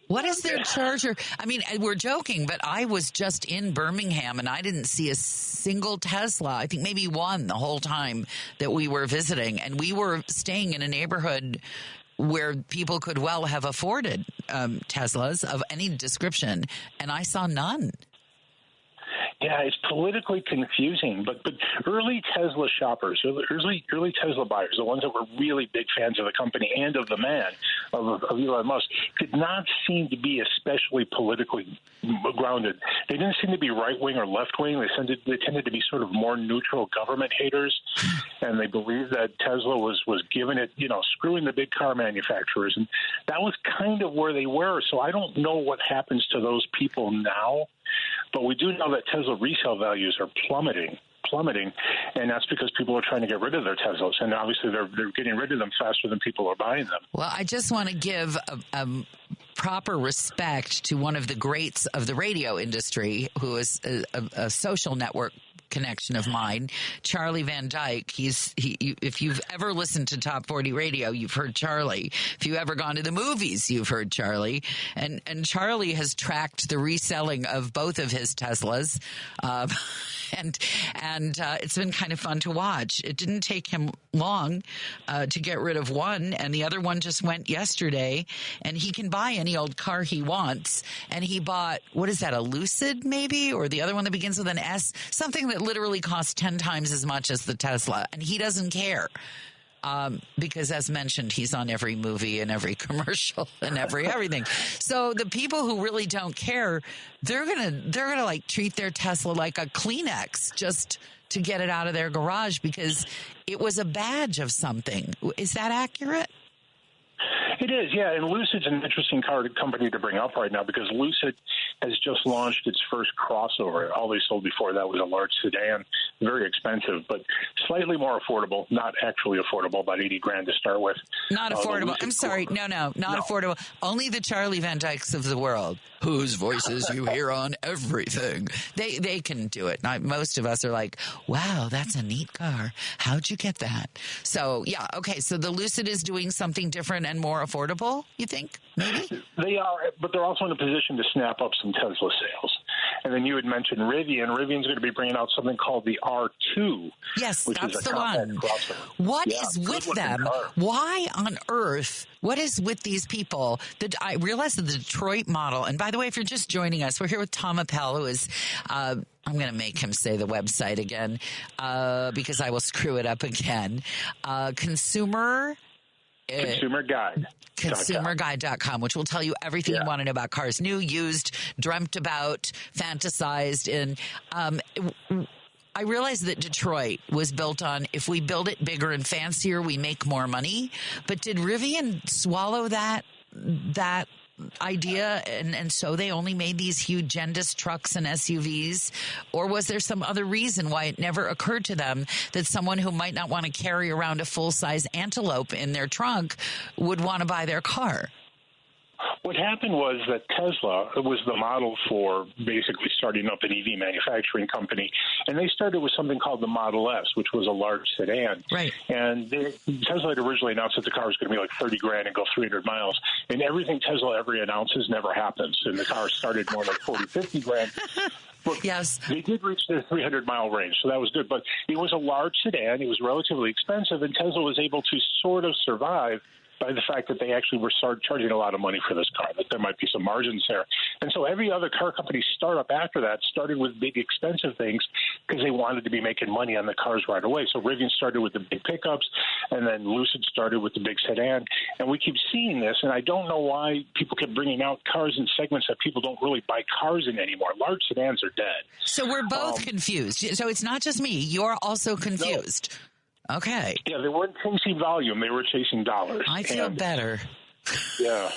What is their charger? I mean, we're joking, but I was just in Birmingham and I didn't see a single Tesla. I think maybe one the whole time that we were visiting. And we were staying in a neighborhood where people could well have afforded Teslas of any description. And I saw none. Yeah, it's politically confusing, but early Tesla shoppers, early Tesla buyers, the ones that were really big fans of the company and of the man, of Elon Musk, did not seem to be especially politically grounded. They didn't seem to be right-wing or left-wing. They tended to be sort of more neutral government haters, and they believed that Tesla was giving it, screwing the big car manufacturers, and that was kind of where they were. So I don't know what happens to those people now. But we do know that Tesla resale values are plummeting, and that's because people are trying to get rid of their Teslas, and obviously they're getting rid of them faster than people are buying them. Well, I just want to give a proper respect to one of the greats of the radio industry, who is a social network connection of mine, Charlie Van Dyke. If you've ever listened to Top 40 Radio, you've heard Charlie. If you've ever gone to the movies, you've heard Charlie. And Charlie has tracked the reselling of both of his Teslas. And it's been kind of fun to watch. It didn't take him long to get rid of one, and the other one just went yesterday, and he can buy any old car he wants. And he bought, what is that, a Lucid maybe? Or the other one that begins with an S? Something that literally costs 10 times as much as the Tesla, and he doesn't care. Because as mentioned, he's on every movie and every commercial and everything. So the people who really don't care, they're gonna like treat their Tesla like a Kleenex just to get it out of their garage because it was a badge of something. Is that accurate? It is, yeah, and Lucid's an interesting car company to bring up right now because Lucid has just launched its first crossover. All they sold before that was a large sedan, very expensive, but slightly more affordable, not actually affordable, about $80,000 to start with. Not affordable. I'm sorry, not affordable. Only the Charlie Van Dykes of the world, whose voices you hear on everything, they can do it. Most of us are like, wow, that's a neat car. How'd you get that? So, yeah, okay, so the Lucid is doing something different and more affordable, you think? Maybe? They are, but they're also in a position to snap up some Tesla sales. And then you had mentioned Rivian. Rivian's going to be bringing out something called the R2. Yes, which that's is a the one. crossover. What is with them? Car. Why on earth? What is with these people? I realize that the Detroit model, and by the way, if you're just joining us, we're here with Tom Appel, who is, I'm going to make him say the website again, because I will screw it up again. Consumer Guide. Consumerguide.com, which will tell you everything you want to know about cars, new, used, dreamt about, fantasized in. I realize that Detroit was built on, if we build it bigger and fancier, we make more money. But did Rivian swallow that idea, and so they only made these hugendous trucks and SUVs? Or was there some other reason why it never occurred to them that someone who might not want to carry around a full-size antelope in their trunk would want to buy their car? What happened was that Tesla was the model for basically starting up an EV manufacturing company, and they started with something called the Model S, which was a large sedan. Right. And Tesla had originally announced that the car was going to be like $30,000 and go 300 miles, and everything Tesla ever announces never happens, and the car started more like $40,000-$50,000. But yes, they did reach their 300-mile range, so that was good. But it was a large sedan. It was relatively expensive, and Tesla was able to sort of survive by the fact that they actually were charging a lot of money for this car, that there might be some margins there. And so every other car company startup after that started with big expensive things because they wanted to be making money on the cars right away. So Rivian started with the big pickups, and then Lucid started with the big sedan. And we keep seeing this, and I don't know why people keep bringing out cars in segments that people don't really buy cars in anymore. Large sedans are dead. So we're both confused. So it's not just me. You're also confused. No. Okay. Yeah, they weren't chasing volume. They were chasing dollars. I feel better. Yeah.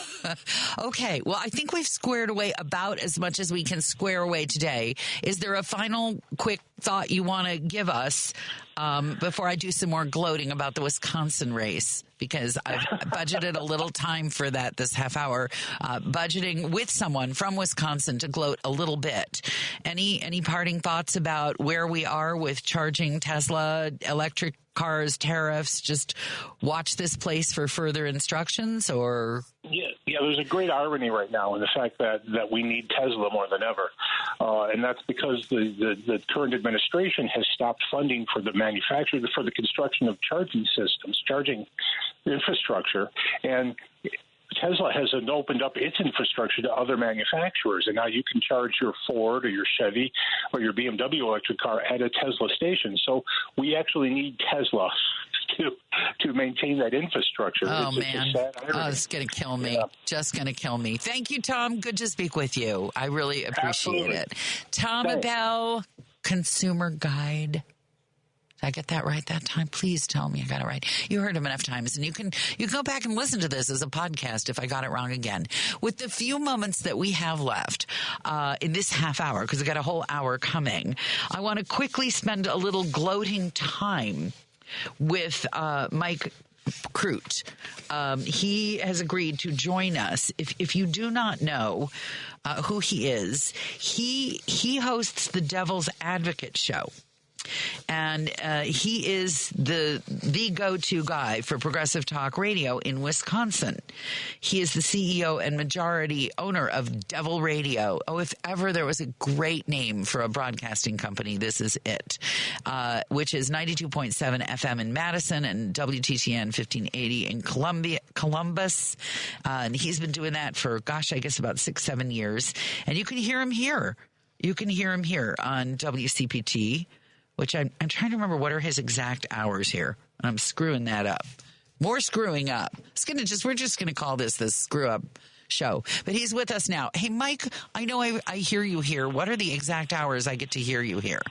Okay. Well, I think we've squared away about as much as we can square away today. Is there a final quick thought you want to give us before I do some more gloating about the Wisconsin race? Because I've budgeted a little time for that this half hour, budgeting with someone from Wisconsin to gloat a little bit. Any parting thoughts about where we are with charging Tesla, electric cars, tariffs? Just watch this place for further instructions, or? Yeah, there's a great irony right now in the fact that we need Tesla more than ever. And that's because the current administration has stopped funding for the manufacture, for the construction of charging systems, charging infrastructure. And Tesla hasn't opened up its infrastructure to other manufacturers, and now you can charge your Ford or your Chevy or your BMW electric car at a Tesla station. So we actually need Tesla to maintain that infrastructure. Oh, man. It's going to kill me. Yeah. Just going to kill me. Thank you, Tom. Good to speak with you. I really appreciate it. Tom Abell, Consumer Guide. Did I get that right that time? Please tell me I got it right. You heard him enough times, and you can go back and listen to this as a podcast if I got it wrong again. With the few moments that we have left in this half hour, because we got a whole hour coming, I want to quickly spend a little gloating time with Mike Crute. He has agreed to join us. If you do not know who he is, he hosts the Devil's Advocate show. And he is the go-to guy for progressive talk radio in Wisconsin. He is the CEO and majority owner of Devil Radio. Oh, if ever there was a great name for a broadcasting company, this is it, which is 92.7 FM in Madison and WTTN 1580 in Columbus. And he's been doing that for, I guess about 6-7 years. And you can hear him here. You can hear him here on WCPT, which I'm trying to remember what are his exact hours here. I'm screwing that up. More screwing up. We're just gonna call this the screw up show. But he's with us now. Hey, Mike, I know I hear you here. What are the exact hours I get to hear you here?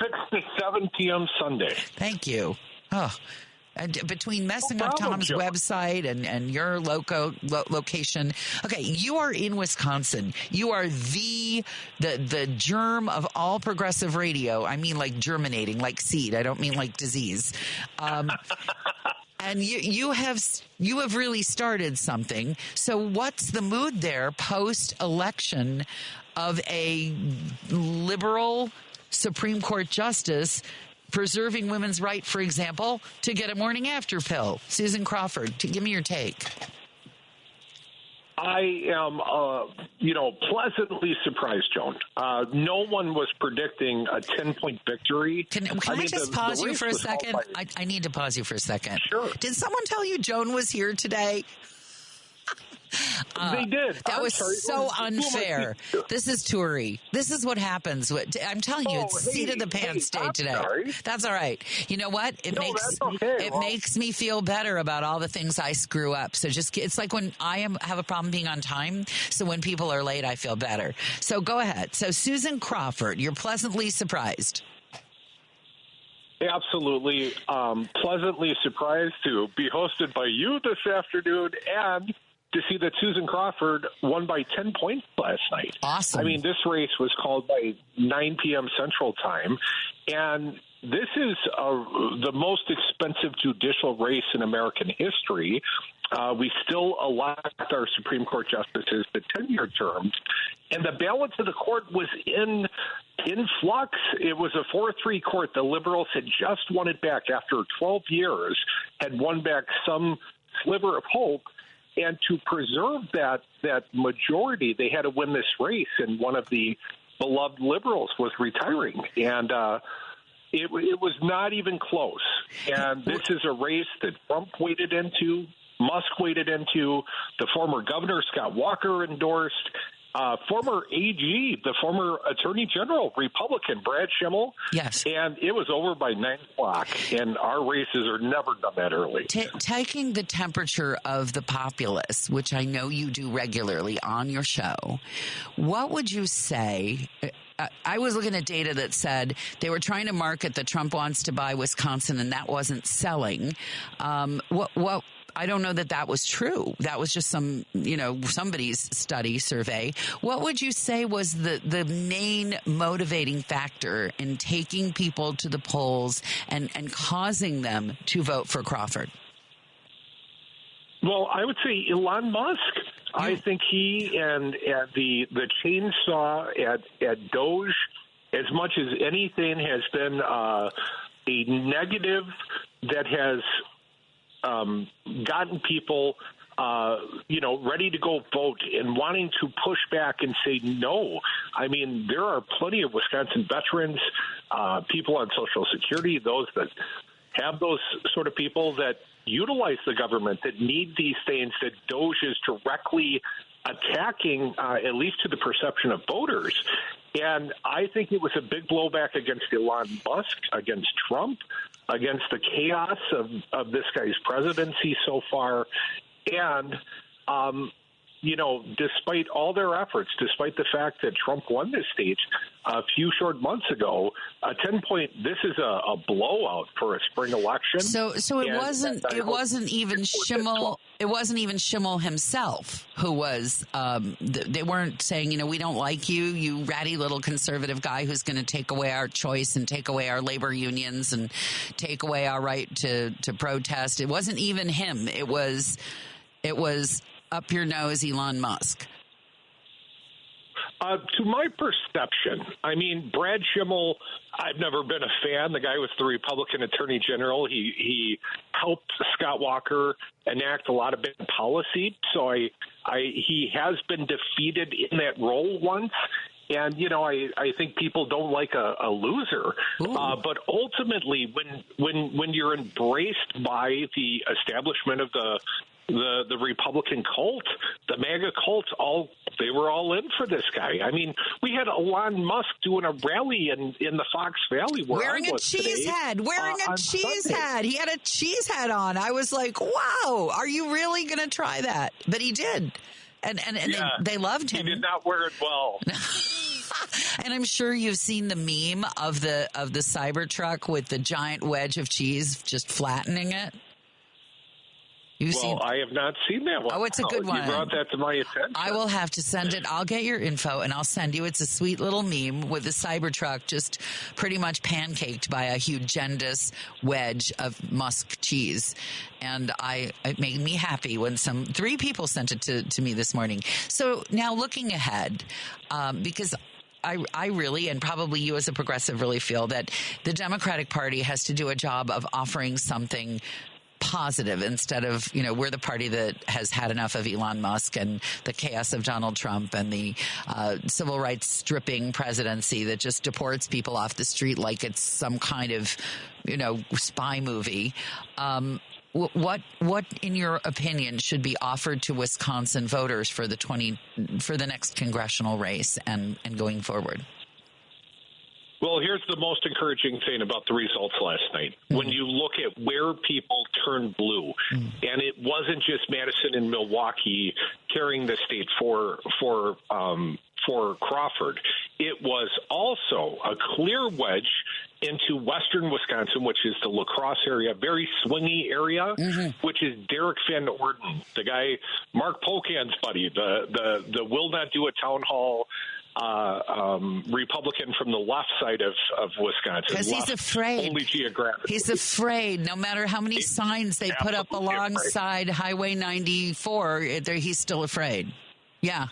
6 to 7 p.m. Sunday. Thank you. Oh. Between messing up Tom's website and your location. Okay, you are in Wisconsin. You are the germ of all progressive radio. I mean like germinating, like seed. I don't mean like disease. And you have really started something. So what's the mood there post-election of a liberal Supreme Court justice preserving women's right, for example, to get a morning after pill? Susan Crawford, give me your take. I am, pleasantly surprised, Joan. No one was predicting a 10-point victory. Can I just pause you for a second? I need to pause you for a second. Sure. Did someone tell you Joan was here today? They did. That was so unfair. This is Turi. This is what happens. I'm telling you, it's seat of the pants day today. Sorry. That's all right. You know what? It makes me feel better about all the things I screw up. So it's like when I have a problem being on time. So when people are late, I feel better. So go ahead. So Susan Crawford, you're pleasantly surprised. Absolutely. Pleasantly surprised to be hosted by you this afternoon and to see that Susan Crawford won by 10 points last night. Awesome. I mean, this race was called by 9 p.m. Central Time, and this is the most expensive judicial race in American history. We still elect our Supreme Court justices to 10-year terms, and the balance of the court was in flux. It was a 4-3 court. The liberals had just won it back after 12 years, had won back some sliver of hope. And to preserve that majority, they had to win this race, and one of the beloved liberals was retiring. And it was not even close. And this is a race that Trump waded into, Musk waded into, the former governor, Scott Walker, endorsed, former AG, the former Attorney General, Republican, Brad Schimmel. Yes. And it was over by 9 o'clock, and our races are never done that early. Taking the temperature of the populace, which I know you do regularly on your show, what would you say? I was looking at data that said they were trying to I don't know that was true. That was just somebody's study survey. What would you say was the main motivating factor in taking people to the polls and causing them to vote for Crawford? Well, I would say Elon Musk. I think he and the chainsaw at Doge, as much as anything, has been a negative that has gotten people, ready to go vote and wanting to push back and say no. I mean, there are plenty of Wisconsin veterans, people on Social Security, those that have those sort of people that utilize the government, that need these things, that Doge is directly attacking, at least to the perception of voters. And I think it was a big blowback against Elon Musk, against Trump, against the chaos of this guy's presidency so far. And, despite all their efforts, despite the fact that Trump won this state a few short months ago, this is a blowout for a spring election. So it wasn't even Schimmel. It wasn't even Schimmel himself who was. They weren't saying, we don't like you, you ratty little conservative guy who's going to take away our choice and take away our labor unions and take away our right to protest. It wasn't even him. It was up your nose, Elon Musk. To my perception, I mean, Brad Schimmel, I've never been a fan. The guy was the Republican Attorney General. He helped Scott Walker enact a lot of bad policy. So he has been defeated in that role once. And, I think people don't like a loser. But ultimately, when you're embraced by the establishment of the Republican cult, the MAGA cult, they were all in for this guy. I mean, we had Elon Musk doing a rally in the Fox Valley wearing a cheese head. He had a cheese head on. I was like, wow, are you really going to try that? But he did. And they loved him. He did not wear it well. And I'm sure you've seen the meme of the Cybertruck with the giant wedge of cheese just flattening it. I have not seen that one. Oh, it's a good one. You brought that to my attention. I will have to send it. I'll get your info and I'll send you. It's a sweet little meme with the Cybertruck just pretty much pancaked by a hugendous wedge of Musk cheese. And it made me happy when 3 people sent it to me this morning. So now looking ahead, because I really, and probably you as a progressive really feel that the Democratic Party has to do a job of offering something positive instead of, we're the party that has had enough of Elon Musk and the chaos of Donald Trump and the civil rights stripping presidency that just deports people off the street like it's some kind of, spy movie. What, in your opinion, should be offered to Wisconsin voters for the next congressional race and going forward? Well, here's the most encouraging thing about the results last night. When you look at where people turned blue, and it wasn't just Madison and Milwaukee carrying the state for Crawford, it was also a clear wedge into western Wisconsin, which is the La Crosse area, very swingy area, which is Derek Van Orden, the guy, Mark Polkan's buddy, the will not do a town hall Republican from the left side of Wisconsin. Because he's afraid. Only geographically. He's afraid. No matter how many signs they put up alongside Highway 94, he's still afraid. Yeah.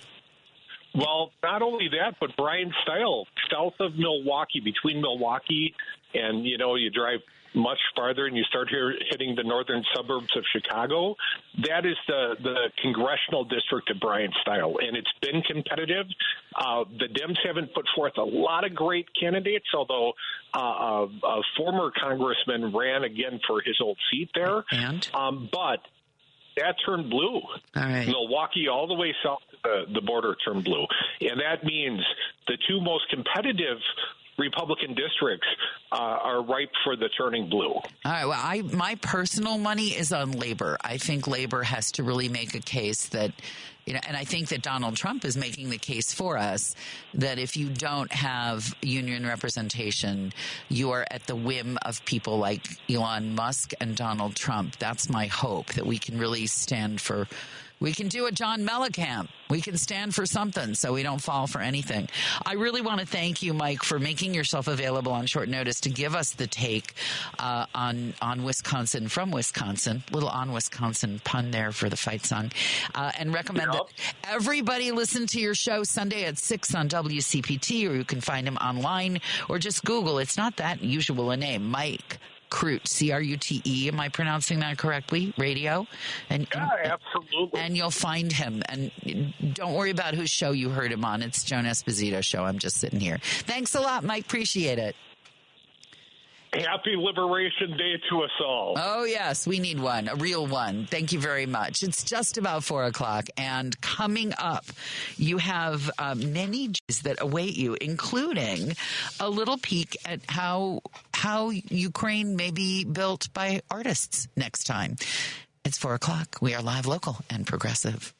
Well, not only that, but Brian Style, south of Milwaukee, between Milwaukee and, you drive much farther and you start hitting the northern suburbs of Chicago. That is the congressional district of Brian Style, and it's been competitive. The Dems haven't put forth a lot of great candidates, although a former congressman ran again for his old seat there. But that turned blue. All right. Milwaukee all the way south to the border turned blue. And that means the 2 most competitive Republican districts are ripe for the turning blue. All right. Well, my personal money is on labor. I think labor has to really make a case that, and I think that Donald Trump is making the case for us that if you don't have union representation, you are at the whim of people like Elon Musk and Donald Trump. That's my hope, that we can really stand for. We can do a John Mellencamp. We can stand for something so we don't fall for anything. I really want to thank you, Mike, for making yourself available on short notice to give us the take on Wisconsin from Wisconsin. Little on Wisconsin pun there for the fight song. And recommend that everybody listen to your show Sunday at 6 on WCPT, or you can find him online or just Google. It's not that usual a name. Mike Crute, C-R-U-T-E. Am I pronouncing that correctly? Radio? Yeah, absolutely. And you'll find him. And don't worry about whose show you heard him on. It's Joan Esposito's show. I'm just sitting here. Thanks a lot, Mike. Appreciate it. Happy Liberation Day to us all. Oh, yes. We need one, a real one. Thank you very much. It's just about 4 o'clock. And coming up, you have many news that await you, including a little peek at how Ukraine may be built by artists next time. It's 4 o'clock. We are live, local, and progressive.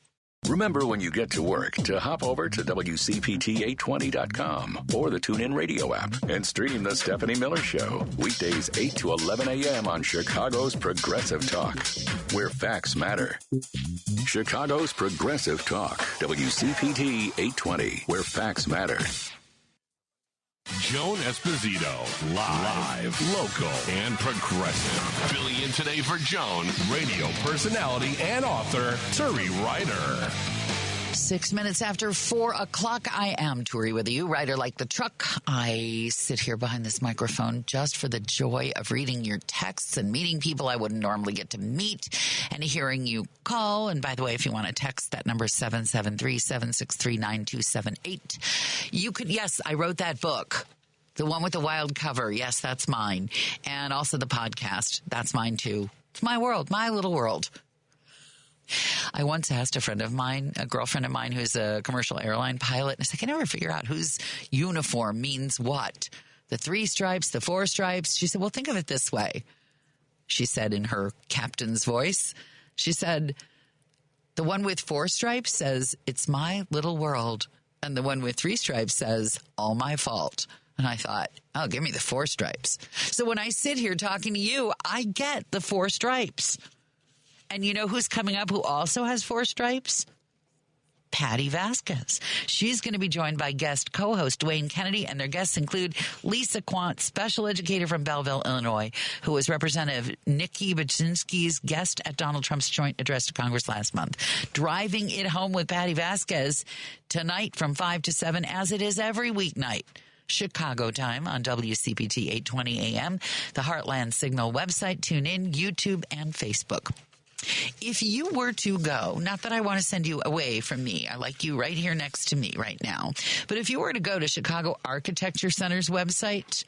Remember when you get to work to hop over to WCPT820.com or the TuneIn Radio app and stream The Stephanie Miller Show. Weekdays 8 to 11 a.m. on Chicago's Progressive Talk, where facts matter. Chicago's Progressive Talk, WCPT 820, where facts matter. Joan Esposito, live, local, and progressive. Filling in today for Joan, radio personality and author, Turi Ryder. 6 minutes after 4 o'clock, I am Turi with you, Ryder like the truck. I sit here behind this microphone just for the joy of reading your texts and meeting people I wouldn't normally get to meet and hearing you call. And by the way, if you want to text, that number is 773-763-9278. You could, yes, I wrote that book. The one with the wild cover. Yes, that's mine. And also the podcast. That's mine too. It's my world, my little world. I once asked a friend of mine, a girlfriend of mine who's a commercial airline pilot, and I said, I can never figure out whose uniform means what. The 3 stripes, the 4 stripes. She said, well, think of it this way. She said in her captain's voice, she said, the one with 4 stripes says, it's my little world. And the one with 3 stripes says, all my fault. And I thought, oh, give me the 4 stripes. So when I sit here talking to you, I get the 4 stripes. And you know who's coming up who also has 4 stripes? Patty Vasquez. She's going to be joined by guest co-host Dwayne Kennedy, and their guests include Lisa Quant, special educator from Belleville, Illinois, who was Representative Nikki Baczynski's guest at Donald Trump's joint address to Congress last month. Driving it home with Patty Vasquez tonight from 5 to 7, as it is every weeknight. Chicago time on WCPT 820 AM, the Heartland Signal website, TuneIn, YouTube, and Facebook. If you were to go, not that I want to send you away from me, I like you right here next to me right now, but if you were to go to Chicago Architecture Center's website,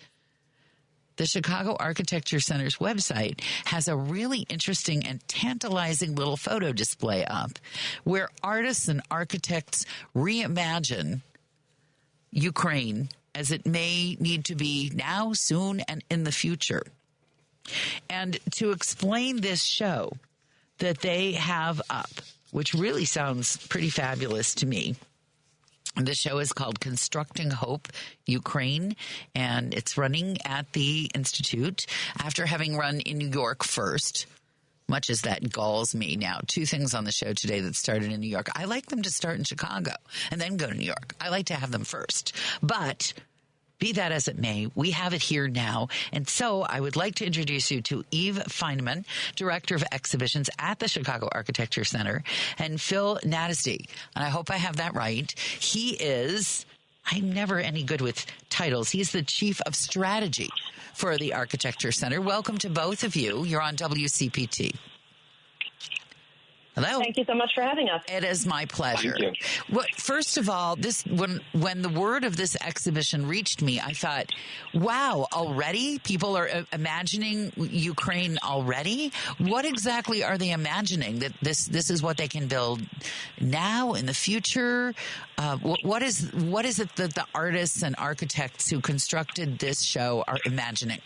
the Chicago Architecture Center's website has a really interesting and tantalizing little photo display up where artists and architects reimagine Ukraine as it may need to be now, soon, and in the future. And to explain this show that they have up, which really sounds pretty fabulous to me. The show is called Constructing Hope Ukraine, and it's running at the Institute after having run in New York first, much as that galls me now. 2 things on the show today that started in New York. I like them to start in Chicago and then go to New York. I like to have them first. But be that as it may, we have it here now. And so I would like to introduce you to Eve Feineman, Director of Exhibitions at the Chicago Architecture Center, and Phil Natesty. And I hope I have that right. He is, I'm never any good with titles. He's the Chief of Strategy for the Architecture Center. Welcome to both of you. You're on WCPT. Hello. Thank you so much for having us. It is my pleasure. Thank Well, first of all, when the word of this exhibition reached me, I thought, wow, already? People are imagining Ukraine already? What exactly are they imagining? That this is what they can build now, in the future? What is it that the artists and architects who constructed this show are imagining?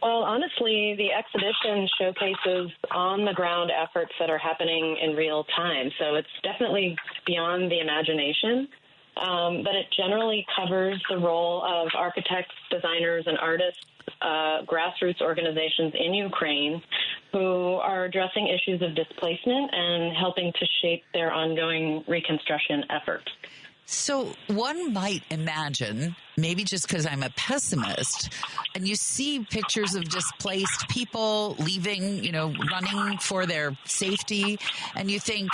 Well, honestly, the exhibition showcases on-the-ground efforts that are happening in real time. So it's definitely beyond the imagination, but it generally covers the role of architects, designers, and artists, grassroots organizations in Ukraine who are addressing issues of displacement and helping to shape their ongoing reconstruction efforts. So one might imagine, maybe just because I'm a pessimist, and you see pictures of displaced people leaving, running for their safety, and you think,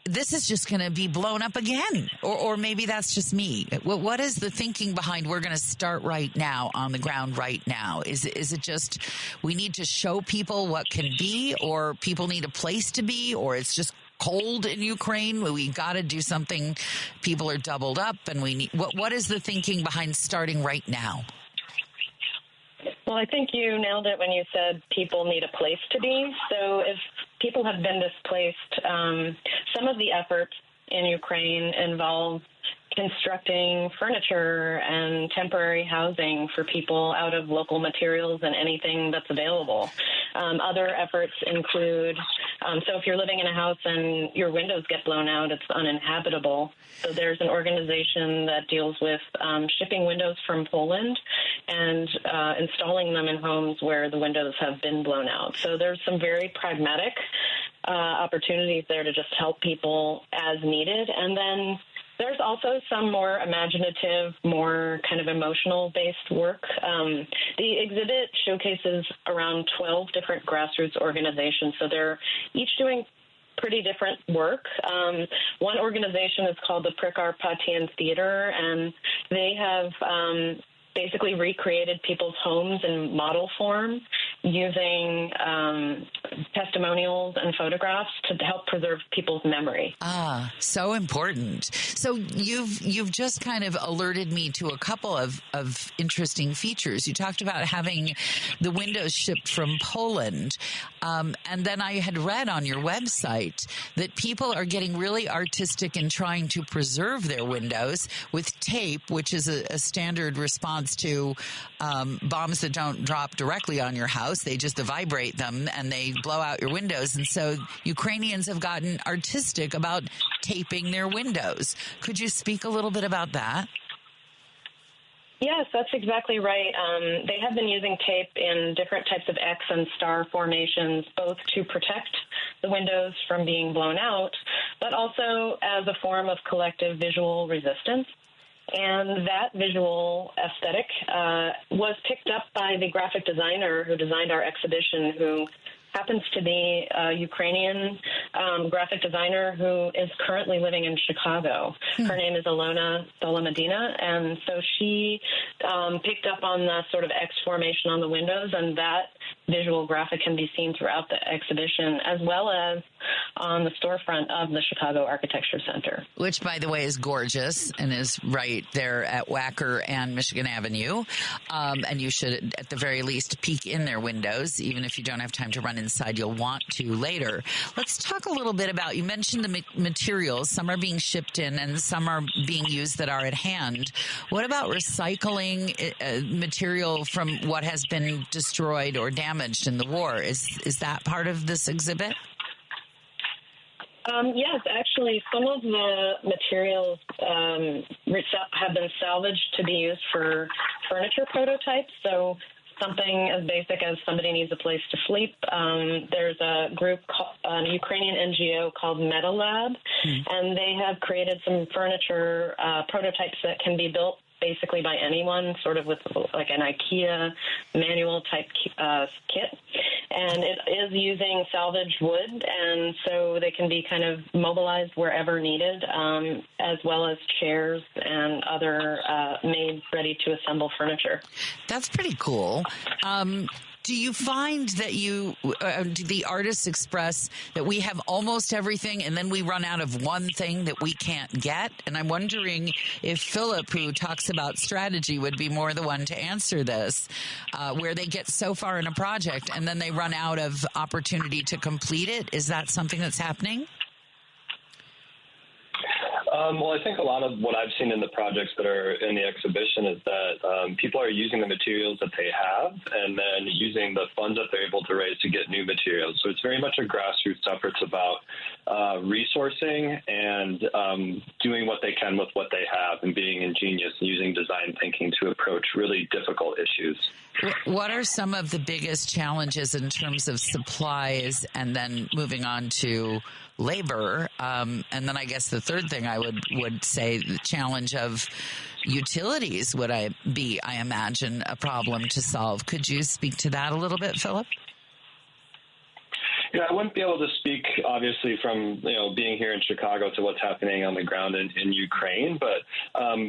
this is just going to be blown up again. Or maybe that's just me. What is the thinking behind we're going to start right now, on the ground right now? Is it just we need to show people what can be, or people need a place to be, or it's just cold in Ukraine? We got to do something. People are doubled up, and we need. What is the thinking behind starting right now? Well, I think you nailed it when you said people need a place to be. So if people have been displaced, some of the efforts in Ukraine involve constructing furniture and temporary housing for people out of local materials and anything that's available. Other efforts include, so if you're living in a house and your windows get blown out, it's uninhabitable. So there's an organization that deals with shipping windows from Poland and installing them in homes where the windows have been blown out. So there's some very pragmatic opportunities there to just help people as needed. And then there's also some more imaginative, more kind of emotional-based work. The exhibit showcases around 12 different grassroots organizations, so they're each doing pretty different work. One organization is called the Prekarpatian Theater, and they have basically recreated people's homes in model form using testimonials and photographs to help preserve people's memory. Ah, so important. So you've just kind of alerted me to a couple of interesting features. You talked about having the windows shipped from Poland, and then I had read on your website that people are getting really artistic in trying to preserve their windows with tape, which is a standard response to bombs that don't drop directly on your house. They just vibrate them and they blow out your windows. And so Ukrainians have gotten artistic about taping their windows. Could you speak a little bit about that? Yes, that's exactly right. They have been using tape in different types of X and star formations, both to protect the windows from being blown out, but also as a form of collective visual resistance. And that visual aesthetic was picked up by the graphic designer who designed our exhibition, who happens to be a Ukrainian graphic designer who is currently living in Chicago. Her name is Ilona Dolomadina, and so she picked up on the sort of X formation on the windows, and that visual graphic can be seen throughout the exhibition, as well as on the storefront of the Chicago Architecture Center. Which, by the way, is gorgeous and is right there at Wacker and Michigan Avenue. And you should, at the very least, peek in their windows. Even if you don't have time to run inside, you'll want to later. Let's talk a little bit about, you mentioned the materials. Some are being shipped in and some are being used that are at hand. What about recycling material from what has been destroyed or damaged in the war? Is that part of this exhibit? Yes, actually, some of the materials have been salvaged to be used for furniture prototypes. So something as basic as somebody needs a place to sleep. There's a group, a Ukrainian NGO called Meta Lab, and they have created some furniture prototypes that can be built basically by anyone, sort of with like an IKEA manual type kit. And it is using salvaged wood, and so they can be kind of mobilized wherever needed, as well as chairs and other made ready to assemble furniture. That's pretty cool. Do you find that the artists express that we have almost everything and then we run out of one thing that we can't get? And I'm wondering if Philip, who talks about strategy, would be more the one to answer this, where they get so far in a project and then they run out of opportunity to complete it. Is that something that's happening? Well, I think a lot of what I've seen in the projects that are in the exhibition is that people are using the materials that they have and then using the funds that they're able to raise to get new materials. So it's very much a grassroots effort about resourcing and doing what they can with what they have and being ingenious and using design thinking to approach really difficult issues. What are some of the biggest challenges in terms of supplies, and then moving on to labor? And then I guess the third thing I would say, the challenge of utilities would I imagine, a problem to solve. Could you speak to that a little bit, Philip? Yeah, I wouldn't be able to speak, obviously, from being here in Chicago to what's happening on the ground in Ukraine. But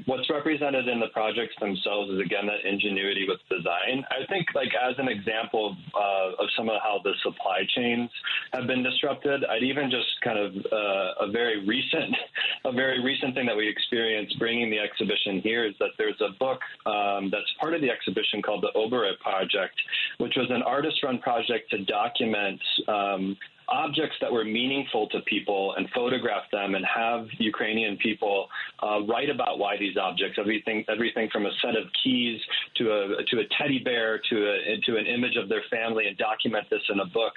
what's represented in the projects themselves is, again, that ingenuity with design. I think, as an example of some of how the supply chains have been disrupted, I'd even just kind of a very recent thing that we experienced bringing the exhibition here is that there's a book that's part of the exhibition called the Obereit Project, which was an artist-run project to document objects that were meaningful to people and photograph them and have Ukrainian people write about why these objects, everything from a set of keys to a teddy bear to an image of their family, and document this in a book.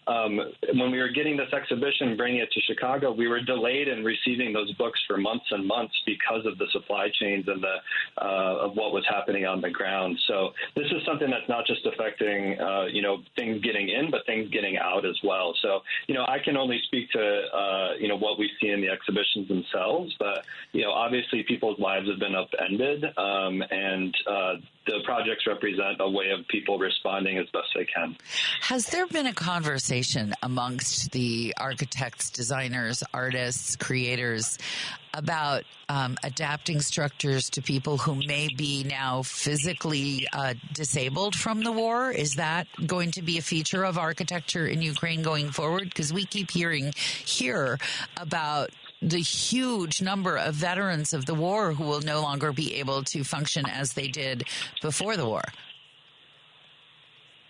When we were getting this exhibition, bringing it to Chicago, we were delayed in receiving those books for months and months because of the supply chains and of what was happening on the ground. So this is something that's not just affecting things getting in, but things getting out as well. So I can only speak to what we see in the exhibitions themselves, but obviously people's lives have been upended, and the projects represent a way of people responding as best they can. Has there been a conversation amongst the architects, designers, artists, creators about adapting structures to people who may be now physically disabled from the war? Is that going to be a feature of architecture in Ukraine going forward? Because we keep hearing here about the huge number of veterans of the war who will no longer be able to function as they did before the war.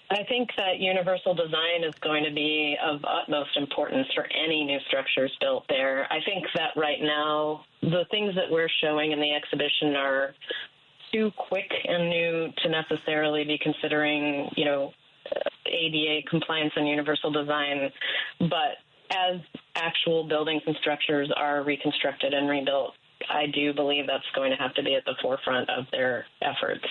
I think that universal design is going to be of utmost importance for any new structures built there. I think that right now, the things that we're showing in the exhibition are too quick and new to necessarily be considering, ADA compliance and universal design. But as actual buildings and structures are reconstructed and rebuilt, I do believe that's going to have to be at the forefront of their efforts.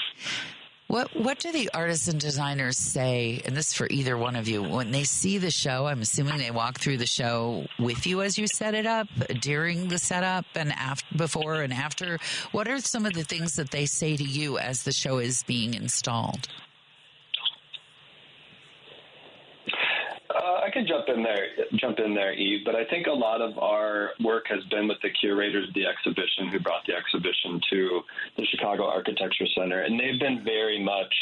What do the artists and designers say, and this is for either one of you, when they see the show? I'm assuming they walk through the show with you as you set it up, during the setup, and before and after. What are some of the things that they say to you as the show is being installed? I could jump in there, Eve, but I think a lot of our work has been with the curators of the exhibition who brought the exhibition to the Chicago Architecture Center, and they've been very much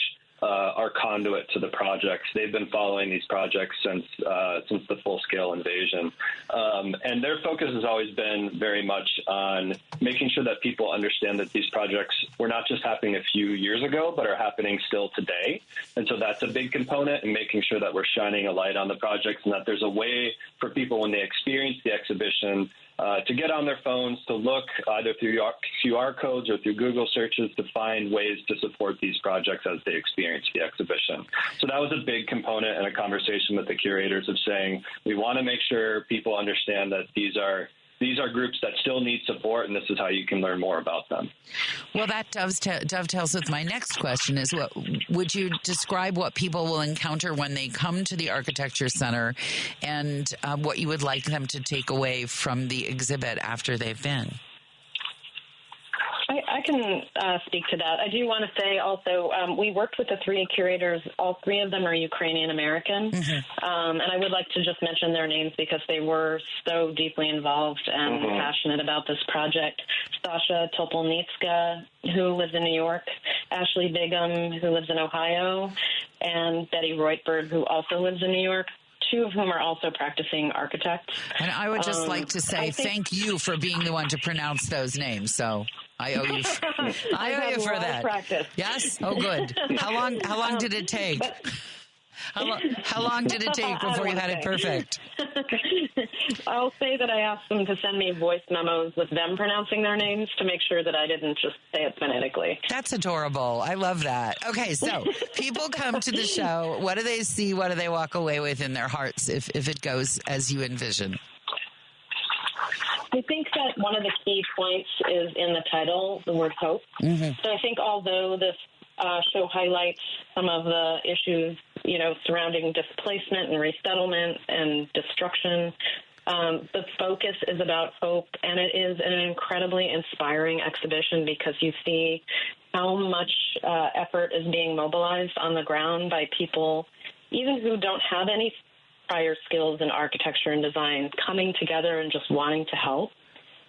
our conduit to the projects. They've been following these projects since the full-scale invasion. And their focus has always been very much on making sure that people understand that these projects were not just happening a few years ago, but are happening still today. And so that's a big component in making sure that we're shining a light on the projects and that there's a way for people when they experience the exhibition to get on their phones, to look either through QR codes or through Google searches to find ways to support these projects as they experience the exhibition. So that was a big component in a conversation with the curators of saying, we want to make sure people understand that these are groups that still need support, and this is how you can learn more about them. Well, that dovetails with my next question is, what would you describe what people will encounter when they come to the Architecture Center, and what you would like them to take away from the exhibit after they've been? I can speak to that. I do want to say also, we worked with the three curators. All three of them are Ukrainian American. Mm-hmm. And I would like to just mention their names because they were so deeply involved and passionate about this project. Sasha Topolnitska, who lives in New York, Ashley Bigham, who lives in Ohio, and Betty Reutberg, who also lives in New York, two of whom are also practicing architects. And I would just like to say thank you for being the one to pronounce those names. So I owe you. I owe you for that. Practice. Yes. Oh, good. How long did it take? How long did it take before you had it perfect? I'll say that I asked them to send me voice memos with them pronouncing their names to make sure that I didn't just say it phonetically. That's adorable. I love that. Okay, so people come to the show. What do they see? What do they walk away with in their hearts if it goes as you envision? I think that one of the key points is in the title, the word hope. Mm-hmm. So I think although this show highlights some of the issues, surrounding displacement and resettlement and destruction, the focus is about hope, and it is an incredibly inspiring exhibition because you see how much effort is being mobilized on the ground by people, even who don't have any prior skills in architecture and design, coming together and just wanting to help.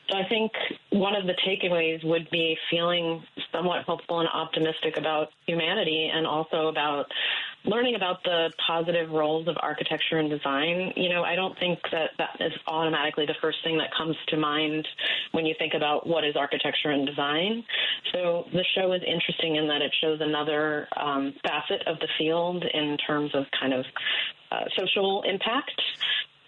So I think one of the takeaways would be feeling somewhat hopeful and optimistic about humanity, and also about learning about the positive roles of architecture and design. I don't think that is automatically the first thing that comes to mind when you think about what is architecture and design. So the show is interesting in that it shows another facet of the field in terms of kind of social impact.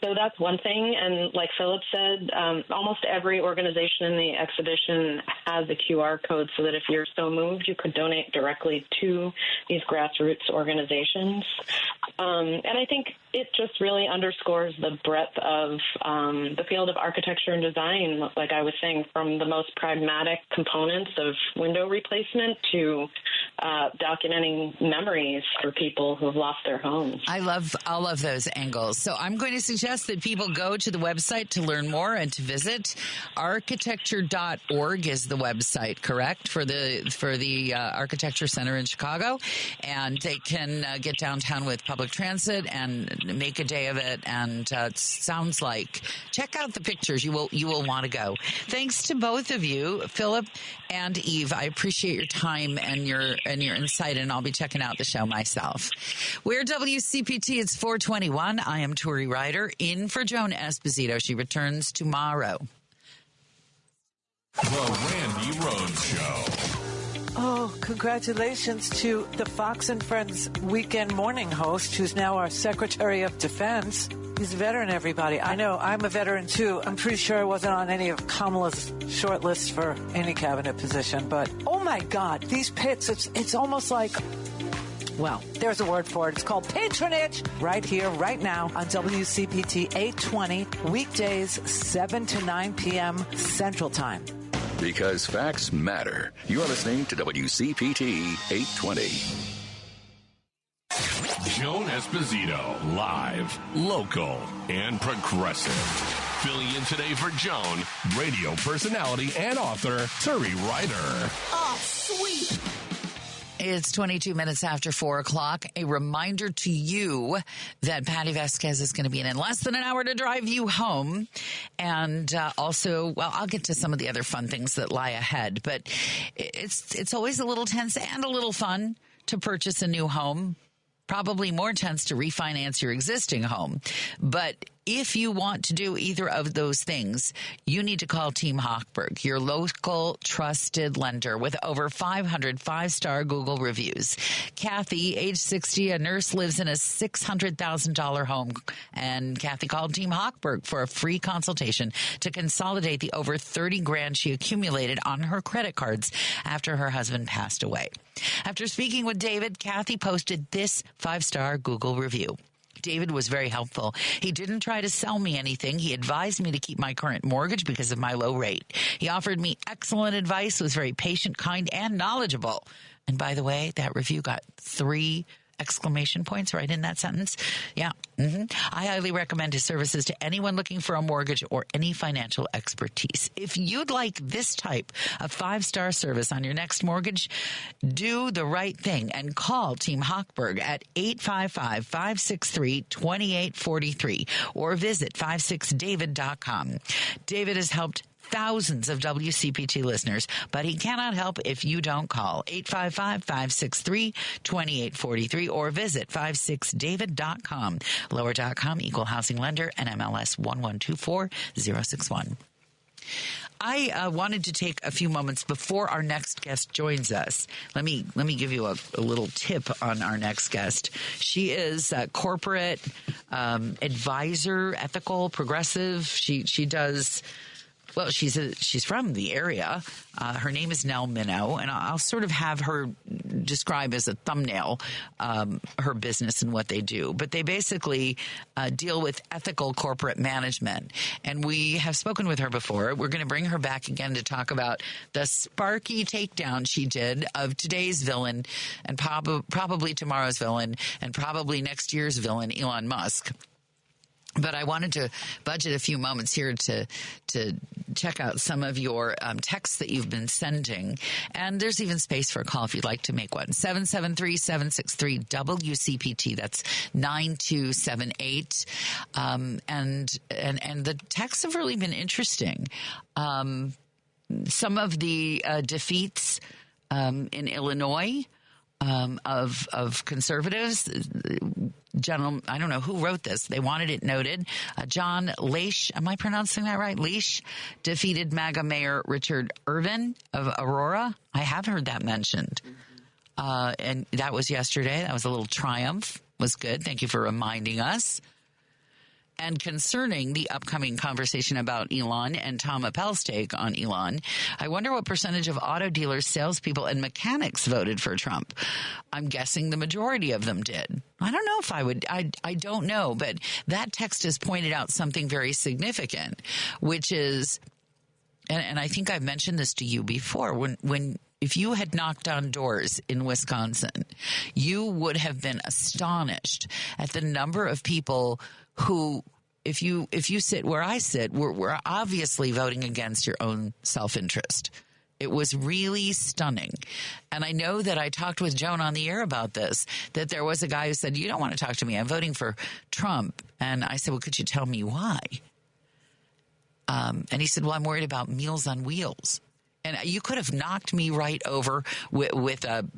So that's one thing. And like Philip said, almost every organization in the exhibition has a QR code so that if you're so moved, you could donate directly to these grassroots organizations. And I think it just really underscores the breadth of the field of architecture and design, like I was saying, from the most pragmatic components of window replacement to documenting memories for people who have lost their homes. I love all of those angles. So I'm going to suggest that people go to the website to learn more and to visit. Architecture.org is the website, correct, for the Architecture Center in Chicago, and they can get downtown with public transit and make a day of it. And it sounds like, check out the pictures. You will want to go. Thanks to both of you, Philip and Eve. I appreciate your time and your insight, and I'll be checking out the show myself. We're WCPT. It's 421. I am Turi Ryder, in for Joan Esposito. She returns tomorrow. The Randy Rhodes Show. Oh, congratulations to the Fox and Friends weekend morning host, who's now our Secretary of Defense. He's a veteran, everybody. I know, I'm a veteran, too. I'm pretty sure I wasn't on any of Kamala's short list for any cabinet position. But, oh, my God, these pits, it's almost like... Well, there's a word for it. It's called patronage. Right here, right now on WCPT 820, weekdays 7 to 9 p.m. Central Time. Because facts matter. You're listening to WCPT 820. Joan Esposito, live, local, and progressive. Filling in today for Joan, radio personality and author Turi Ryder. Oh, sweet. It's 22 minutes after 4 o'clock. A reminder to you that Patty Vasquez is going to be in less than an hour to drive you home. And also, well, I'll get to some of the other fun things that lie ahead. But it's always a little tense and a little fun to purchase a new home. Probably more tense to refinance your existing home. But if you want to do either of those things, you need to call Team Hochberg, your local trusted lender with over 500 five-star Google reviews. Kathy, age 60, a nurse, lives in a $600,000 home. And Kathy called Team Hochberg for a free consultation to consolidate the over $30,000 she accumulated on her credit cards after her husband passed away. After speaking with David, Kathy posted this five-star Google review. David was very helpful. He didn't try to sell me anything. He advised me to keep my current mortgage because of my low rate. He offered me excellent advice, was very patient, kind, and knowledgeable. And by the way, that review got 3 exclamation points right in that sentence. Yeah. I highly recommend his services to anyone looking for a mortgage or any financial expertise. If you'd like this type of 5-star service on your next mortgage, do the right thing and call Team Hochberg at 855-563-2843 or visit 56david.com. David has helped thousands of WCPT listeners, but he cannot help if you don't call 855-563-2843 or visit 56david.com, lower.com, equal housing lender, NMLS 1124061. I wanted to take a few moments before our next guest joins us. Let me give you a little tip on our next guest. She is a corporate advisor, ethical, progressive. She does. Well, she's from the area. Her name is Nell Minow, and I'll sort of have her describe as a thumbnail her business and what they do. But they basically deal with ethical corporate management. And we have spoken with her before. We're going to bring her back again to talk about the sparky takedown she did of today's villain and probably tomorrow's villain and probably next year's villain, Elon Musk. But I wanted to budget a few moments here to check out some of your texts that you've been sending. And there's even space for a call if you'd like to make one. 773-763-WCPT. That's 9278. And the texts have really been interesting. Some of the defeats in Illinois of conservatives. Gentleman, I don't know who wrote this. They wanted it noted. John Leish, am I pronouncing that right? Leish defeated MAGA Mayor Richard Irvin of Aurora. I have heard that mentioned. And that was yesterday. That was a little triumph. Was good. Thank you for reminding us. And concerning the upcoming conversation about Elon and Tom Appel's take on Elon, I wonder what percentage of auto dealers, salespeople, and mechanics voted for Trump. I'm guessing the majority of them did. I don't know if I would. I don't know. But that text has pointed out something very significant, which is, and I think I've mentioned this to you before, if you had knocked on doors in Wisconsin, you would have been astonished at the number of people who, if you sit where I sit, we're obviously voting against your own self-interest. It was really stunning. And I know that I talked with Joan on the air about this, that there was a guy who said, you don't want to talk to me. I'm voting for Trump. And I said, well, could you tell me why? And he said, well, I'm worried about Meals on Wheels. And you could have knocked me right over with an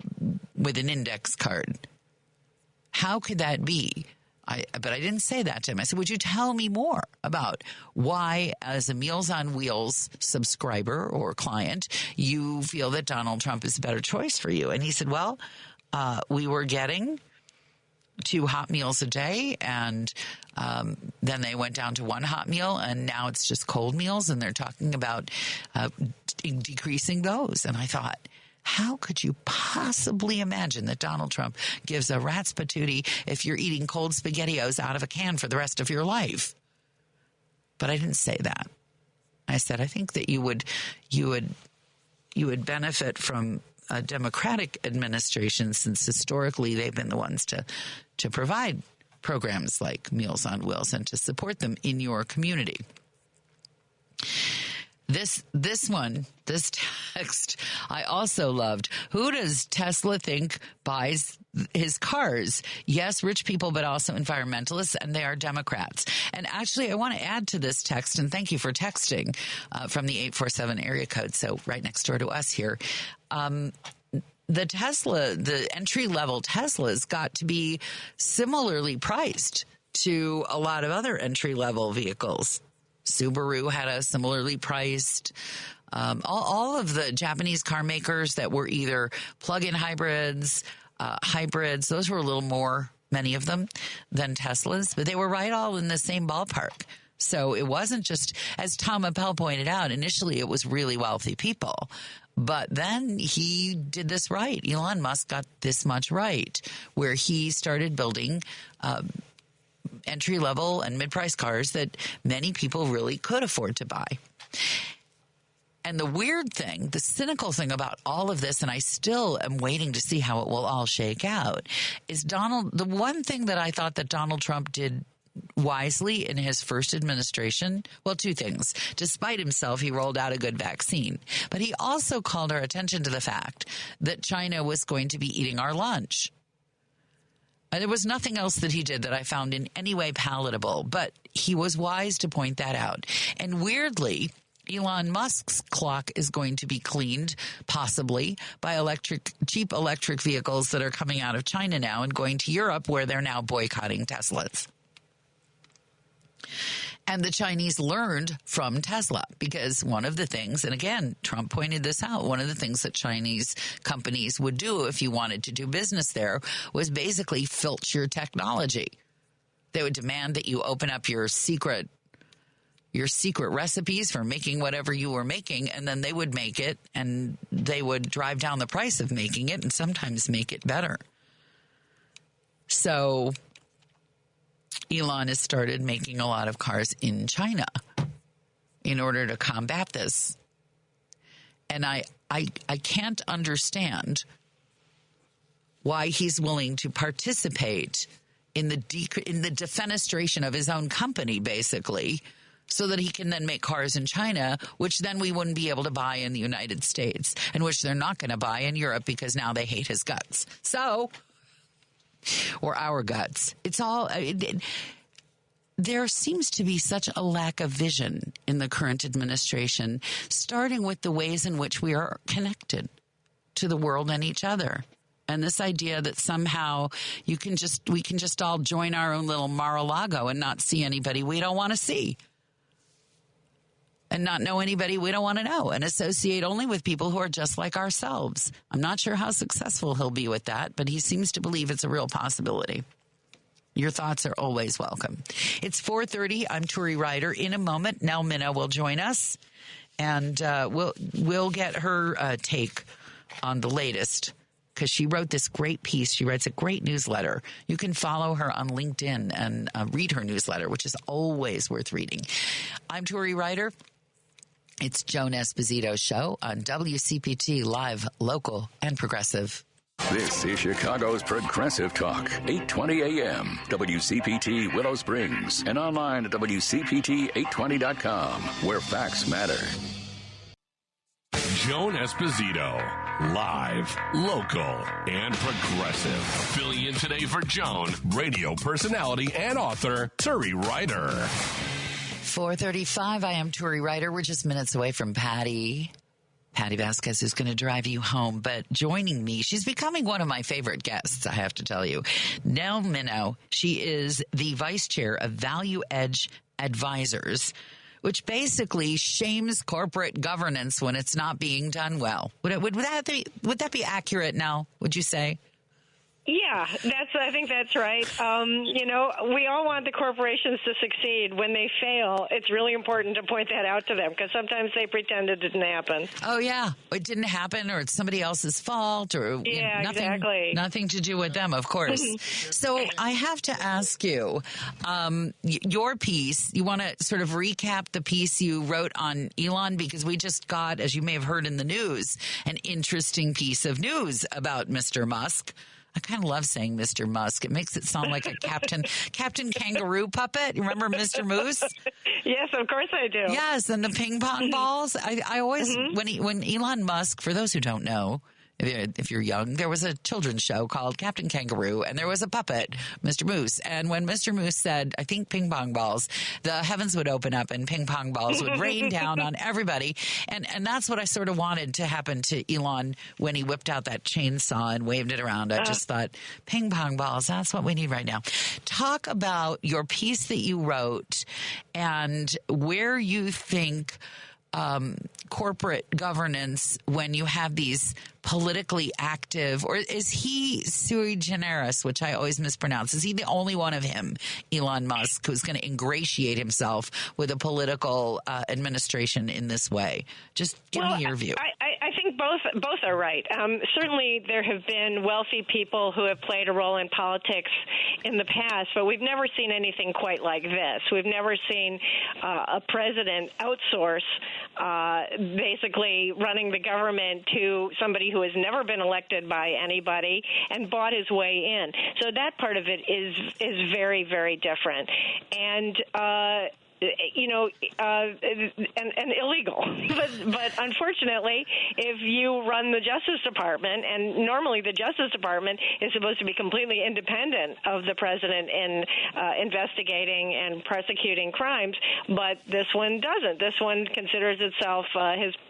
index card. How could that be? But I didn't say that to him. I said, would you tell me more about why, as a Meals on Wheels subscriber or client, you feel that Donald Trump is a better choice for you? And he said, well, we were getting 2 hot meals a day, and then they went down to 1 hot meal, and now it's just cold meals, and they're talking about decreasing those. And I thought, how could you possibly imagine that Donald Trump gives a rat's patootie if you're eating cold SpaghettiOs out of a can for the rest of your life? But I didn't say that. I said, I think that you would benefit from a Democratic administration, since historically they've been the ones to provide programs like Meals on Wheels and to support them in your community. This text I also loved. Who does Tesla think buys his cars? Yes, rich people, but also environmentalists, and they are Democrats. And actually, I want to add to this text, and thank you for texting from the 847 area code, so right next door to us here. The entry-level Teslas got to be similarly priced to a lot of other entry-level vehicles. Subaru had a similarly priced. All of the Japanese car makers that were either plug-in hybrids, those were a little more, many of them, than Teslas, but they were right all in the same ballpark. So it wasn't just, as Tom Appel pointed out, initially it was really wealthy people. But then he did this right. Elon Musk got this much right, where he started building entry-level and mid-price cars that many people really could afford to buy. And the weird thing, the cynical thing about all of this, and I still am waiting to see how it will all shake out, is the one thing that I thought that Donald Trump did wisely in his first administration, well, 2 things. Despite himself, he rolled out a good vaccine. But he also called our attention to the fact that China was going to be eating our lunch. There was nothing else that he did that I found in any way palatable, but he was wise to point that out. And weirdly, Elon Musk's clock is going to be cleaned, possibly, by cheap electric vehicles that are coming out of China now and going to Europe, where they're now boycotting Teslas. And the Chinese learned from Tesla, because one of the things, and again, Trump pointed this out, one of the things that Chinese companies would do if you wanted to do business there was basically filch your technology. They would demand that you open up your secret recipes for making whatever you were making, and then they would make it, and they would drive down the price of making it and sometimes make it better. So Elon has started making a lot of cars in China in order to combat this. And I can't understand why he's willing to participate in the defenestration of his own company, basically, so that he can then make cars in China, which then we wouldn't be able to buy in the United States, and which they're not going to buy in Europe because now they hate his guts. So, or our guts. It's all... there seems to be such a lack of vision in the current administration, starting with the ways in which we are connected to the world and each other. And this idea that somehow we can just all join our own little Mar-a-Lago and not see anybody we don't want to see. And not know anybody we don't want to know, and associate only with people who are just like ourselves. I'm not sure how successful he'll be with that, but he seems to believe it's a real possibility. Your thoughts are always welcome. It's 4:30. I'm Turi Ryder. In a moment, Nell Minow will join us, and we'll get her take on the latest, because she wrote this great piece. She writes a great newsletter. You can follow her on LinkedIn and read her newsletter, which is always worth reading. I'm Turi Ryder. It's Joan Esposito's show on WCPT, live, local, and progressive. This is Chicago's Progressive Talk, 820 AM, WCPT Willow Springs, and online at WCPT820.com, where facts matter. Joan Esposito, live, local, and progressive. Filling in today for Joan, radio personality and author Turi Ryder. 4:35. I am Turi Ryder. We're just minutes away from Patty Vasquez, who's going to drive you home. But joining me, she's becoming one of my favorite guests, I have to tell you. Nell Minow. She is the vice chair of Value Edge Advisors, which basically shames corporate governance when it's not being done well. Would that be accurate, Nell? Would you say? Yeah, I think that's right. We all want the corporations to succeed. When they fail, it's really important to point that out to them, because sometimes they pretend it didn't happen. Oh, yeah. It didn't happen, or it's somebody else's fault, or exactly. Nothing to do with them, of course. So I have to ask you, your piece, you want to sort of recap the piece you wrote on Elon, because we just got, as you may have heard in the news, an interesting piece of news about Mr. Musk. I kind of love saying Mr. Musk. It makes it sound like a Captain Kangaroo puppet. You remember Mr. Moose? Yes, of course I do. Yes, and the ping pong balls. I always, when Elon Musk, for those who don't know, if you're young, there was a children's show called Captain Kangaroo, and there was a puppet, Mr. Moose. And when Mr. Moose said, I think ping pong balls, the heavens would open up and ping pong balls would rain down on everybody. And that's what I sort of wanted to happen to Elon when he whipped out that chainsaw and waved it around. I just thought, ping pong balls, that's what we need right now. Talk about your piece that you wrote and where you think corporate governance, when you have these politically active, or is he sui generis, which I always mispronounce? Is he the only one of him, Elon Musk, who's going to ingratiate himself with a political administration in this way? Just give me your view. I think both are right. Certainly there have been wealthy people who have played a role in politics in the past, but we've never seen anything quite like this. We've never seen a president outsource basically running the government to somebody who has never been elected by anybody and bought his way in. So that part of it is very, very different. And and illegal. But unfortunately, if you run the Justice Department, and normally the Justice Department is supposed to be completely independent of the president in investigating and prosecuting crimes, but this one doesn't. This one considers itself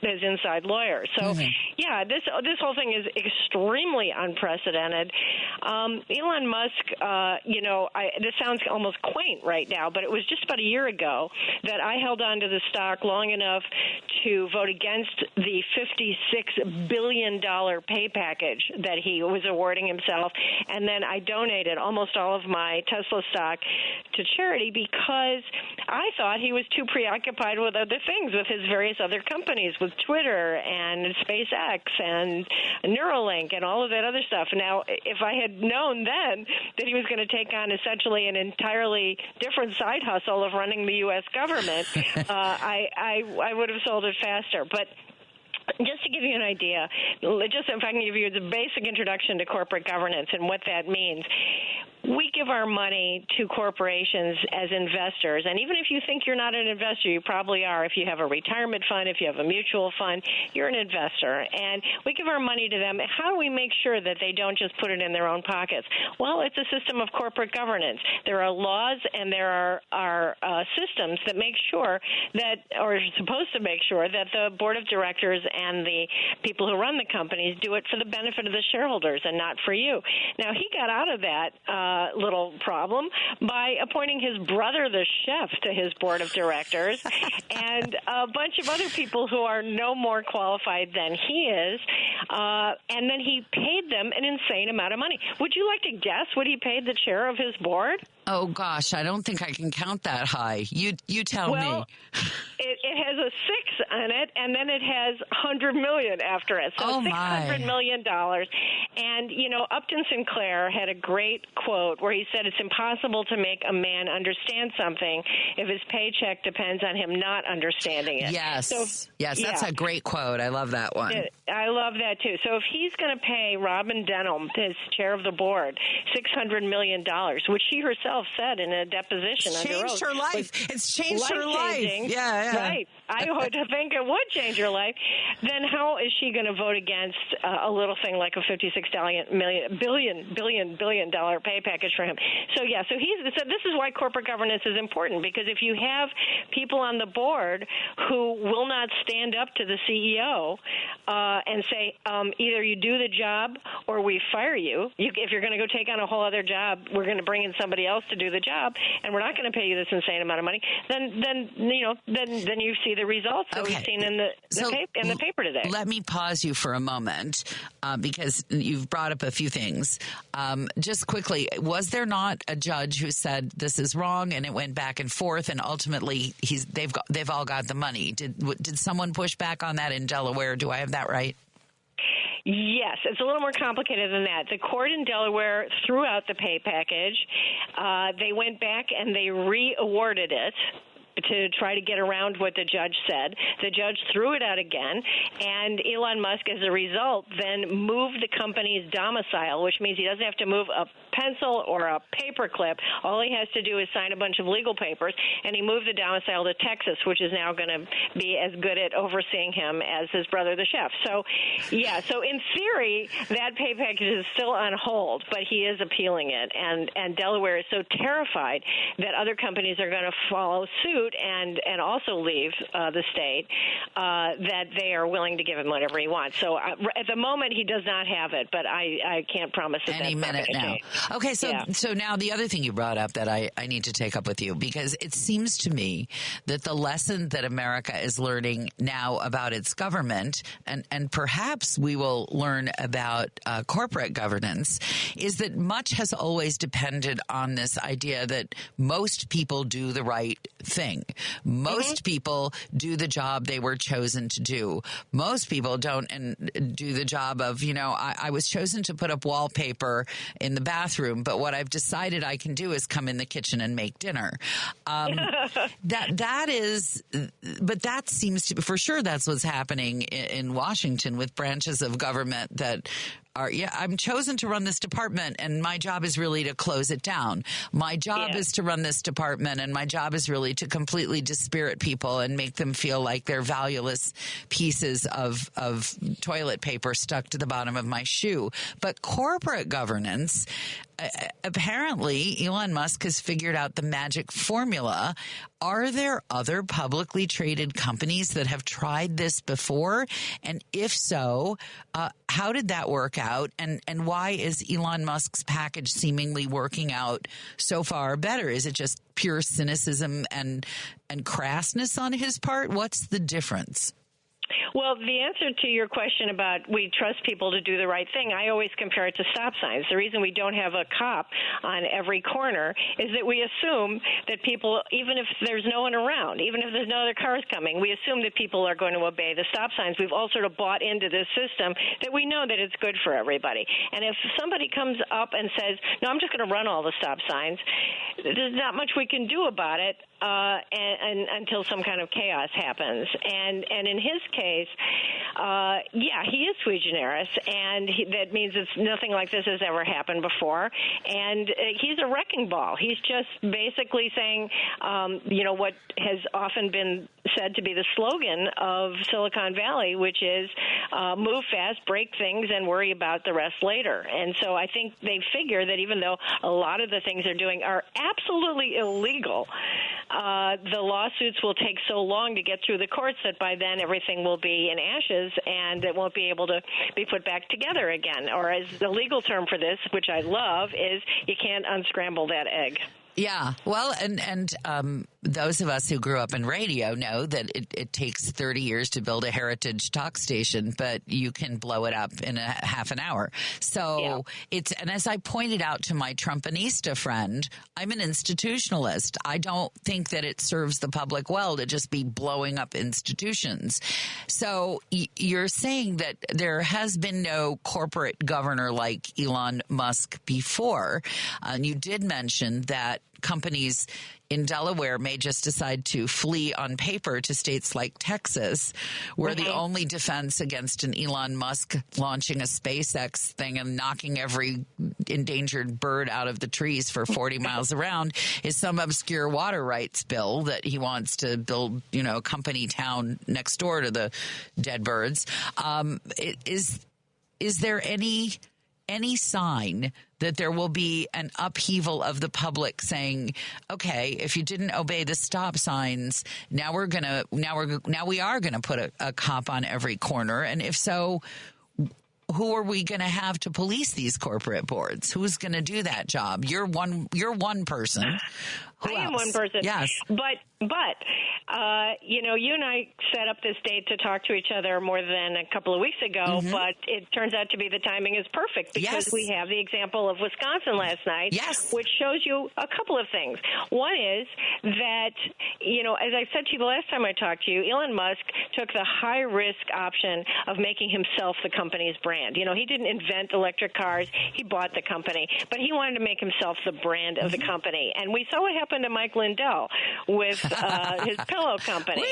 his inside lawyer. So, yeah, this whole thing is extremely unprecedented. Elon Musk, this sounds almost quaint right now, but it was just about a year ago that I held on to the stock long enough to vote against the $56 billion pay package that he was awarding himself, and then I donated almost all of my Tesla stock to charity because I thought he was too preoccupied with other things, with his various other companies, with Twitter and SpaceX and Neuralink and all of that other stuff. Now, if I had known then that he was going to take on essentially an entirely different side hustle of running the U.S. government, I would have sold it faster. But just to give you an idea, just if I can give you the basic introduction to corporate governance and what that means, we give our money to corporations as investors, and even if you think you're not an investor, you probably are. If you have a retirement fund, if you have a mutual fund, you're an investor, and we give our money to them. How do we make sure that they don't just put it in their own pockets? Well, it's a system of corporate governance. There are laws and there are systems that make sure that, or are supposed to make sure, that the board of directors and the people who run the companies do it for the benefit of the shareholders and not for you. Now, he got out of that little problem by appointing his brother, the chef, to his board of directors and a bunch of other people who are no more qualified than he is. And then he paid them an insane amount of money. Would you like to guess what he paid the chair of his board? Oh, gosh, I don't think I can count that high. You tell me. It has a 6 on it, and then it has $100 million after it. So $600 million. And, Upton Sinclair had a great quote where he said it's impossible to make a man understand something if his paycheck depends on him not understanding it. Yes. That's a great quote. I love that one. I love that, too. So if he's going to pay Robin Denholm, his chair of the board, $600 million, which she herself said in a deposition under oath. It's changed her life. It's changed her life. Yeah. Right. I would think it would change her life. Then how is she going to vote against a little thing like a $56 billion pay package for him? So this is why corporate governance is important, because if you have people on the board who will not stand up to the CEO and say, either you do the job or we fire you. If you're going to go take on a whole other job, we're going to bring in somebody else to do the job, and we're not going to pay you this insane amount of money. Then you see the results that we've seen in the paper today. Let me pause you for a moment because you've brought up a few things. Just quickly, was there not a judge who said this is wrong, and it went back and forth, and ultimately they've all got the money? Did someone push back on that in Delaware? Do I have that right? Yes, it's a little more complicated than that. The court in Delaware threw out the pay package. They went back and they re-awarded it to try to get around what the judge said. The judge threw it out again, and Elon Musk, as a result, then moved the company's domicile, which means he doesn't have to move a pencil or a paper clip. All he has to do is sign a bunch of legal papers, and he moved the domicile to Texas, which is now going to be as good at overseeing him as his brother, the chef. So in theory, that pay package is still on hold, but he is appealing it, and Delaware is so terrified that other companies are going to follow suit and also leave the state that they are willing to give him whatever he wants. So at the moment, he does not have it, but I can't promise that any minute now. Change. Okay, so now the other thing you brought up that I need to take up with you, because it seems to me that the lesson that America is learning now about its government, and perhaps we will learn about corporate governance, is that much has always depended on this idea that most people do the right thing. Most people do the job they were chosen to do. Most people don't do the job of, I was chosen to put up wallpaper in the bathroom, but what I've decided I can do is come in the kitchen and make dinner. That seems to, for sure, that's what's happening in Washington with branches of government that I'm chosen to run this department, and my job is really to close it down. My job is to run this department, and my job is really to completely dispirit people and make them feel like they're valueless pieces of toilet paper stuck to the bottom of my shoe. But corporate governance, apparently Elon Musk has figured out the magic formula. Are there other publicly traded companies that have tried this before? And if so, how did that work out? And why is Elon Musk's package seemingly working out so far better? Is it just pure cynicism and crassness on his part? What's the difference? Well, the answer to your question about we trust people to do the right thing, I always compare it to stop signs. The reason we don't have a cop on every corner is that we assume that people, even if there's no one around, even if there's no other cars coming, we assume that people are going to obey the stop signs. We've all sort of bought into this system that we know that it's good for everybody. And if somebody comes up and says, no, I'm just going to run all the stop signs, there's not much we can do about it and until some kind of chaos happens. And in his case, he is sui generis, and that means it's nothing like this has ever happened before. And he's a wrecking ball. He's just basically saying, what has often been said to be the slogan of Silicon Valley, which is move fast, break things, and worry about the rest later. And so I think they figure that even though a lot of the things they're doing are absolutely illegal, the lawsuits will take so long to get through the courts that by then everything will be in ashes and it won't be able to be put back together again. Or as the legal term for this, which I love, is you can't unscramble that egg. Yeah. Well, and those of us who grew up in radio know that it takes 30 years to build a heritage talk station, but you can blow it up in a half an hour. So and as I pointed out to my Trumpanista friend, I'm an institutionalist. I don't think that it serves the public well to just be blowing up institutions. So you're saying that there has been no corporate governor like Elon Musk before. And you did mention that companies in Delaware may just decide to flee on paper to states like Texas, where the only defense against an Elon Musk launching a SpaceX thing and knocking every endangered bird out of the trees for 40 miles around is some obscure water rights bill that he wants to build, a company town next door to the dead birds. Is there any sign that there will be an upheaval of the public saying, okay, if you didn't obey the stop signs, now we are gonna put a cop on every corner? And if so, who are we going to have to police these corporate boards? Who's going to do that job? You're one person. I am one person. Yes. But you and I set up this date to talk to each other more than a couple of weeks ago, but it turns out to be the timing is perfect because we have the example of Wisconsin last night, which shows you a couple of things. One is that, as I said to you the last time I talked to you, Elon Musk took the high-risk option of making himself the company's brand. He didn't invent electric cars. He bought the company, but he wanted to make himself the brand of the company. And we saw what happened to Mike Lindell with his pillow company.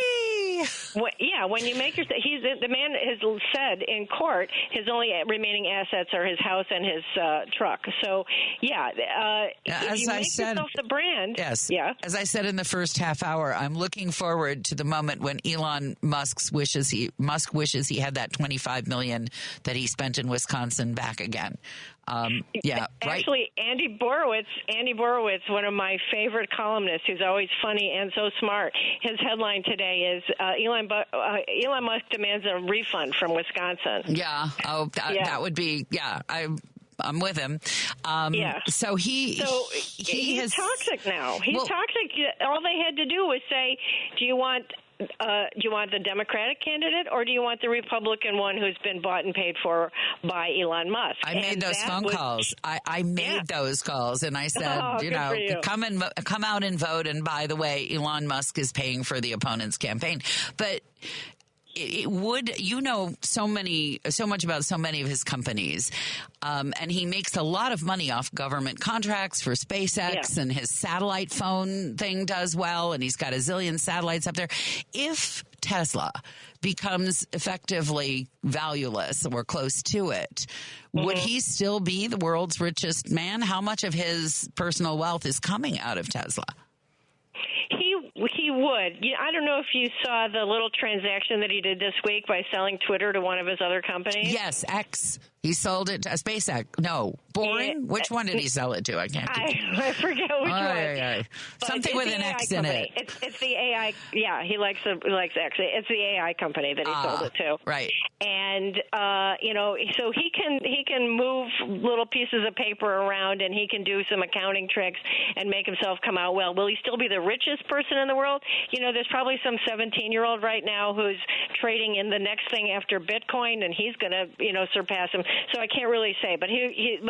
When you make the man has said in court his only remaining assets are his house and his truck. So if you make yourself the brand, as I said in the first half hour, I'm looking forward to the moment when Elon Musk wishes he had that $25 million that he spent in Wisconsin back again. Actually, Andy Borowitz, one of my favorite columnists, who's always funny and so smart. His headline today is Elon Musk demands a refund from Wisconsin. That would be I'm with him. So he's toxic now. He's toxic. All they had to do was say, do you want the Democratic candidate or do you want the Republican one who's been bought and paid for by Elon Musk? I made those phone calls. I made those calls and I said, come out and vote. And by the way, Elon Musk is paying for the opponent's campaign. But it would, so much about so many of his companies. And he makes a lot of money off government contracts for SpaceX, and his satellite phone thing does well. And he's got a zillion satellites up there. If Tesla becomes effectively valueless or close to it, would he still be the world's richest man? How much of his personal wealth is coming out of Tesla? He would. I don't know if you saw the little transaction that he did this week by selling Twitter to one of his other companies. Yes, X. He sold it to SpaceX. No, Boring? Which one did he sell it to? I can't. I forget which one. Something with an X in it. It's the AI. Yeah, he likes X. It's the AI company that he sold it to. Right. And so he can move little pieces of paper around, and he can do some accounting tricks and make himself come out well. Will he still be the richest person in the world? There's probably some 17-year-old right now who's trading in the next thing after Bitcoin, and he's going to surpass him. So I can't really say, but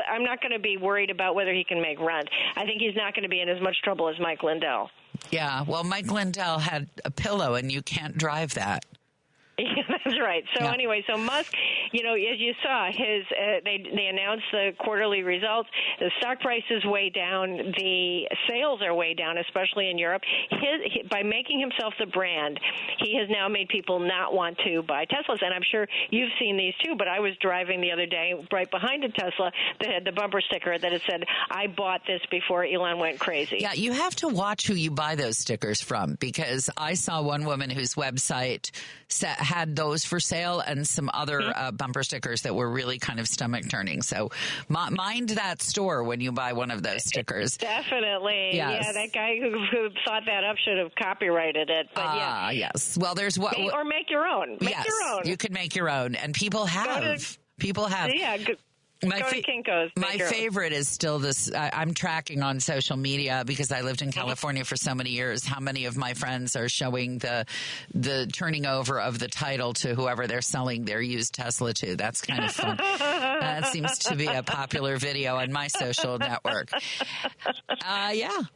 I'm not going to be worried about whether he can make rent. I think he's not going to be in as much trouble as Mike Lindell. Yeah, well, Mike Lindell had a pillow, and you can't drive that. Yeah, that's right. So anyway, so Musk, as you saw, they announced the quarterly results. The stock price is way down. The sales are way down, especially in Europe. By making himself the brand, he has now made people not want to buy Teslas. And I'm sure you've seen these too, but I was driving the other day right behind a Tesla that had the bumper sticker that had said, "I bought this before Elon went crazy." Yeah, you have to watch who you buy those stickers from, because I saw one woman whose website had those for sale and some other bumper stickers that were really kind of stomach turning. So mind that store when you buy one of those stickers. Definitely. Yes. Yeah, that guy who thought that up should have copyrighted it. But yes. Well, there's what. Or make your own. Make your own. You could make your own. And people have. Yeah. My favorite is still this. I'm tracking on social media because I lived in California for so many years. How many of my friends are showing the turning over of the title to whoever they're selling their used Tesla to? That's kind of fun. That seems to be a popular video on my social network.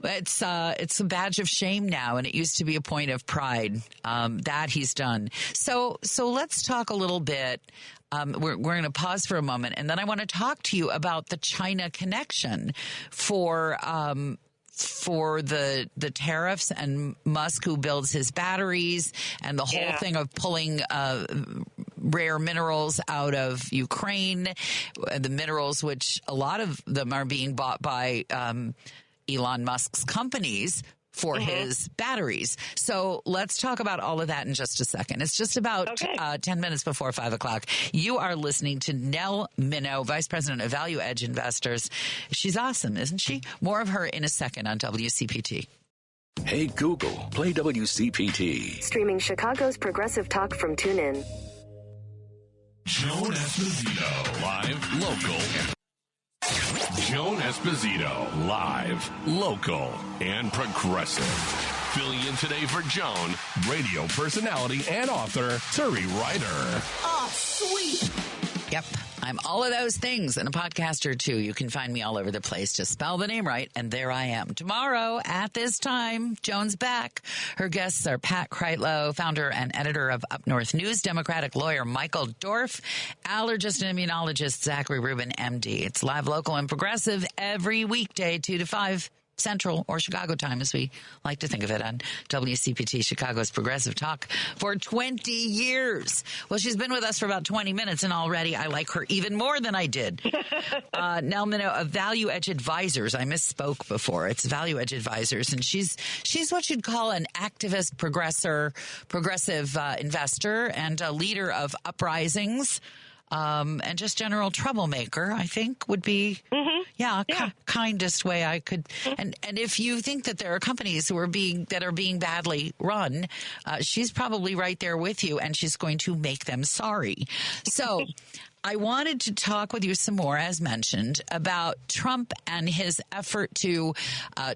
It's a badge of shame now, and it used to be a point of pride. That he's done. So let's talk a little bit. We're going to pause for a moment, and then I want to talk to you about the China connection for the tariffs and Musk, who builds his batteries, and the whole thing of pulling rare minerals out of Ukraine, the minerals which a lot of them are being bought by Elon Musk's companies for his batteries. So let's talk about all of that in just a second. It's just about 10 minutes before 5 o'clock. You are listening to Nell Minow, Vice President of Value Edge Investors. She's awesome, isn't she? More of her in a second on WCPT. Hey, Google, play WCPT. Streaming Chicago's progressive talk from TuneIn. Joan Esposito, live, local. Joan Esposito, live, local, and progressive. Filling in today for Joan, radio personality and author, Turi Ryder. Oh, sweet. Yep, I'm all of those things and a podcaster, too. You can find me all over the place. Just spell the name right, and there I am. Tomorrow, at this time, Joan's back. Her guests are Pat Kreitlow, founder and editor of Up North News, Democratic lawyer Michael Dorf, allergist and immunologist Zachary Rubin, MD. It's live, local, and progressive every weekday, 2 to 5. Central or Chicago time, as we like to think of it, on WCPT, Chicago's progressive talk for 20 years. Well, she's been with us for about 20 minutes, and already I like her even more than I did. Nell Minow of Value Edge Advisors. I misspoke before. It's Value Edge Advisors, and she's what you'd call an activist, progressive investor and a leader of uprisings. And just general troublemaker, I think, would be, kindest way I could. And if you think that there are companies who are being badly run, she's probably right there with you, and she's going to make them sorry. So I wanted to talk with you some more, as mentioned, about Trump and his effort to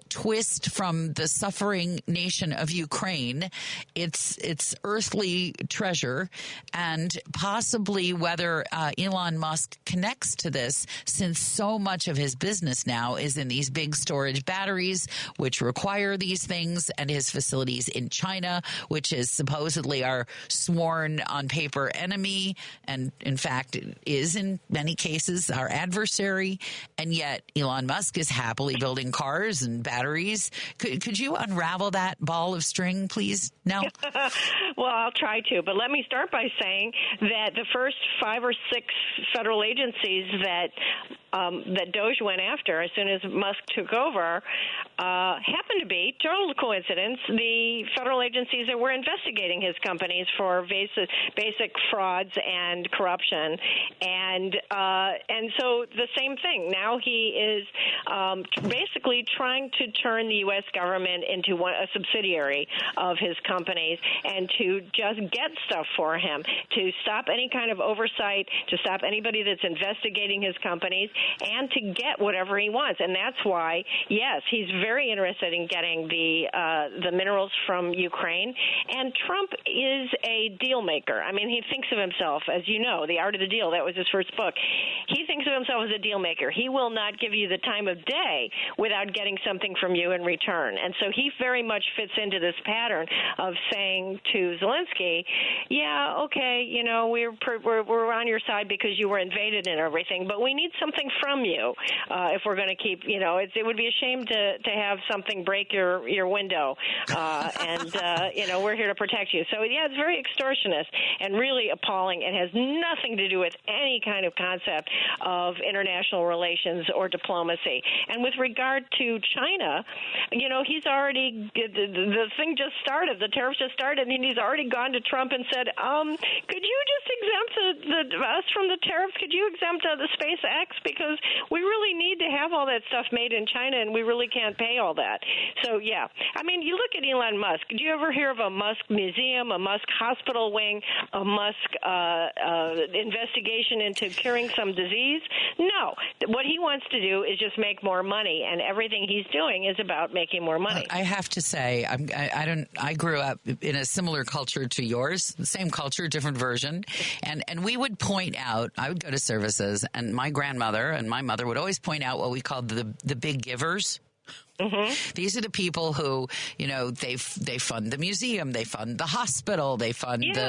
twist from the suffering nation of Ukraine its earthly treasure, and possibly whether Elon Musk connects to this, since so much of his business now now is in these big storage batteries, which require these things, and his facilities in China, which is supposedly our sworn on paper enemy, and in fact is in many cases our adversary. And yet Elon Musk is happily building cars and batteries. Could you unravel that ball of string, please? No. Well, I'll try to, but let me start by saying that the first 5 or 6 federal agencies that Doge went after as soon as Musk took over happened to be, total coincidence, the federal agencies that were investigating his companies for basic frauds and corruption. And so the same thing. Now he is basically trying to turn the U.S. government into a subsidiary of his companies and to just get stuff for him, to stop any kind of oversight, to stop anybody that's investigating his companies, and to get whatever he wants. And that's why, yes, he's very interested in getting the minerals from Ukraine. And Trump is a deal maker. I mean, he thinks of himself, as you know, The Art of the Deal. That was his first book. He thinks of himself as a deal maker. He will not give you the time of day without getting something from you in return. And so he very much fits into this pattern of saying to Zelensky, yeah, okay, you know, we're on your side because you were invaded and everything, but we need something from you if we're going to keep, you know, it would be a shame to have something break your window, and you know, we're here to protect you. So yeah, it's very extortionist and really appalling. It has nothing to do with any kind of concept of international relations or diplomacy. And with regard to China, you know, he's already, the thing just started, the tariffs just started, and he's already gone to Trump and said, could you just exempt us from the tariffs? Could you exempt the SpaceX? Because we really need to have all that stuff made in China, and we really can't pay all that. So, yeah. I mean, you look at Elon Musk. Do you ever hear of a Musk museum, a Musk hospital wing, a Musk investigation into curing some disease? No. What he wants to do is just make more money, and everything he's doing is about making more money. I have to say, I grew up in a similar culture to yours, the same culture, different version, and we would point out, I would go to services, and my grandmother and my mother would always point out what we called the big givers. Mm-hmm. These are the people who, you know, they fund the museum, they fund the hospital, they fund you're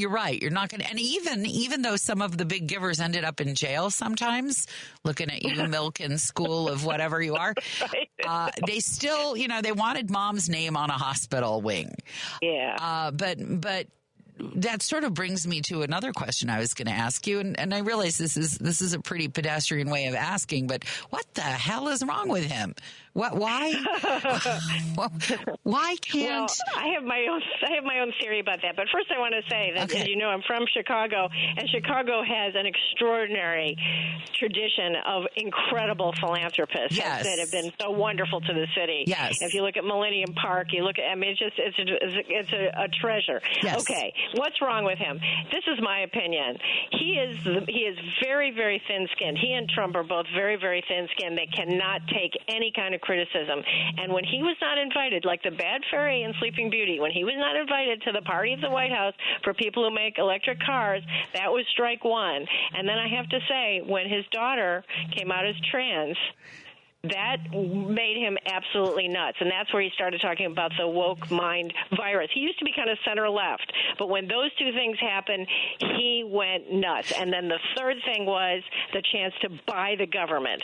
right. You're not going to, and even though some of the big givers ended up in jail sometimes, looking at you, Milken School of whatever you are, they still, you know, they wanted mom's name on a hospital wing. Yeah. But that sort of brings me to another question I was going to ask you, and I realize this is a pretty pedestrian way of asking, but what the hell is wrong with him? Why can't? Well, I have my own theory about that. But first, I want to say that, as you know, I'm from Chicago, and Chicago has an extraordinary tradition of incredible philanthropists that have been so wonderful to the city. Yes. If you look at Millennium Park, you look at, I mean, it's a treasure. Yes. Okay, what's wrong with him? This is my opinion. He is very, very thin-skinned. He and Trump are both very, very thin-skinned. They cannot take any kind of criticism. And when he was not invited, like the bad fairy in Sleeping Beauty, when he was not invited to the party at the White House for people who make electric cars, that was strike one. And then I have to say, when his daughter came out as trans, that made him absolutely nuts. And that's where he started talking about the woke mind virus. He used to be kind of center-left, but when those two things happened, he went nuts. And then the third thing was the chance to buy the government.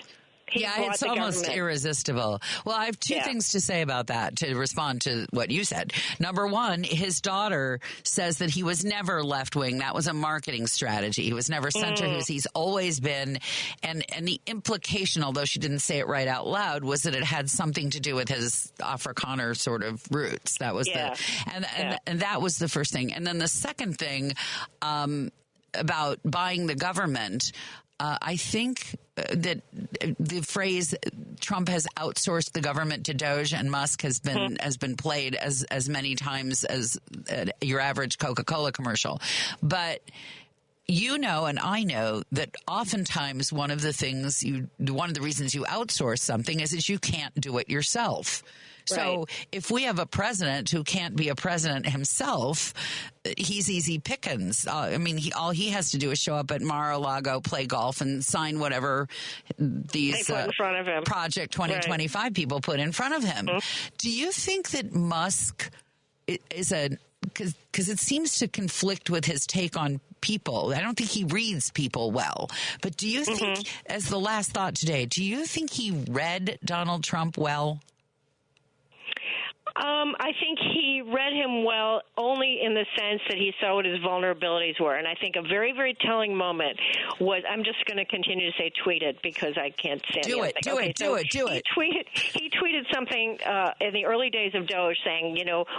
It's almost irresistible. Well, I have two things to say about that to respond to what you said. Number one, his daughter says that he was never left-wing. That was a marketing strategy. He was never center. He's always been. And the implication, although she didn't say it right out loud, was that it had something to do with his Afrikaner sort of roots. That was and that was the first thing. And then the second thing about buying the government, I think that the phrase Trump has outsourced the government to Doge and Musk has been played as many times as your average Coca-Cola commercial. But you know, and I know that oftentimes one of the reasons you outsource something is that you can't do it yourself. So if we have a president who can't be a president himself, he's easy pickings. All he has to do is show up at Mar-a-Lago, play golf, and sign whatever these they put in front of him. Project 2025 people put in front of him. Mm-hmm. Do you think that Musk is because it seems to conflict with his take on people. I don't think he reads people well. But do you think, as the last thought today, do you think he read Donald Trump well? I think he read him well only in the sense that he saw what his vulnerabilities were. And I think a very, very telling moment was, I'm just going to continue to say tweeted because I can't stand do it. He tweeted something in the early days of Doge saying,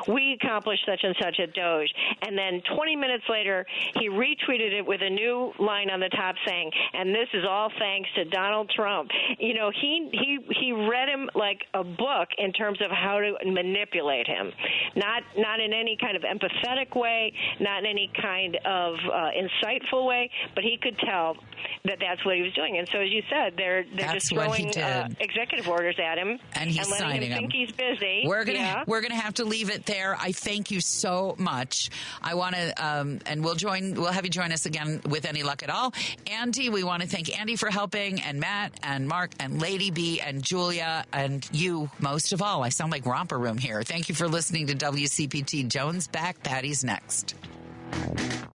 we accomplished such and such at Doge. And then 20 minutes later, he retweeted it with a new line on the top saying, and this is all thanks to Donald Trump. He read him like a book in terms of how to manipulate him, not in any kind of empathetic way, not in any kind of insightful way, but he could tell that that's what he was doing. And so, as you said, they're just throwing executive orders at him and he's letting signing him think he's busy. We're gonna have to leave it there. I thank you so much. I want to, and we'll have you join us again with any luck at all. Andy, we want to thank Andy for helping, and Matt and Mark and Lady B and Julia and you most of all. I sound like Romper Room here. Thank you for listening to WCPT. Joan's back. Patty's next.